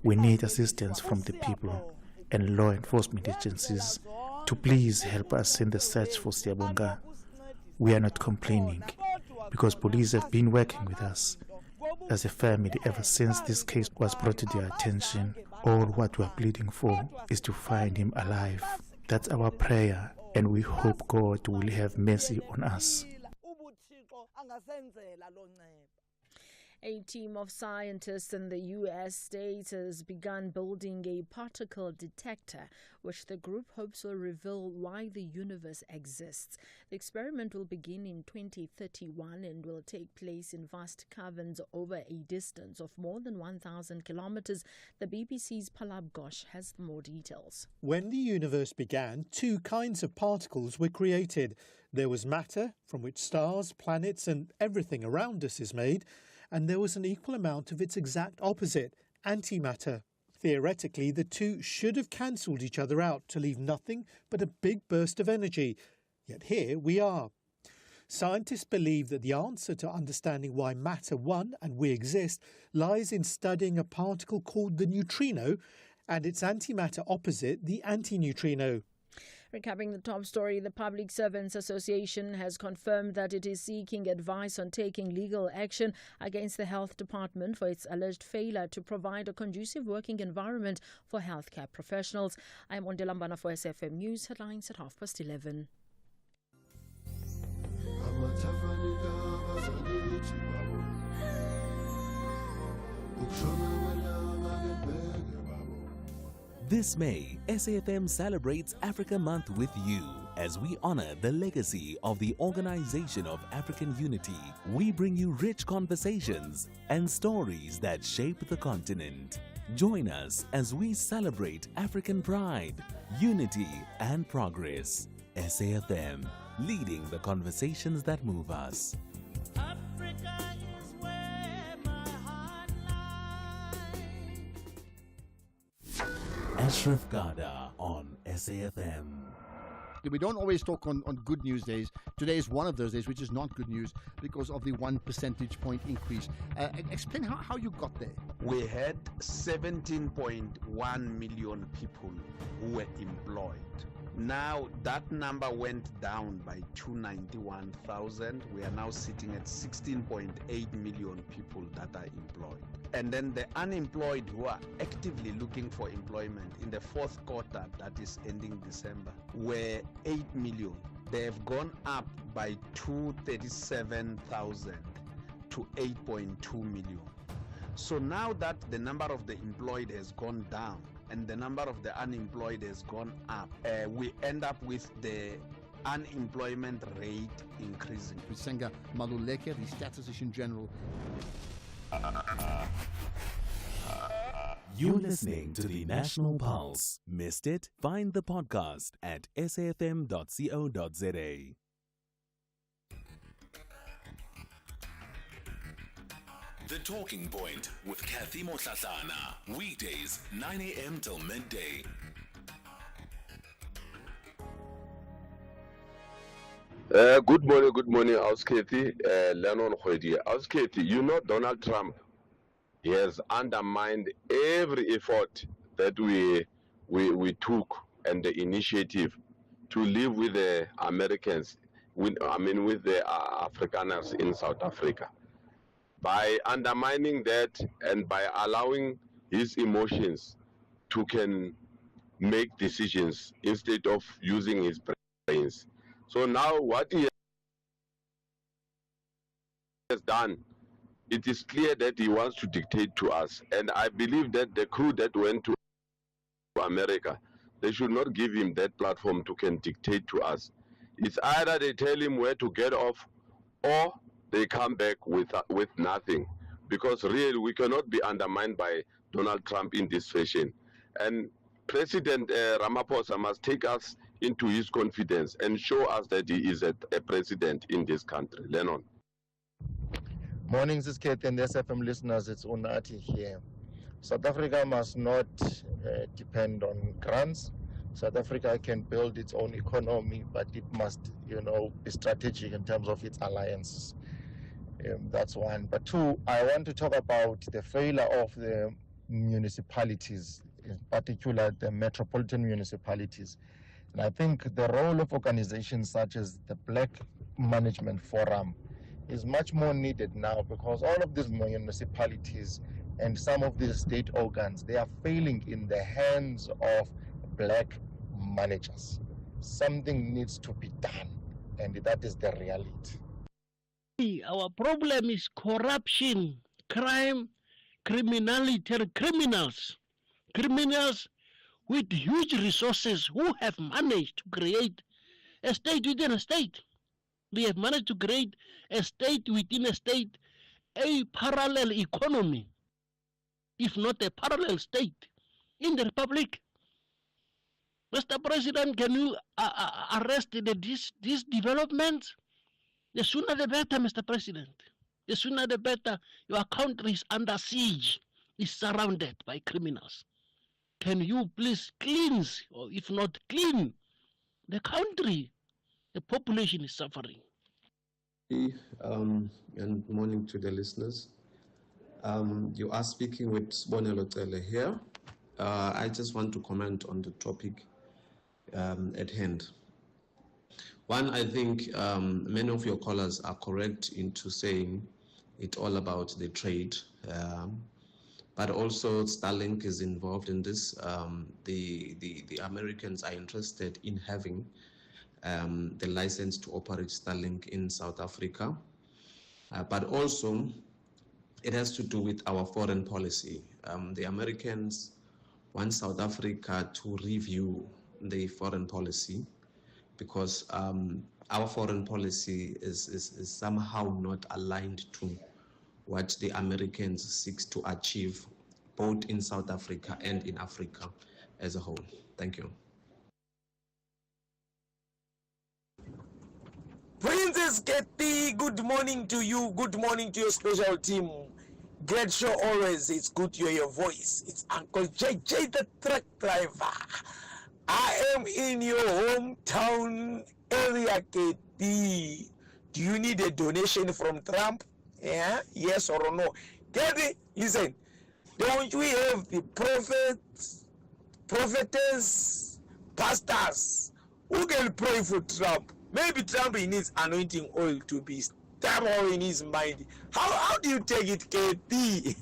[SPEAKER 22] We need assistance from the people and law enforcement agencies to please help us in the search for Siyabonga. We are not complaining because police have been working with us as a family ever since this case was brought to their attention. All what we are pleading for is to find him alive. That's our prayer, and we hope God will have mercy on us.
[SPEAKER 13] A team of scientists in the U.S. states has begun building a particle detector, which the group hopes will reveal why the universe exists. The experiment will begin in 2031 and will take place in vast caverns over a distance of more than 1,000 kilometers. The BBC's Palab Ghosh has more details.
[SPEAKER 23] When the universe began, two kinds of particles were created. There was matter, from which stars, planets and everything around us is made, and there was an equal amount of its exact opposite, antimatter. Theoretically, the two should have cancelled each other out to leave nothing but a big burst of energy. Yet here we are. Scientists believe that the answer to understanding why matter won and we exist lies in studying a particle called the neutrino and its antimatter opposite, the antineutrino.
[SPEAKER 13] Recapping the top story, the Public Servants Association has confirmed that it is seeking advice on taking legal action against the Health Department for its alleged failure to provide a conducive working environment for healthcare professionals. I am Ondelambana for SFM News, headlines at 11:30.
[SPEAKER 6] This May, SAFM celebrates Africa Month with you as we honor the legacy of the Organization of African Unity. We bring you rich conversations and stories that shape the continent. Join us as we celebrate African pride, unity, and progress. SAFM, leading the conversations that move us. Ashraf Gada on SAFM.
[SPEAKER 9] We don't always talk on good news days. Today is one of those days which is not good news because of the 1 percentage point increase. Explain how you got there.
[SPEAKER 12] We had 17.1 million people who were employed. Now that number went down by 291,000. We are now sitting at 16.8 million people that are employed. And then the unemployed who are actively looking for employment in the fourth quarter, that is ending December, were 8 million. They have gone up by 237,000 to 8.2 million. So now that the number of the employed has gone down and the number of the unemployed has gone up, we end up with the unemployment rate increasing.
[SPEAKER 9] Senga Maluleke, the Statistician General.
[SPEAKER 6] You're listening to the National Pulse. Missed it? Find the podcast at safm.co.za. The Talking Point with Cathy Mohlahlana. Weekdays, 9 a.m. till midday.
[SPEAKER 17] Good morning, House Cathy. Lennon Khwedi. House Cathy, you know Donald Trump, he has undermined every effort that we took and the initiative to live with the Americans, with the Afrikaners in South Africa. By undermining that and by allowing his emotions to can make decisions instead of using his brains. So now what he has done, it is clear that he wants to dictate to us. And I believe that the crew that went to America, they should not give him that platform to can dictate to us. It's either they tell him where to get off or they come back with nothing. Because really we cannot be undermined by Donald Trump in this fashion. And President Ramaphosa must take us into his confidence and show us that he is a president in this country. Lennon.
[SPEAKER 24] Morning, this is Cathy and the SFM listeners. It's Unati here. South Africa must not depend on grants. South Africa can build its own economy, but it must, be strategic in terms of its alliances. That's one. But two, I want to talk about the failure of the municipalities, in particular the metropolitan municipalities. And I think the role of organizations such as the Black Management Forum is much more needed now, because all of these municipalities and some of these state organs, they are failing in the hands of black managers. Something needs to be done, and that is the reality.
[SPEAKER 25] Our problem is corruption, crime, criminality, criminals with huge resources who have managed to create a state within a state. They have managed to create a state within a state, a parallel economy, if not a parallel state, in the Republic. Mr. President, can you arrest these developments? The sooner the better, Mr. President. The sooner the better. Your country is under siege, is surrounded by criminals. Can you please cleanse, or if not clean, the country? The population is suffering.
[SPEAKER 26] And morning to the listeners. You are speaking with Sibonelo Cele here. I just want to comment on the topic at hand. One, I think many of your callers are correct into saying it's all about the trade. But also Starlink is involved in this. The Americans are interested in having the license to operate Starlink in South Africa. But also it has to do with our foreign policy. The Americans want South Africa to review the foreign policy, because our foreign policy is somehow not aligned to what the Americans seek to achieve both in South Africa and in Africa as a whole. Thank you.
[SPEAKER 3] Princess Cathy, good morning to you. Good morning to your special team. Great show always. It's good to hear your voice. It's Uncle JJ, the truck driver. I am in your hometown area, Cathy. Do you need a donation from Trump? Yeah? Yes or no? Cathy, listen. Don't we have the prophets, prophetess, pastors who can pray for Trump? Maybe Trump needs anointing oil to be stable in his mind. How do you take it, Cathy?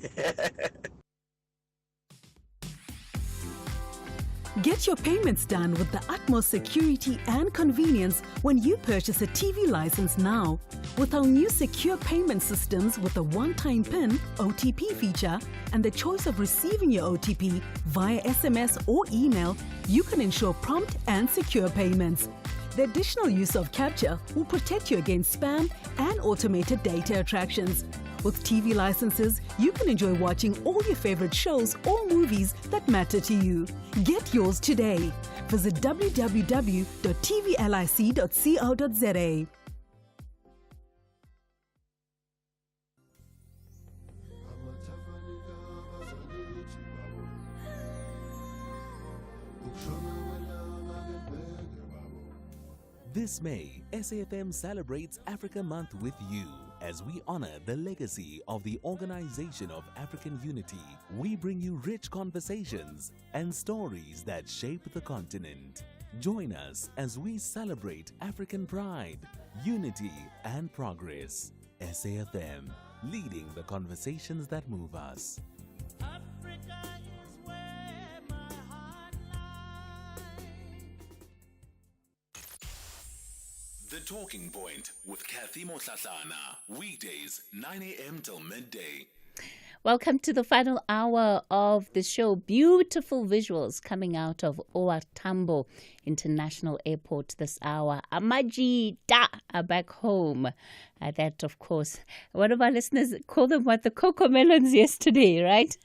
[SPEAKER 4] Get your payments done with the utmost security and convenience when you purchase a TV license now. With our new secure payment systems with a one-time PIN OTP feature and the choice of receiving your OTP via SMS or email, you can ensure prompt and secure payments. The additional use of capture will protect you against spam and automated data attractions. With TV licenses, you can enjoy watching all your favorite shows or movies that matter to you. Get yours today. Visit www.tvlic.co.za.
[SPEAKER 6] This May, SAFM celebrates Africa Month with you as we honor the legacy of the Organization of African Unity. We bring you rich conversations and stories that shape the continent. Join us as we celebrate African pride, unity, and progress. SAFM, leading the conversations that move us.
[SPEAKER 11] The Talking Point with Cathy Mohlahlana. Weekdays, 9 a.m. till midday.
[SPEAKER 2] Welcome to the final hour of the show. Beautiful visuals coming out of OR Tambo International Airport this hour. Amajita are back home. That, of course, one of our listeners called them the cocoa melons yesterday, right?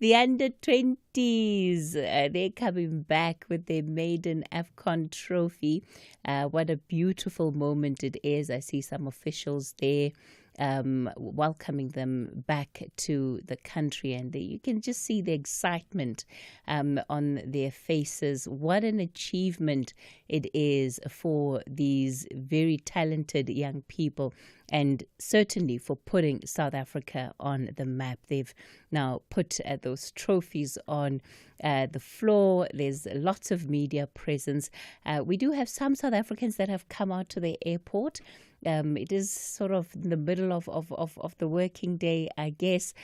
[SPEAKER 2] The under-20s, they're coming back with their maiden AFCON trophy. What a beautiful moment it is. I see some officials there welcoming them back to the country, and you can just see the excitement on their faces. What an achievement it is for these very talented young people, and certainly for putting South Africa on the map. They've now put those trophies on the floor. There's lots of media presence. We do have some South Africans that have come out to the airport. It is sort of in the middle of the working day, I guess.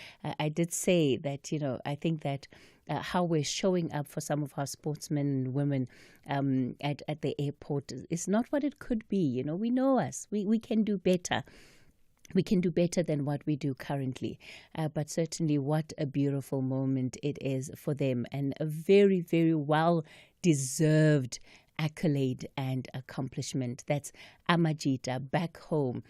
[SPEAKER 2] I did say that, I think that how we're showing up for some of our sportsmen and women at the airport is not what it could be. We know us. We can do better. We can do better than what we do currently. But certainly what a beautiful moment it is for them, and a very, very well-deserved accolade and accomplishment. That's Amajita back home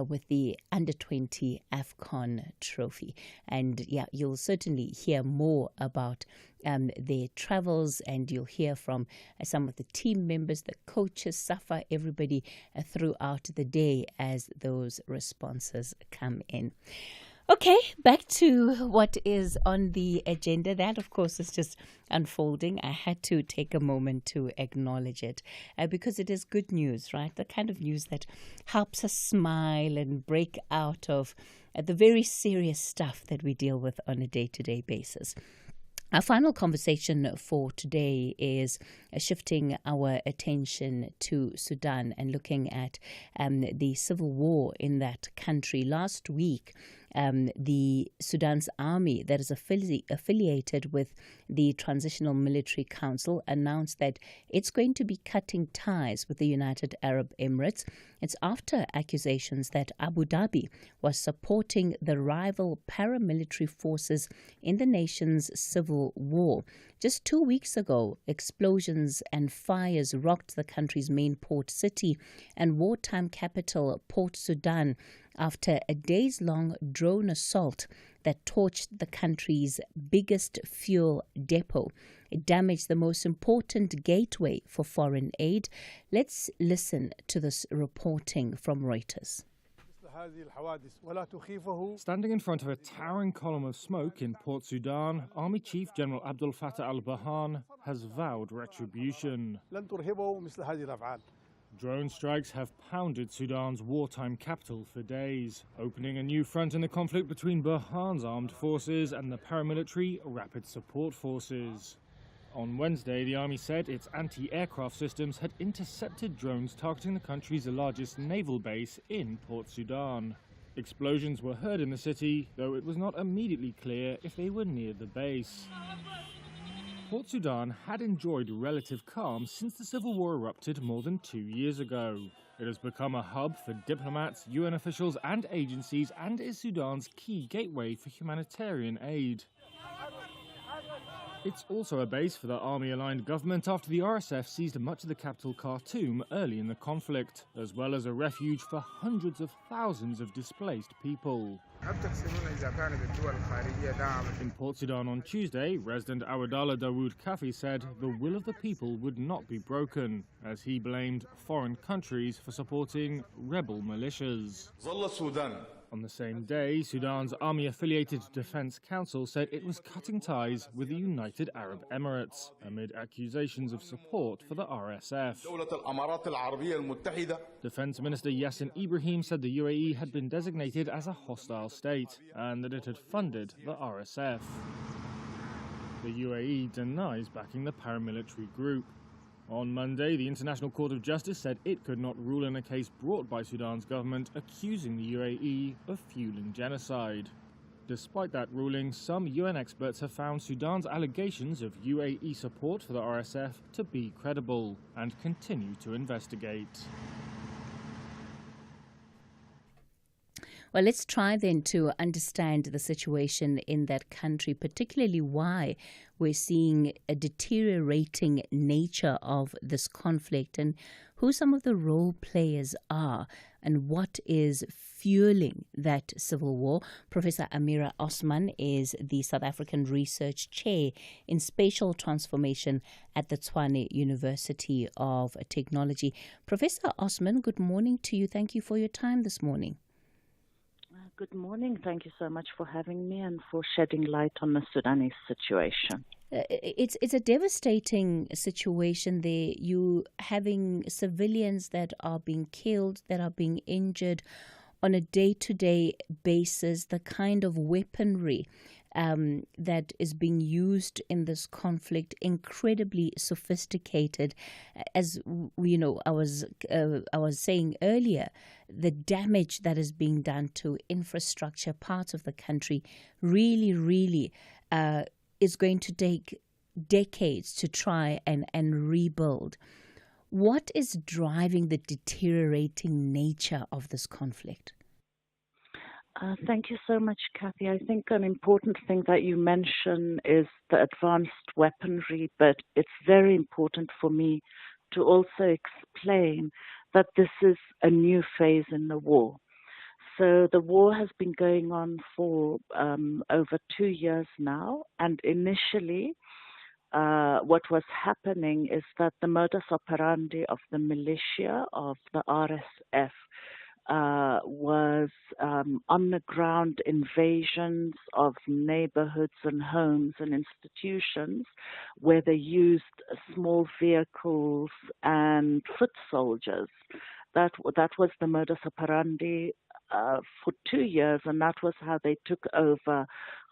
[SPEAKER 2] with the under-20 AFCON trophy. And yeah, you'll certainly hear more about their travels, and you'll hear from some of the team members, the coaches, Safa, everybody throughout the day as those responses come in. Okay, back to what is on the agenda. That, of course, is just unfolding. I had to take a moment to acknowledge it because it is good news, right? The kind of news that helps us smile and break out of the very serious stuff that we deal with on a day-to-day basis. Our final conversation for today is shifting our attention to Sudan and looking at the civil war in that country. Last week, the Sudan's army that is affiliated with the Transitional Military Council announced that it's going to be cutting ties with the United Arab Emirates. It's after accusations that Abu Dhabi was supporting the rival paramilitary forces in the nation's civil war. Just 2 weeks ago, explosions and fires rocked the country's main port city and wartime capital, Port Sudan, after a days-long drone assault that torched the country's biggest fuel depot. It damaged the most important gateway for foreign aid. Let's listen to this reporting from Reuters.
[SPEAKER 8] Standing in front of a towering column of smoke in Port Sudan, Army Chief General Abdel Fattah al-Burhan has vowed retribution. Drone strikes have pounded Sudan's wartime capital for days, opening a new front in the conflict between Burhan's armed forces and the paramilitary Rapid Support Forces. On Wednesday, the army said its anti-aircraft systems had intercepted drones targeting the country's largest naval base in Port Sudan. Explosions were heard in the city, though it was not immediately clear if they were near the base. Port Sudan had enjoyed relative calm since the civil war erupted more than 2 years ago. It has become a hub for diplomats, UN officials and agencies, and is Sudan's key gateway for humanitarian aid. It's also a base for the army-aligned government after the RSF seized much of the capital Khartoum early in the conflict, as well as a refuge for hundreds of thousands of displaced people. In Port Sudan on Tuesday, resident Awadallah Dawood Kafi said the will of the people would not be broken, as he blamed foreign countries for supporting rebel militias. On the same day, Sudan's army-affiliated Defense Council said it was cutting ties with the United Arab Emirates amid accusations of support for the RSF. Defense Minister Yassin Ibrahim said the UAE had been designated as a hostile state and that it had funded the RSF. The UAE denies backing the paramilitary group. On Monday, the International Court of Justice said it could not rule in a case brought by Sudan's government accusing the UAE of fueling genocide. Despite that ruling, some UN experts have found Sudan's allegations of UAE support for the RSF to be credible and continue to investigate.
[SPEAKER 2] Well, let's try then to understand the situation in that country, particularly why we're seeing a deteriorating nature of this conflict and who some of the role players are and what is fueling that civil war. Professor Amira Osman is the South African Research Chair in Spatial Transformation at the Tshwane University of Technology. Professor Osman, good morning to you. Thank you for your time this morning.
[SPEAKER 14] Good morning. Thank you so much for having me and for shedding light on the Sudanese situation.
[SPEAKER 2] It's a devastating situation there. You having civilians that are being killed, that are being injured on a day-to-day basis, the kind of weaponry that is being used in this conflict, incredibly sophisticated. As you know, I was saying earlier, the damage that is being done to infrastructure, parts of the country, really is going to take decades to try and rebuild. What is driving the deteriorating nature of this conflict?
[SPEAKER 14] Thank you so much, Cathy. I think an important thing that you mention is the advanced weaponry, but it's very important for me to also explain that this is a new phase in the war. So the war has been going on for over 2 years now, and initially what was happening is that the modus operandi of the militia, of the RSF, was on-the-ground invasions of neighborhoods and homes and institutions where they used small vehicles and foot soldiers. That was the modus operandi for 2 years, and that was how they took over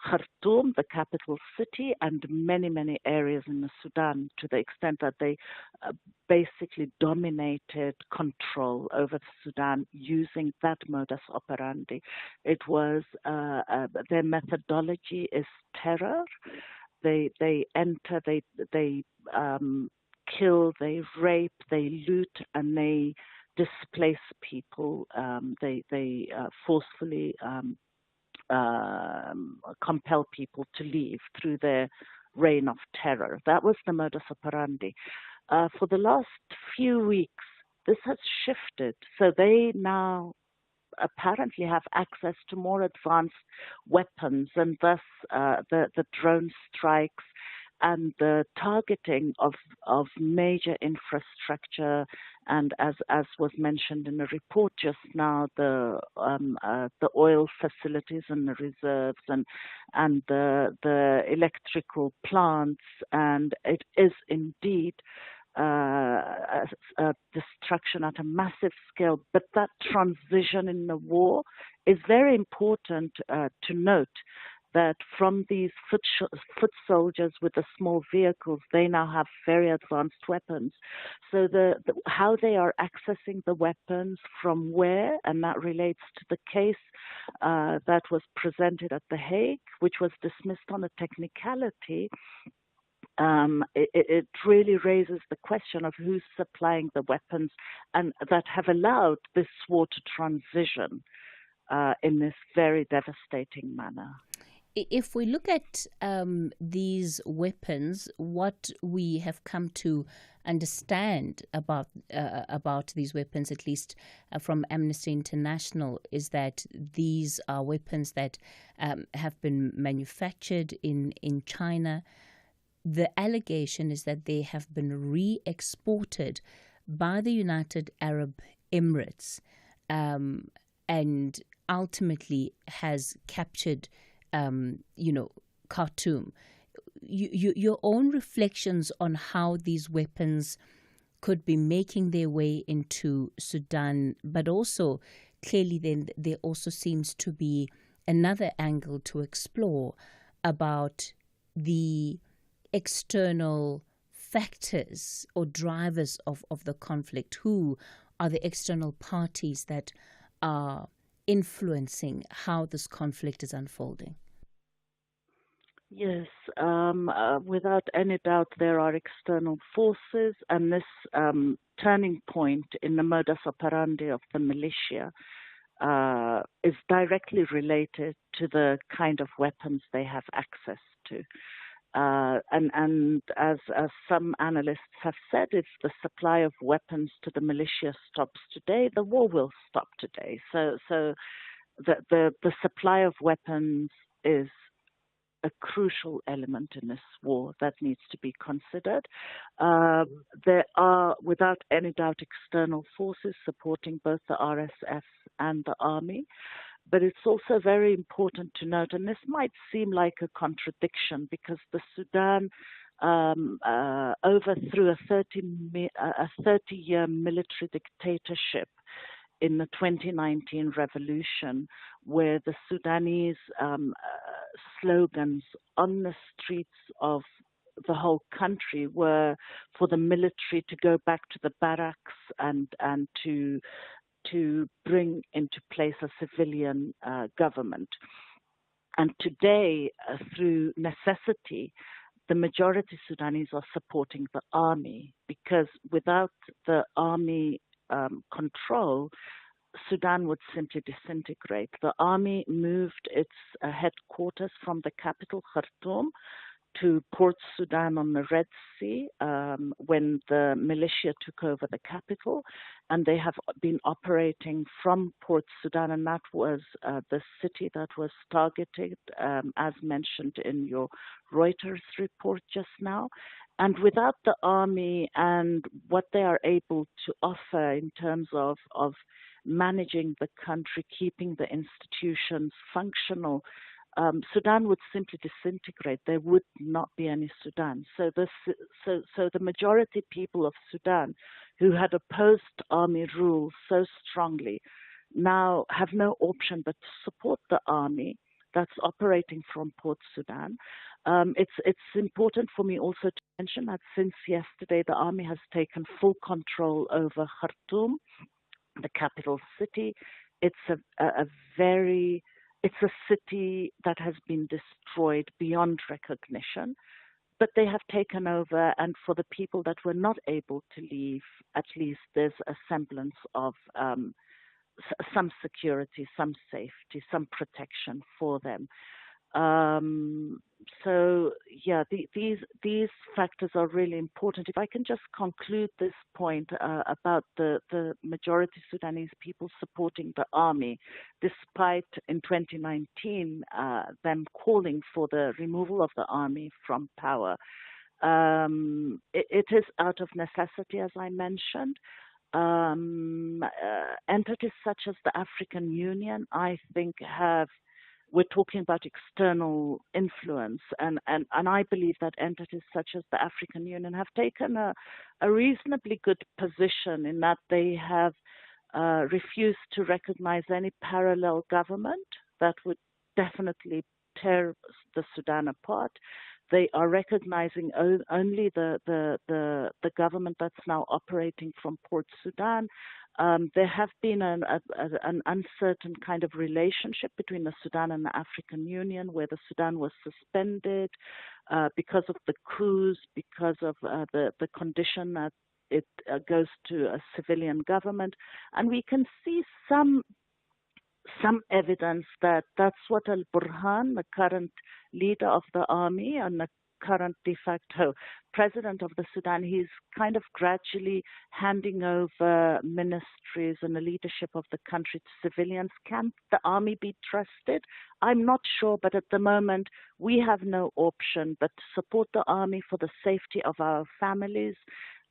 [SPEAKER 14] Khartoum, the capital city, and many areas in the Sudan, to the extent that they basically dominated control over the Sudan using that modus operandi. It was their methodology is terror. They enter, they kill, they rape, they loot, and they displace people. They forcefully compel people to leave through their reign of terror. That was the modus operandi. For the last few weeks, this has shifted. So they now apparently have access to more advanced weapons, and thus the drone strikes and the targeting of major infrastructure, and as was mentioned in the report just now, the oil facilities and the reserves and the electrical plants, and it is indeed a destruction at a massive scale. But that transition in the war is very important to note, that from these foot soldiers with the small vehicles, they now have very advanced weapons. So how they are accessing the weapons, from where, and that relates to the case that was presented at The Hague, which was dismissed on a technicality. It really raises the question of who's supplying the weapons and that have allowed this war to transition in this very devastating manner.
[SPEAKER 2] If we look at these weapons, what we have come to understand about these weapons, at least from Amnesty International, is that these are weapons that have been manufactured in China. The allegation is that they have been re-exported by the United Arab Emirates and ultimately has captured Khartoum. Your own reflections on how these weapons could be making their way into Sudan, but also clearly then there also seems to be another angle to explore about the external factors or drivers of the conflict. Who are the external parties that are influencing how this conflict is unfolding?
[SPEAKER 14] Yes, without any doubt, there are external forces, and this turning point in the modus operandi of the militia is directly related to the kind of weapons they have access to. And as some analysts have said, if the supply of weapons to the militia stops today, the war will stop today. So the supply of weapons is a crucial element in this war that needs to be considered. There are, without any doubt, external forces supporting both the RSF and the army. But it's also very important to note, and this might seem like a contradiction, because the Sudan overthrew a 30-year military dictatorship in the 2019 revolution, where the Sudanese slogans on the streets of the whole country were for the military to go back to the barracks and to bring into place a civilian government. And today, through necessity, the majority Sudanese are supporting the army, because without the army control, Sudan would simply disintegrate. The army moved its headquarters from the capital, Khartoum, to Port Sudan on the Red Sea when the militia took over the capital, and they have been operating from Port Sudan, and that was the city that was targeted, as mentioned in your Reuters report just now. And without the army and what they are able to offer in terms of managing the country, keeping the institutions functional, Sudan would simply disintegrate. There would not be any Sudan. So the majority people of Sudan who had opposed army rule so strongly now have no option but to support the army that's operating from Port Sudan. It's important for me also to mention that since yesterday, the army has taken full control over Khartoum, the capital city. It's it's a city that has been destroyed beyond recognition, but they have taken over, and for the people that were not able to leave, at least there's a semblance of some security, some safety, some protection for them. So yeah, these factors are really important. If I can just conclude this point about the majority Sudanese people supporting the army, despite in 2019 them calling for the removal of the army from power. It is out of necessity, as I mentioned. Entities such as the African Union, I think, we're talking about external influence, and I believe that entities such as the African Union have taken a reasonably good position in that they have refused to recognize any parallel government that would definitely tear the Sudan apart. They are recognizing only the government that's now operating from Port Sudan. There have been an uncertain kind of relationship between the Sudan and the African Union, where the Sudan was suspended because of the coups, because of the condition that it goes to a civilian government. And we can see some evidence that that's what al-Burhan, the current leader of the army and the current de facto president of the Sudan, he's kind of gradually handing over ministries and the leadership of the country to civilians. Can the army be trusted? I'm not sure, but at the moment we have no option but to support the army for the safety of our families,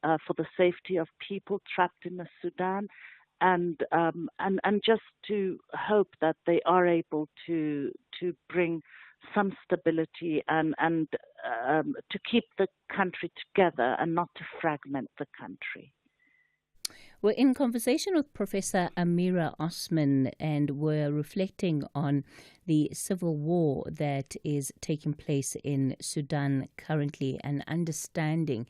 [SPEAKER 14] for the safety of people trapped in the Sudan, and just to hope that they are able to bring some stability and to keep the country together and not to fragment the country.
[SPEAKER 2] We're in conversation with Professor Amira Osman, and we're reflecting on the civil war that is taking place in Sudan currently and understanding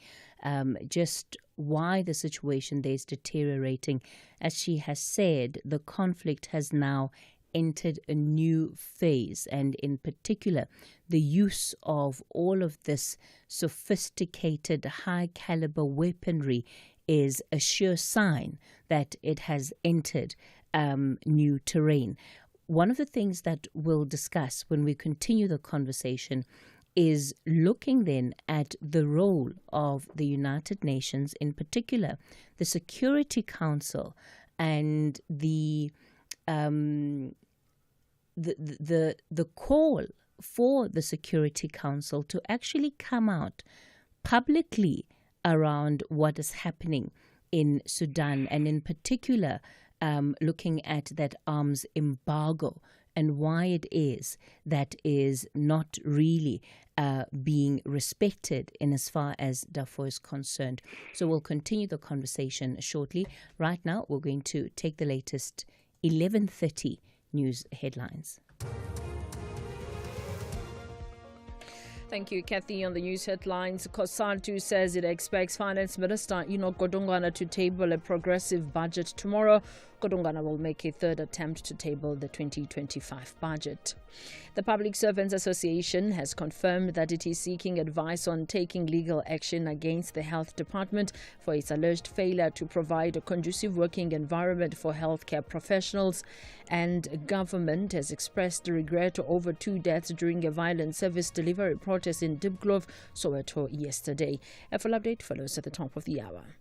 [SPEAKER 2] just why the situation there is deteriorating. As she has said, the conflict has now entered a new phase, and in particular the use of all of this sophisticated high caliber weaponry is a sure sign that it has entered new terrain. One of the things that we'll discuss when we continue the conversation is looking then at the role of the United Nations, in particular the Security Council, and the call for the Security Council to actually come out publicly around what is happening in Sudan, and in particular looking at that arms embargo and why it is that is not really being respected in as far as Darfur is concerned. So we'll continue the conversation shortly. Right now, we're going to take the latest 11:30 news headlines.
[SPEAKER 13] Thank you, Cathy. On the news headlines, COSATU says it expects Finance Minister Enoch Godongwana to table a progressive budget tomorrow. Godongwana will make a third attempt to table the 2025 budget. The Public Servants Association has confirmed that it is seeking advice on taking legal action against the Health Department for its alleged failure to provide a conducive working environment for healthcare professionals. And government has expressed regret over 2 deaths during a violent service delivery protest in Dibglov, Soweto yesterday. A full update follows at the top of the hour.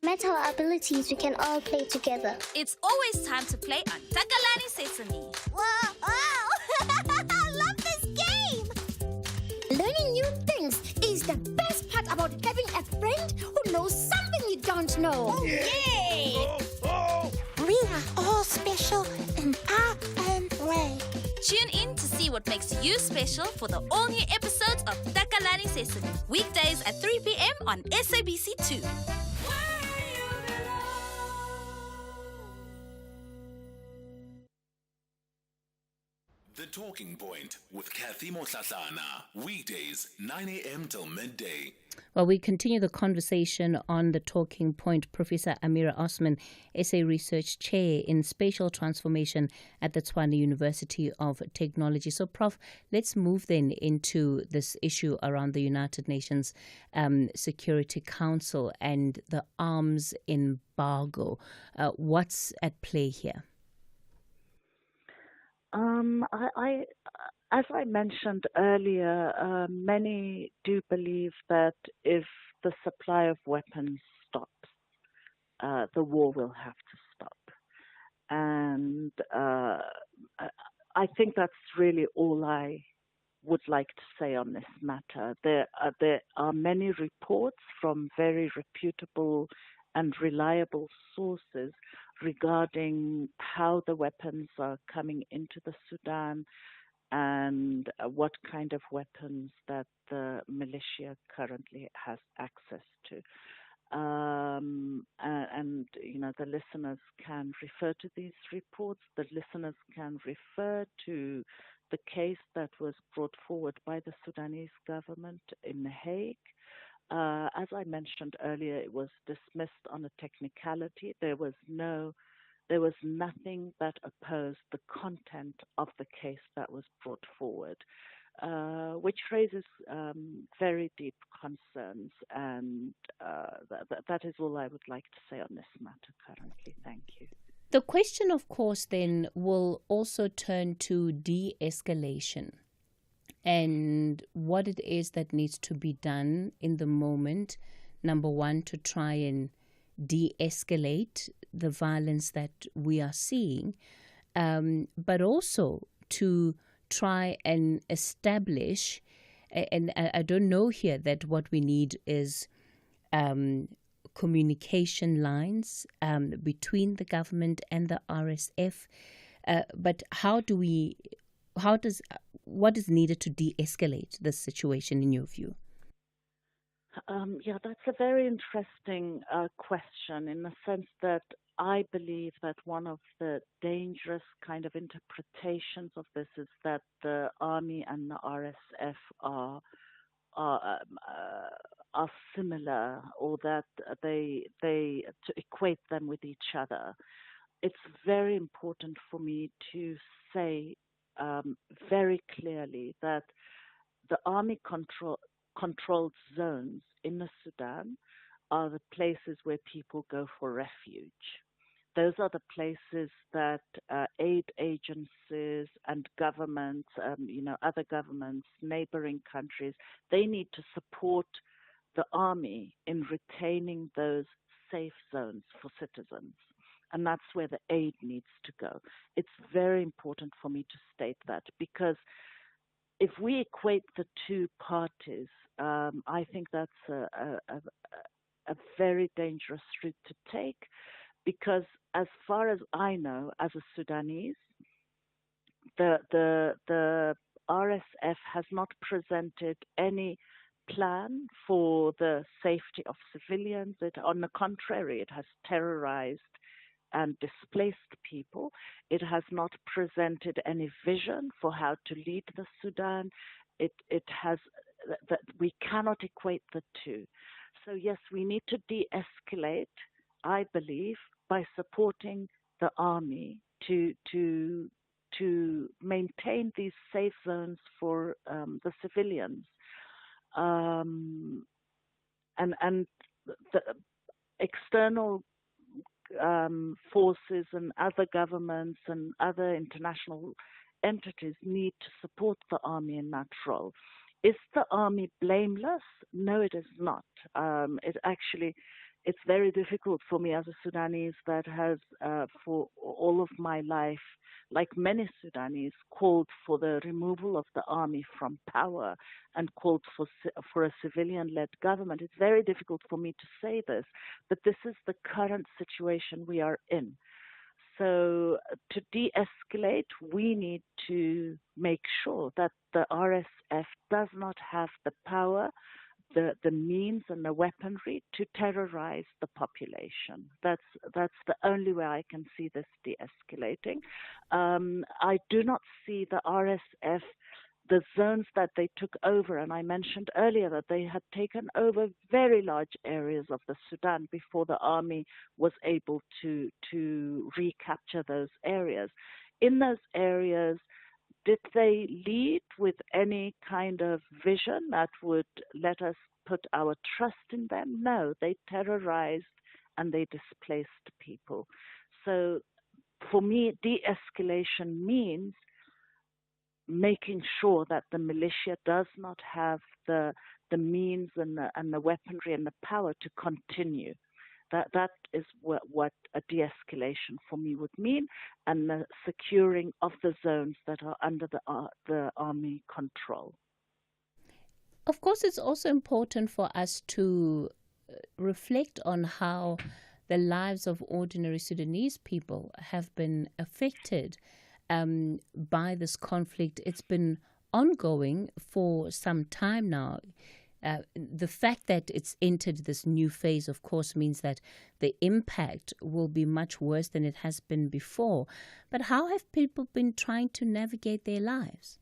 [SPEAKER 1] No matter our abilities, we can all play together.
[SPEAKER 15] It's always time to play on Takalani Sesame.
[SPEAKER 1] Wow! I love this game! Learning new things is the best part about having a friend who knows something you don't know.
[SPEAKER 15] Oh, yay!
[SPEAKER 1] We are all special in our own way.
[SPEAKER 15] Tune in to see what makes you special for the all-new episodes of Takalani Sesame. Weekdays at 3 p.m. on SABC2.
[SPEAKER 11] The Talking Point with Cathy Mohlahlana. Weekdays, 9 a.m. till midday.
[SPEAKER 2] Well, we continue the conversation on the Talking Point. Professor Amira Osman, SA Research Chair in Spatial Transformation at the Tshwane University of Technology. So, Prof, let's move then into this issue around the United Nations Security Council and the arms embargo. What's at play here?
[SPEAKER 14] As I mentioned earlier, many do believe that if the supply of weapons stops, the war will have to stop. And I think that's really all I would like to say on this matter. There are many reports from very reputable and reliable sources regarding how the weapons are coming into the Sudan and what kind of weapons that the militia currently has access to. And the listeners can refer to these reports. The listeners can refer to the case that was brought forward by the Sudanese government in The Hague. As I mentioned earlier, it was dismissed on a technicality. There was nothing that opposed the content of the case that was brought forward, which raises very deep concerns. And that is all I would like to say on this matter currently. Thank you.
[SPEAKER 2] The question, of course, then will also turn to de-escalation and what it is that needs to be done in the moment. Number one, to try and de-escalate the violence that we are seeing, but also to try and establish, and I don't know here that what we need is communication lines between the government and the RSF, but what is needed to de-escalate this situation in your view?
[SPEAKER 14] Yeah, that's a very interesting question, in the sense that I believe that one of the dangerous kind of interpretations of this is that the army and the RSF are similar, or that they to equate them with each other. It's very important for me to say very clearly that the army controlled zones in the Sudan are the places where people go for refuge. Those are the places that aid agencies and governments, other governments, neighboring countries, they need to support the army in retaining those safe zones for citizens. And that's where the aid needs to go. It's very important for me to state that, because if we equate the two parties, I think that's a very dangerous route to take, because as far as I know, as a Sudanese, the RSF has not presented any plan for the safety of civilians. On the contrary, it has terrorized and displaced people. It has not presented any vision for how to lead the Sudan. It has that we cannot equate the two. So yes, we need to de-escalate, I believe, by supporting the army to maintain these safe zones for the civilians, and the external forces and other governments and other international entities need to support the army in that role. Is the army blameless? No, it is not. It's very difficult for me as a Sudanese that has, for all of my life, like many Sudanese, called for the removal of the army from power and called for a civilian-led government. It's very difficult for me to say this, but this is the current situation we are in. So to de-escalate, we need to make sure that the RSF does not have the power, the means and the weaponry to terrorize the population. That's the only way I can see this de-escalating. I do not see the RSF, the zones that they took over, and I mentioned earlier that they had taken over very large areas of the Sudan before the army was able to recapture those areas. In those areas, did they lead with any kind of vision that would let us put our trust in them? No, they terrorized and they displaced people. So for me, de-escalation means making sure that the militia does not have the means and the weaponry and the power to continue. That is what a de-escalation for me would mean, and the securing of the zones that are under the army control.
[SPEAKER 2] Of course, it's also important for us to reflect on how the lives of ordinary Sudanese people have been affected by this conflict. It's been ongoing for some time now. The fact that it's entered this new phase, of course, means that the impact will be much worse than it has been before. But how have people been trying to navigate their lives?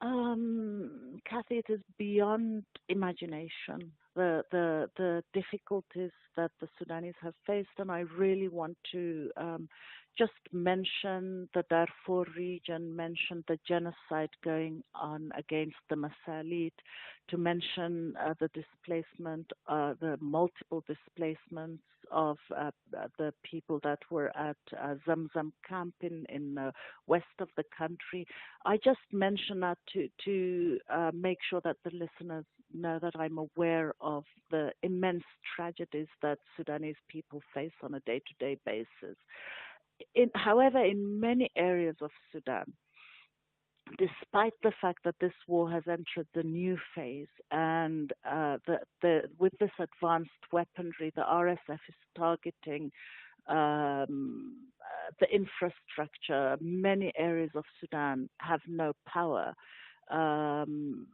[SPEAKER 14] Cathy, it is beyond imagination, the difficulties that the Sudanese have faced, and I really want to just mention the Darfur region, mention the genocide going on against the Masalit, to mention the displacement, the multiple displacements of the people that were at Zamzam camp in the west of the country. I just mention that to make sure that the listeners know that I'm aware of the immense tragedies that Sudanese people face on a day-to-day basis. However, in many areas of Sudan, despite the fact that this war has entered the new phase and with this advanced weaponry, the RSF is targeting the infrastructure. Many areas of Sudan have no power and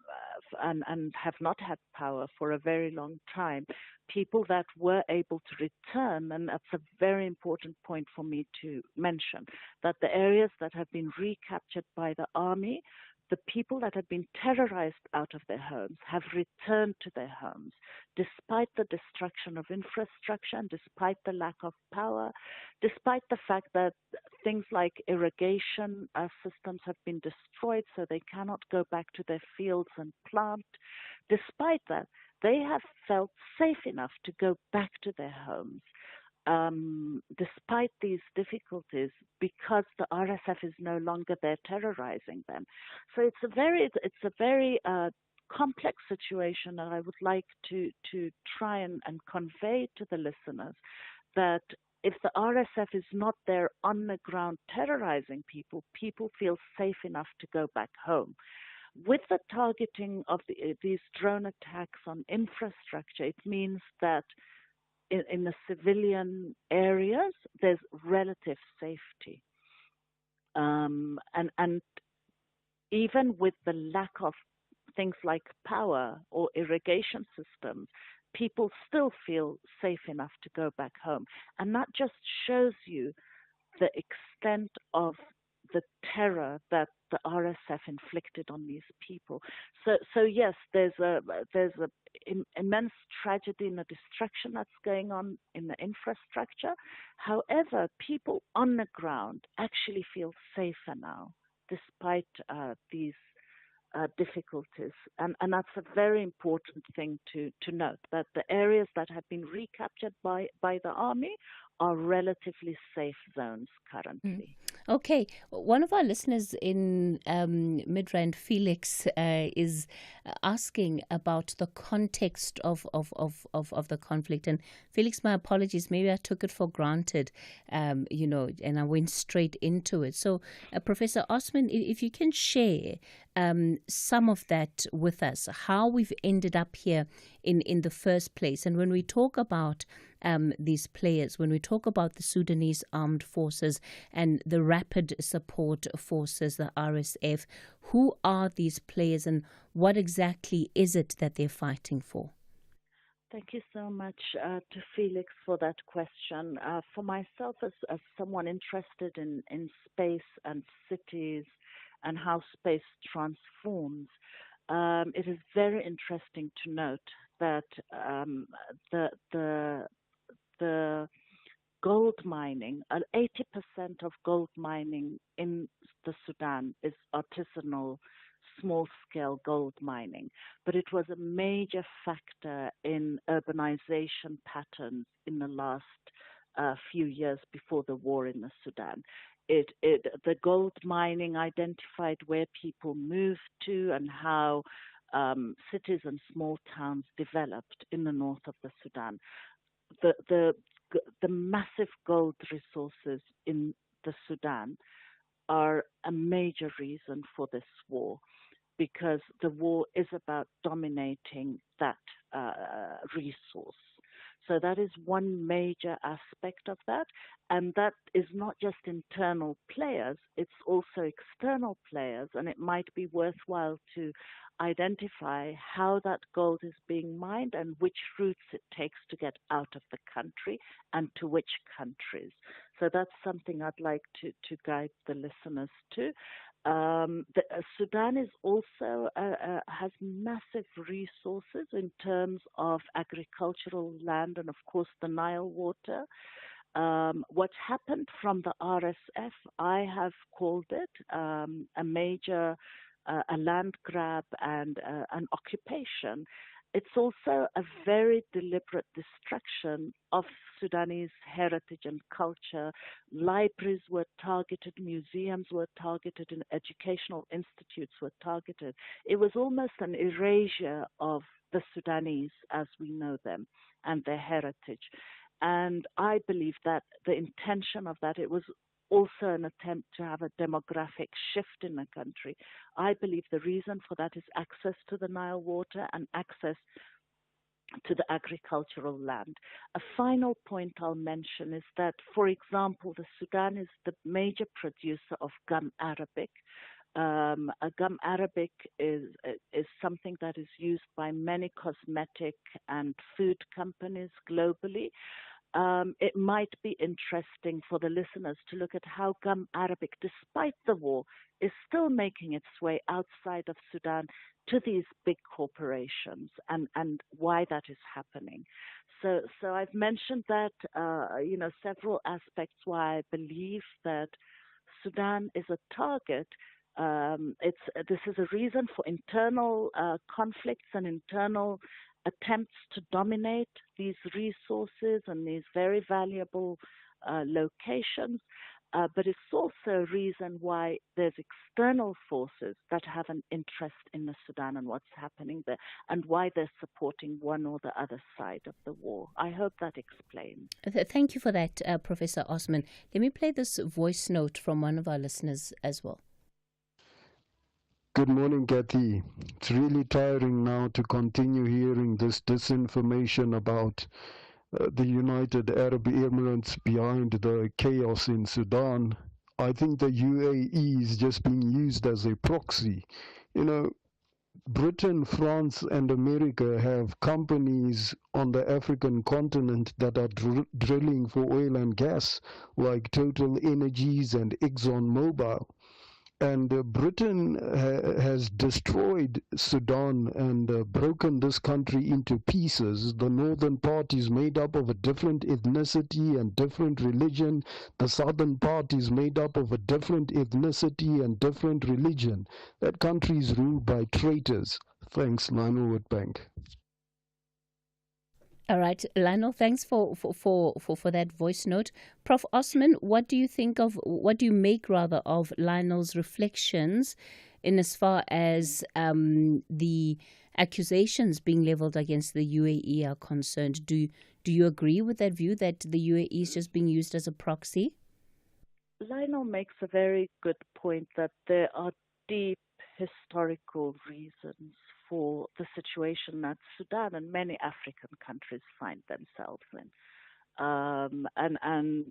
[SPEAKER 14] have not had power for a very long time. People that were able to return, and that's a very important point for me to mention, that the areas that have been recaptured by the army, the people that have been terrorized out of their homes have returned to their homes, despite the destruction of infrastructure and despite the lack of power, despite the fact that things like irrigation systems have been destroyed so they cannot go back to their fields and plant. Despite that, they have felt safe enough to go back to their homes. Despite these difficulties, because the RSF is no longer there terrorizing them. So it's a very complex situation, and I would like to try and convey to the listeners that if the RSF is not there on the ground terrorizing people, people feel safe enough to go back home. With the targeting of these drone attacks on infrastructure, it means that in the civilian areas, there's relative safety. And even with the lack of things like power or irrigation systems, people still feel safe enough to go back home. And that just shows you the extent of the terror that the RSF inflicted on these people. So yes, there's a immense tragedy in the destruction that's going on in the infrastructure. However, people on the ground actually feel safer now, despite these difficulties. And that's a very important thing to note, that the areas that have been recaptured by the army are relatively safe zones currently.
[SPEAKER 2] Okay, one of our listeners in Midrand, Felix, is asking about the context of the conflict. And Felix, my apologies, maybe I took it for granted, and I went straight into it. So, Professor Osman, if you can share some of that with us, how we've ended up here in the first place. And when we talk about these players, when we talk about the Sudanese Armed Forces and the Rapid Support Forces, the RSF, who are these players and what exactly is it that they're fighting for?
[SPEAKER 14] Thank you so much to Felix for that question. For myself, as someone interested in space and cities and how space transforms, it is very interesting to note that the gold mining, 80% of gold mining in the Sudan is artisanal, small-scale gold mining. But it was a major factor in urbanization patterns in the last a few years before the war in the Sudan. The gold mining identified where people moved to and how cities and small towns developed in the north of the Sudan. The massive gold resources in the Sudan are a major reason for this war, because the war is about dominating that resource. So that is one major aspect of that. And that is not just internal players, it's also external players. And it might be worthwhile to identify how that gold is being mined and which routes it takes to get out of the country and to which countries. So that's something I'd like to guide the listeners to. Sudan is also has massive resources in terms of agricultural land and, of course, the Nile water. What happened from the RSF, I have called it a major a land grab and an occupation. It's also a very deliberate destruction of Sudanese heritage and culture. Libraries were targeted, museums were targeted, and educational institutes were targeted. It was almost an erasure of the Sudanese as we know them and their heritage. And I believe that the intention of that, it was also an attempt to have a demographic shift in the country. I believe the reason for that is access to the Nile water and access to the agricultural land. A final point I'll mention is that, for example, the Sudan is the major producer of gum arabic. Gum arabic is something that is used by many cosmetic and food companies globally. It might be interesting for the listeners to look at how gum arabic, despite the war, is still making its way outside of Sudan to these big corporations and why that is happening. So I've mentioned that, several aspects why I believe that Sudan is a target. This is a reason for internal conflicts and internal attempts to dominate these resources and these very valuable locations. But it's also a reason why there's external forces that have an interest in the Sudan and what's happening there, and why they're supporting one or the other side of the war. I hope that explains.
[SPEAKER 2] Thank you for that, Professor Osman. Let me play this voice note from one of our listeners as well.
[SPEAKER 5] Good morning, Cathy. It's really tiring now to continue hearing this disinformation about the United Arab Emirates behind the chaos in Sudan. I think the UAE is just being used as a proxy. You know, Britain, France, and America have companies on the African continent that are drilling for oil and gas, like Total Energies and ExxonMobil. And Britain has destroyed Sudan and broken this country into pieces. The northern part is made up of a different ethnicity and different religion. The southern part is made up of a different ethnicity and different religion. That country is ruled by traitors. Thanks, Lionel Woodbank.
[SPEAKER 2] All right, Lionel, thanks for that voice note. Prof. Osman, what do you make of Lionel's reflections in as far as the accusations being leveled against the UAE are concerned? Do you agree with that view that the UAE is just being used as a proxy?
[SPEAKER 14] Lionel makes a very good point that there are deep historical reasons for the situation that Sudan and many African countries find themselves in. And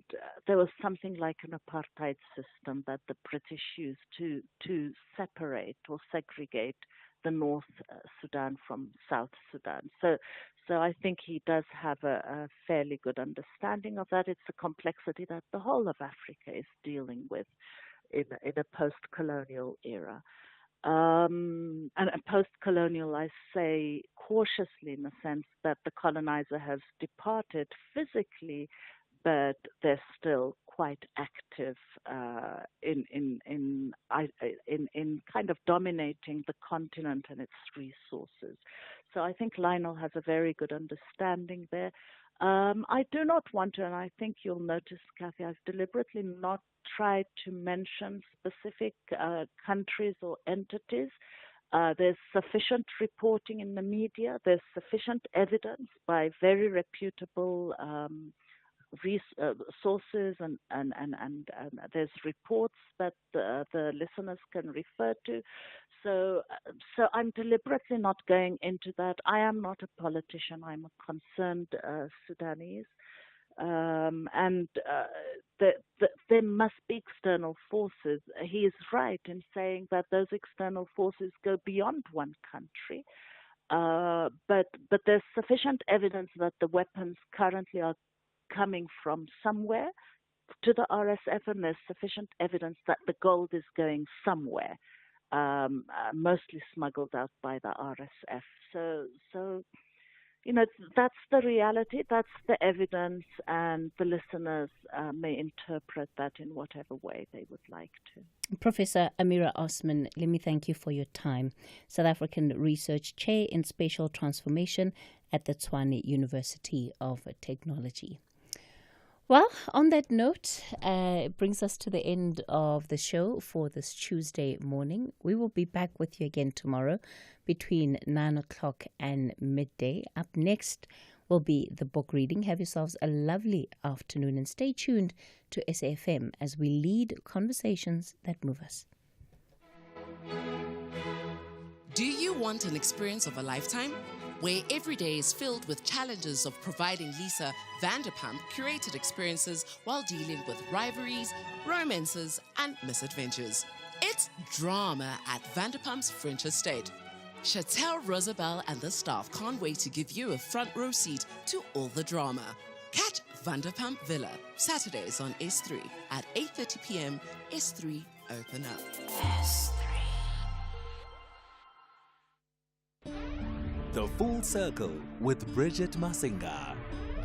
[SPEAKER 14] there was something like an apartheid system that the British used to separate or segregate the North Sudan from South Sudan. So I think he does have a fairly good understanding of that. It's a complexity that the whole of Africa is dealing with in a post-colonial era. And post-colonial, I say cautiously in the sense that the colonizer has departed physically, but they're still quite active in kind of dominating the continent and its resources. So I think Lionel has a very good understanding there. I do not want to, and I think you'll notice, Cathy, I've deliberately not tried to mention specific countries or entities. There's sufficient reporting in the media. There's sufficient evidence by very reputable sources, and there's reports that the listeners can refer to. So I'm deliberately not going into that. I am not a politician. I'm a concerned Sudanese. There must be external forces. He is right in saying that those external forces go beyond one country. But there's sufficient evidence that the weapons currently are coming from somewhere to the RSF, and there's sufficient evidence that the gold is going somewhere, mostly smuggled out by the RSF. So that's the reality, that's the evidence, and the listeners may interpret that in whatever way they would like to.
[SPEAKER 2] Professor Amira Osman, let me thank you for your time. South African Research Chair in Spatial Transformation at the Tshwane University of Technology. Well, on that note, it brings us to the end of the show for this Tuesday morning. We will be back with you again tomorrow between 9 o'clock and midday. Up next will be the book reading. Have yourselves a lovely afternoon and stay tuned to SAFM as we lead conversations that move us.
[SPEAKER 7] Do you want an experience of a lifetime? Where every day is filled with challenges of providing Lisa Vanderpump curated experiences while dealing with rivalries, romances, and misadventures. It's drama at Vanderpump's French Estate. Chantel Rosabelle and the staff can't wait to give you a front row seat to all the drama. Catch Vanderpump Villa, Saturdays on S3 at 8:30 p.m. S3 open up.
[SPEAKER 6] The Full Circle with Bridget Masinga.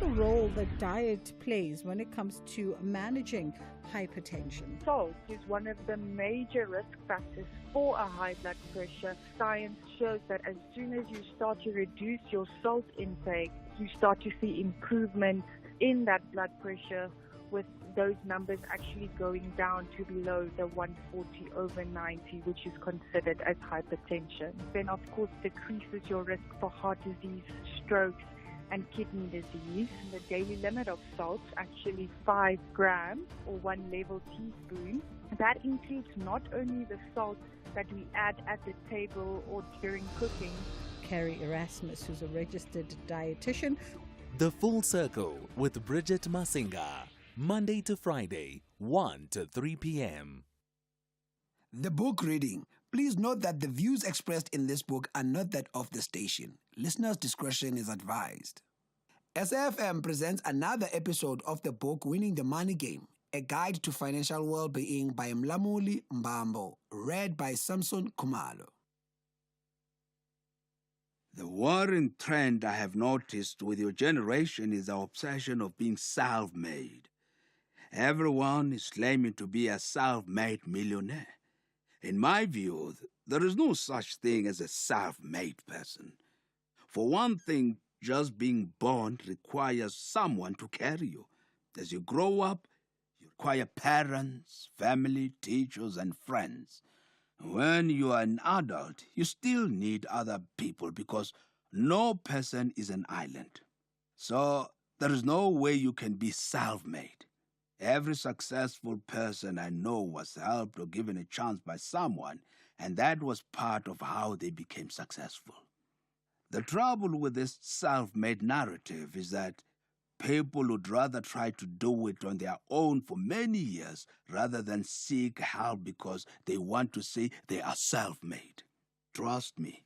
[SPEAKER 10] The role that diet plays when it comes to managing hypertension.
[SPEAKER 16] Salt is one of the major risk factors for a high blood pressure. Science shows that as soon as you start to reduce your salt intake, you start to see improvement in that blood pressure, with those numbers actually going down to below the 140/90, which is considered as hypertension. Then, of course, decreases your risk for heart disease, strokes, and kidney disease. The daily limit of salt, actually 5 grams or 1 level teaspoon. That includes not only the salt that we add at the table or during cooking.
[SPEAKER 10] Carrie Erasmus, who's a registered dietitian.
[SPEAKER 6] The Full Circle with Bridget Masinga. Monday to Friday, 1 to 3 p.m.
[SPEAKER 18] The book reading. Please note that the views expressed in this book are not that of the station. Listeners' discretion is advised. SAFM presents another episode of the book Winning the Money Game, a guide to financial well-being by Mlamuli Mbambo, read by Samson Kumalo.
[SPEAKER 19] The worrying trend I have noticed with your generation is the obsession of being self-made. Everyone is claiming to be a self-made millionaire. In my view, there is no such thing as a self-made person. For one thing, just being born requires someone to carry you. As you grow up, you require parents, family, teachers, and friends. When you are an adult, you still need other people because no person is an island. So there is no way you can be self-made. Every successful person I know was helped or given a chance by someone, and that was part of how they became successful. The trouble with this self-made narrative is that people would rather try to do it on their own for many years rather than seek help because they want to say they are self-made. Trust me,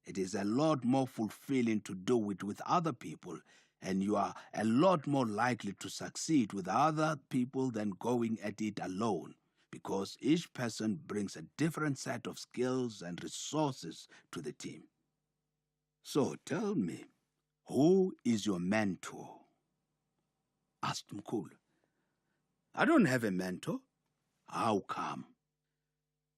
[SPEAKER 19] it is a lot more fulfilling to do it with other people, and you are a lot more likely to succeed with other people than going at it alone, because each person brings a different set of skills and resources to the team. So tell me, who is your mentor? Asked Mkulu. I don't have a mentor. How come?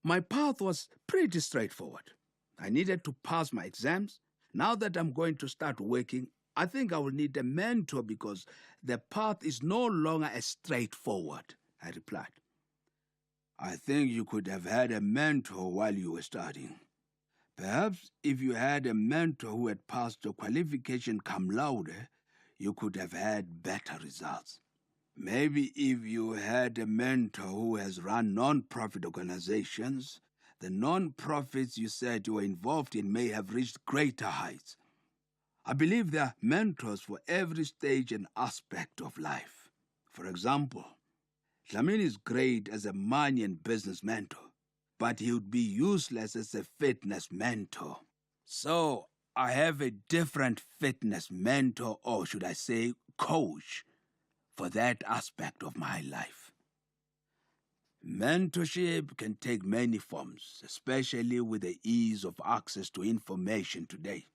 [SPEAKER 19] My path was pretty straightforward. I needed to pass my exams. Now that I'm going to start working, I think I will need a mentor because the path is no longer as straightforward, I replied. I think you could have had a mentor while you were studying. Perhaps if you had a mentor who had passed the qualification cum laude, you could have had better results. Maybe if you had a mentor who has run non-profit organizations, the non-profits you said you were involved in may have reached greater heights. I believe there are mentors for every stage and aspect of life. For example, Dlamini is great as a money and business mentor, but he would be useless as a fitness mentor. So I have a different fitness mentor, or should I say coach, for that aspect of my life. Mentorship can take many forms, especially with the ease of access to information today.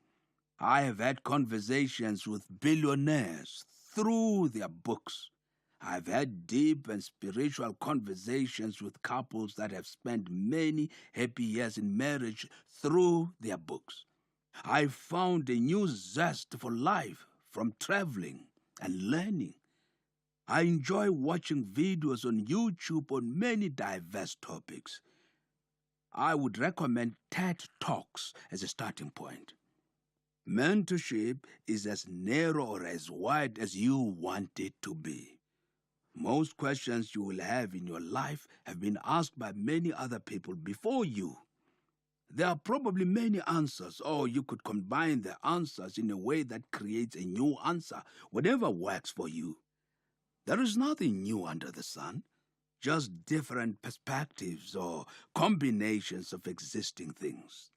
[SPEAKER 19] I have had conversations with billionaires through their books. I've had deep and spiritual conversations with couples that have spent many happy years in marriage through their books. I found a new zest for life from traveling and learning. I enjoy watching videos on YouTube on many diverse topics. I would recommend TED Talks as a starting point. Mentorship is as narrow or as wide as you want it to be. Most questions you will have in your life have been asked by many other people before you. There are probably many answers, or you could combine the answers in a way that creates a new answer, whatever works for you. There is nothing new under the sun, just different perspectives or combinations of existing things.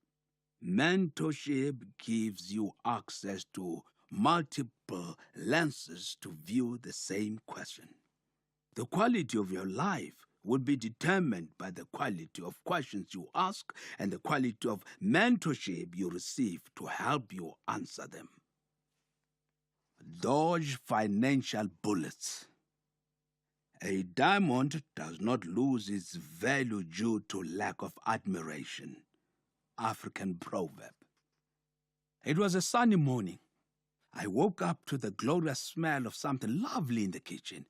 [SPEAKER 19] Mentorship gives you access to multiple lenses to view the same question. The quality of your life will be determined by the quality of questions you ask and the quality of mentorship you receive to help you answer them. Dodge financial bullets. A diamond does not lose its value due to lack of admiration. African proverb. It was a sunny morning. I woke up to the glorious smell of something lovely in the kitchen.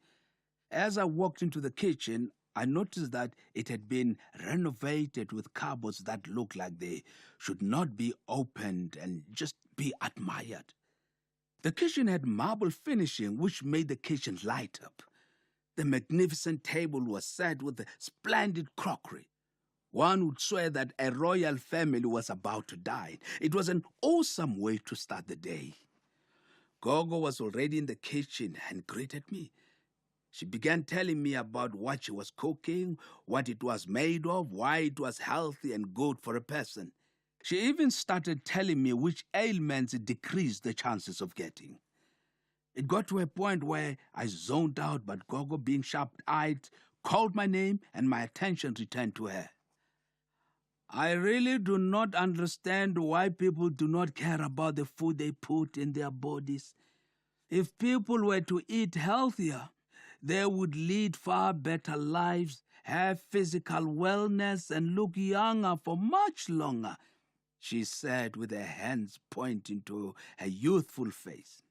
[SPEAKER 19] As I walked into the kitchen, I noticed that it had been renovated with cupboards that looked like they should not be opened and just be admired. The kitchen had marble finishing, which made the kitchen light up. The magnificent table was set with splendid crockery. One would swear that a royal family was about to dine. It was an awesome way to start the day. Gogo was already in the kitchen and greeted me. She began telling me about what she was cooking, what it was made of, why it was healthy and good for a person. She even started telling me which ailments it decreased the chances of getting. It got to a point where I zoned out, but Gogo, being sharp-eyed, called my name and my attention returned to her. I really do not understand why people do not care about the food they put in their bodies. If people were to eat healthier, they would lead far better lives, have physical wellness, and look younger for much longer, she said with her hands pointing to her youthful face.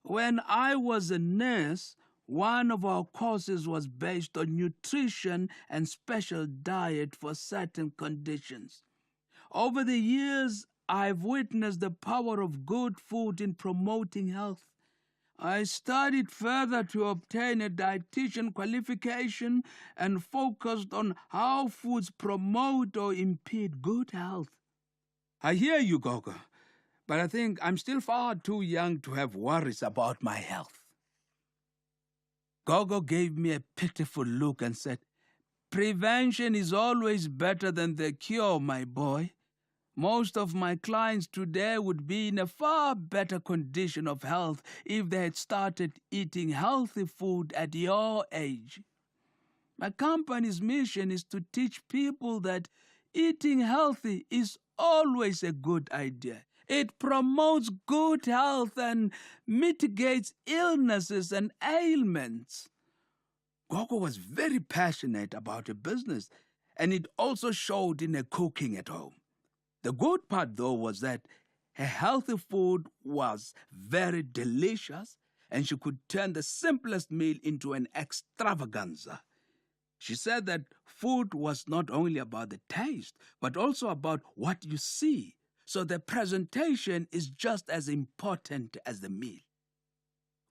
[SPEAKER 19] When I was a nurse, one of our courses was based on nutrition and special diet for certain conditions. Over the years, I've witnessed the power of good food in promoting health. I studied further to obtain a dietitian qualification and focused on how foods promote or impede good health. I hear you, Gogo, but I think I'm still far too young to have worries about my health. Gogo gave me a pitiful look and said, "Prevention is always better than the cure, my boy. Most of my clients today would be in a far better condition of health if they had started eating healthy food at your age. My company's mission is to teach people that eating healthy is always a good idea. It promotes good health and mitigates illnesses and ailments." Gogo was very passionate about her business, and it also showed in her cooking at home. The good part, though, was that Her healthy food was very delicious, and she could turn the simplest meal into an extravaganza. She said that food was not only about the taste, but also about what you see, so the presentation is just as important as the meal.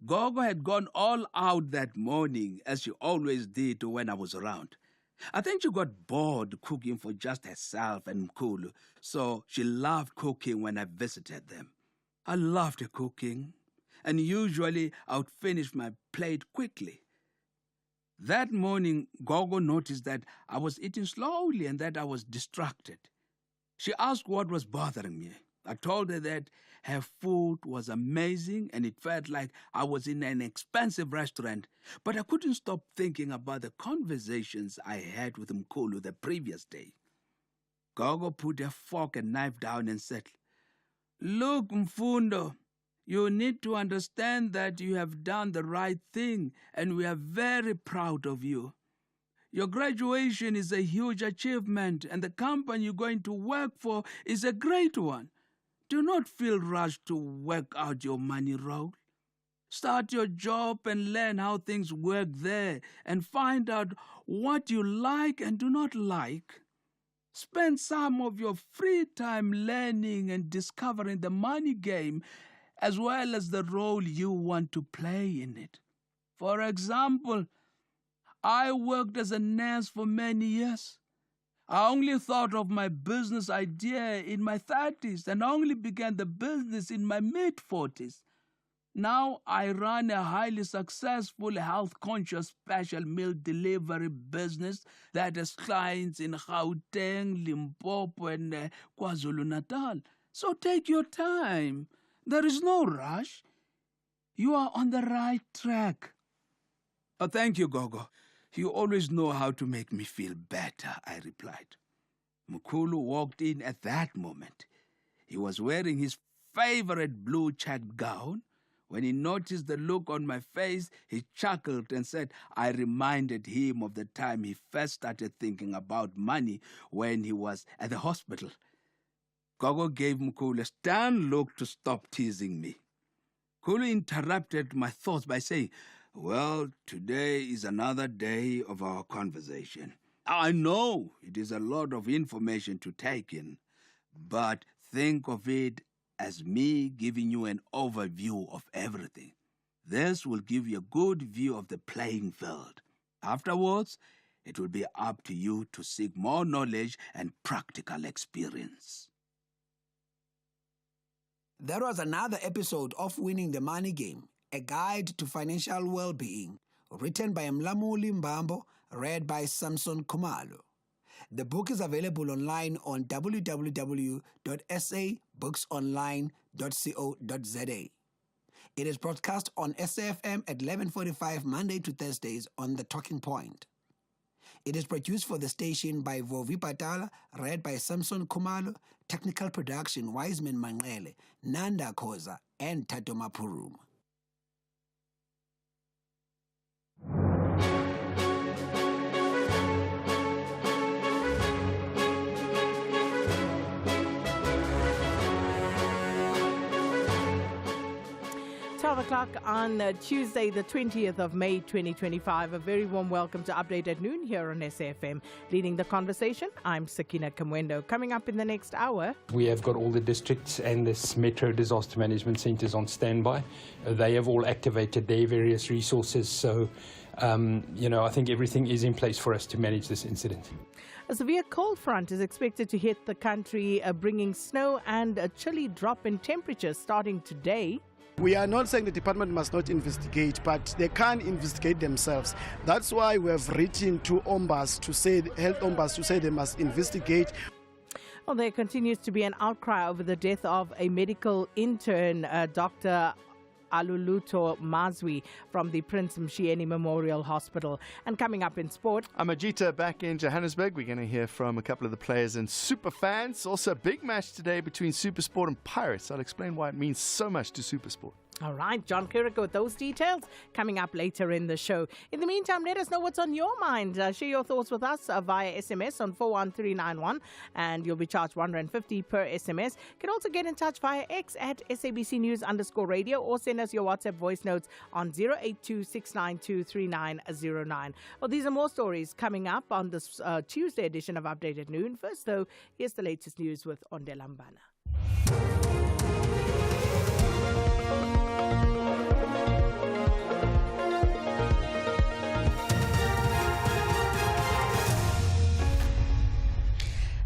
[SPEAKER 19] Gogo had gone all out that morning, as she always did when I was around. I think she got bored cooking for just herself and Mkhulu, so she loved cooking when I visited them. I loved her cooking, and usually I would finish my plate quickly. That morning, Gogo noticed that I was eating slowly and that I was distracted. She asked what was bothering me. I told her that her food was amazing and it felt like I was in an expensive restaurant, but I couldn't stop thinking about the conversations I had with Mkhulu the previous day. Gogo put her fork and knife down and said, "Look, Mfundo, you need to understand that you have done the right thing and we are very proud of you. Your graduation is a huge achievement and the company you're going to work for is a great one. Do not feel rushed to work out your money role. Start your job and learn how things work there and find out what you like and do not like. Spend some of your free time learning and discovering the money game as well as the role you want to play in it. For example, I worked as a nurse for many years. I only thought of my business idea in my 30s and only began the business in my mid-40s. Now I run a highly successful health-conscious special meal delivery business that has clients in Gauteng, Limpopo, and KwaZulu-Natal. So take your time. There is no rush. You are on the right track." "Oh, thank you, Gogo. You always know how to make me feel better," I replied. Mkhulu walked in at that moment. He was wearing his favorite blue checked gown. When he noticed the look on my face, he chuckled and said I reminded him of the time he first started thinking about money when he was at the hospital. Gogo gave Mkhulu a stern look to stop teasing me. Mkhulu interrupted my thoughts by saying, "Well, today is another day of our conversation. I know it is a lot of information to take in, but think of it as me giving you an overview of everything. This will give you a good view of the playing field. Afterwards, it will be up to you to seek more knowledge and practical experience."
[SPEAKER 18] That was another episode of Winning the Money Game, a guide to financial well-being, written by Mlamuli Mbambo, read by Samson Khumalo. The book is available online on www.sabooksonline.co.za. It is broadcast on SAFM at 11:45 Monday to Thursdays on The Talking Point. It is produced for the station by Vovi Patala, read by Samson Khumalo, technical production Wiseman Manqele, Nanda Khoza, and Tato Mapuruma.
[SPEAKER 9] O'clock on Tuesday, the 20th of May, 2025. A very warm welcome to Update at Noon here on SAFM. Leading the conversation, I'm Sakina Kamwendo. Coming up in the next hour,
[SPEAKER 12] we have got all the districts and the Metro Disaster Management Centres on standby. They have all activated their various resources. So, I think everything is in place for us to manage this incident.
[SPEAKER 9] A severe cold front is expected to hit the country, bringing snow and a chilly drop in temperatures starting today.
[SPEAKER 20] We are not saying the department must not investigate, but they can investigate themselves. That's why we have written to Ombas to say, health Ombas to say they must investigate.
[SPEAKER 9] Well, there continues to be an outcry over the death of a medical intern, Dr. Aluluto Mazwi from the Prince Mshieni Memorial Hospital. And coming up in sport,
[SPEAKER 21] Amajita back in Johannesburg. We're going to hear from a couple of the players and Superfans. Also a big match today between Supersport and Pirates. I'll explain why it means so much to Supersport.
[SPEAKER 9] All right, John Kiriko with those details coming up later in the show. In the meantime, let us know what's on your mind. Share your thoughts with us via SMS on 41391 and you'll be charged R150 per SMS. You can also get in touch via X at SABC News_radio or send us your WhatsApp voice notes on 082-692-3909. Well, these are more stories coming up on this Tuesday edition of Updated Noon. First, though, here's the latest news with Ondelambana.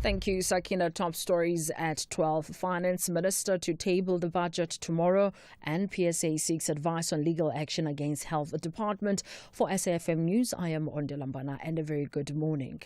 [SPEAKER 13] Thank you, Sakina. Top stories at 12. Finance Minister to table the budget tomorrow, and PSA seeks advice on legal action against Health Department. For SAFM News, I am Ondelambana, and a very good morning.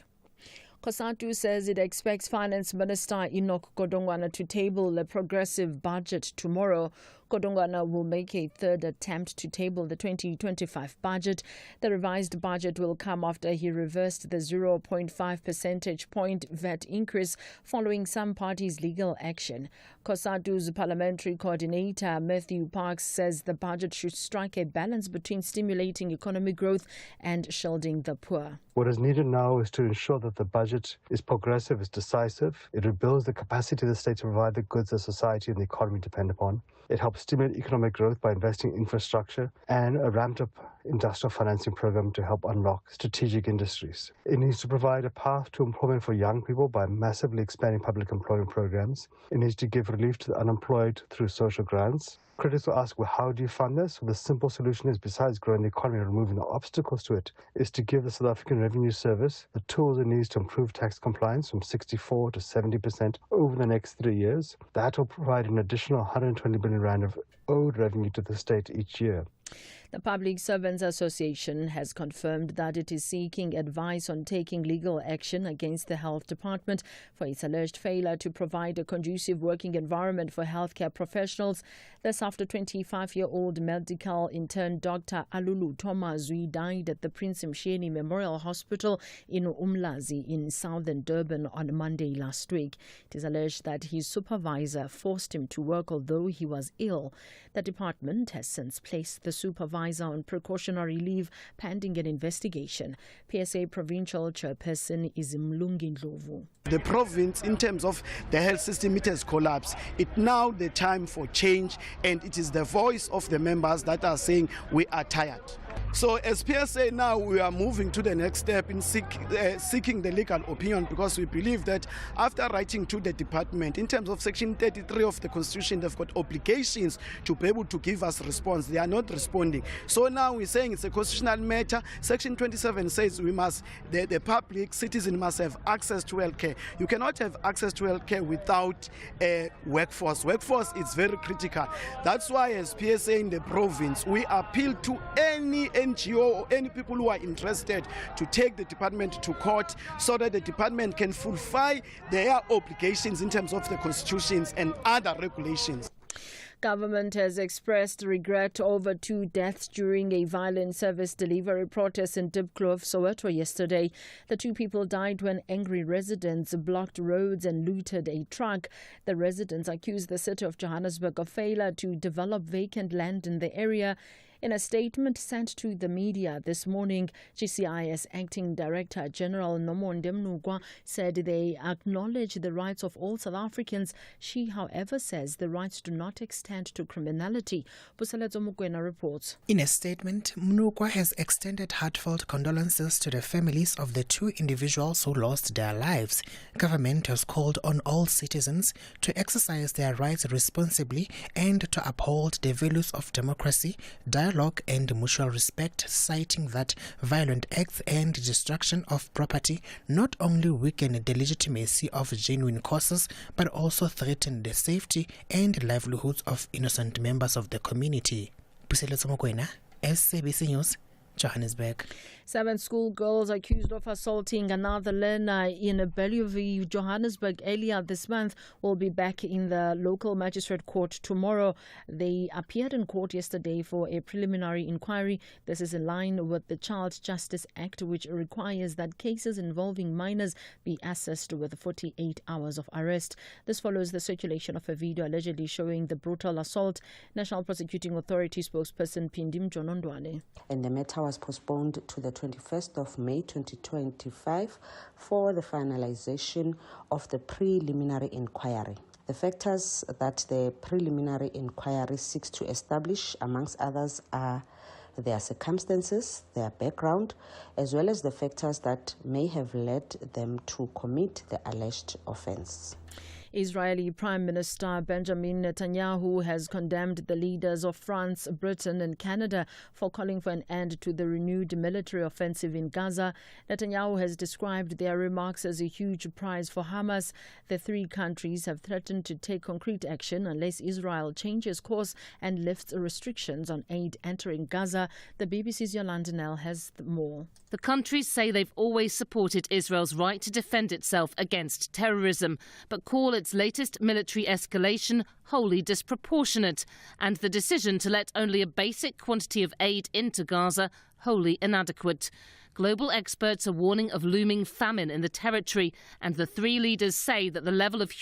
[SPEAKER 13] COSATU says it expects Finance Minister Enoch Godongwana to table the progressive budget tomorrow. Godongwana will make a third attempt to table the 2025 budget. The revised budget will come after he reversed the 0.5 percentage point VAT increase following some parties' legal action. COSATU's parliamentary coordinator, Matthew Parks, says the budget should strike a balance between stimulating economic growth and shielding the poor.
[SPEAKER 17] What is needed now is to ensure that the budget is progressive, is decisive. It rebuilds the capacity of the state to provide the goods that society and the economy depend upon. It helps stimulate economic growth by investing in infrastructure and a ramped-up industrial financing program to help unlock strategic industries. It needs to provide a path to employment for young people by massively expanding public employment programs. It needs to give relief to the unemployed through social grants. Critics will ask, well, how do you fund this? Well, the simple solution is, besides growing the economy and removing the obstacles to it, is to give the South African Revenue Service the tools it needs to improve tax compliance from 64% to 70% over the next 3 years. That will provide an additional 120 billion rand of owed revenue to the state each year.
[SPEAKER 13] The Public Servants Association has confirmed that it is seeking advice on taking legal action against the Health Department for its alleged failure to provide a conducive working environment for healthcare professionals. This after 25-year-old medical intern Dr. Aluluto Mazwi died at the Prince Mshini Memorial Hospital in Umlazi in southern Durban on Monday last week. It is alleged that his supervisor forced him to work although he was ill. The department has since placed the supervisor on precautionary leave pending an investigation. PSA Provincial Chairperson is Mlungi Ndlovu.
[SPEAKER 20] The province, in terms of the health system, it has collapsed. It's now the time for change, and it is the voice of the members that are saying we are tired. So as PSA now, we are moving to the next step in seeking the legal opinion, because we believe that after writing to the department, in terms of Section 33 of the Constitution, they've got obligations to be able to give us response. They are not responding. So now we're saying it's a constitutional matter. Section 27 says we must, the public citizen must have access to healthcare. You cannot have access to healthcare without a workforce. Workforce is very critical. That's why as PSA in the province, we appeal to any NGO or any people who are interested to take the department to court so that the department can fulfill their obligations in terms of the constitutions and other regulations.
[SPEAKER 13] Government has expressed regret over 2 deaths during a violent service delivery protest in Dipkloof, Soweto yesterday. The 2 people died when angry residents blocked roads and looted a truck. The residents accused the city of Johannesburg of failure to develop vacant land in the area. In a statement sent to the media this morning, GCIS Acting Director General Nomonde Mnugwa said they acknowledge the rights of all South Africans. She, however, says the rights do not extend to criminality. Puselezo Mukwena reports.
[SPEAKER 22] In a statement, Mnugwa has extended heartfelt condolences to the families of the 2 individuals who lost their lives. Government has called on all citizens to exercise their rights responsibly and to uphold the values of democracy, dialogue and mutual respect, citing that violent acts and destruction of property not only weaken the legitimacy of genuine causes but also threaten the safety and livelihoods of innocent members of the community. Puseletso Mokwena, SABC News, Johannesburg.
[SPEAKER 13] 7 schoolgirls accused of assaulting another learner in Bellevue, Johannesburg earlier this month will be back in the local magistrate court tomorrow. They appeared in court yesterday for a preliminary inquiry. This is in line with the Child Justice Act, which requires that cases involving minors be assessed with 48 hours of arrest. This follows the circulation of a video allegedly showing the brutal assault. National Prosecuting Authority spokesperson Pindim Jonondwane.
[SPEAKER 3] And the matter was postponed to the 21st of May 2025 for the finalization of the preliminary inquiry. The factors that the preliminary inquiry seeks to establish, amongst others, are their circumstances, their background, as well as the factors that may have led them to commit the alleged offense.
[SPEAKER 13] Israeli Prime Minister Benjamin Netanyahu has condemned the leaders of France, Britain and Canada for calling for an end to the renewed military offensive in Gaza. Netanyahu has described their remarks as a huge prize for Hamas. The 3 countries have threatened to take concrete action unless Israel changes course and lifts restrictions on aid entering Gaza. The BBC's Yolanda Nell has more.
[SPEAKER 4] The countries say they've always supported Israel's right to defend itself against terrorism, but call its latest military escalation wholly disproportionate, and the decision to let only a basic quantity of aid into Gaza wholly inadequate. Global experts are warning of looming famine in the territory, and the 3 leaders say that the level of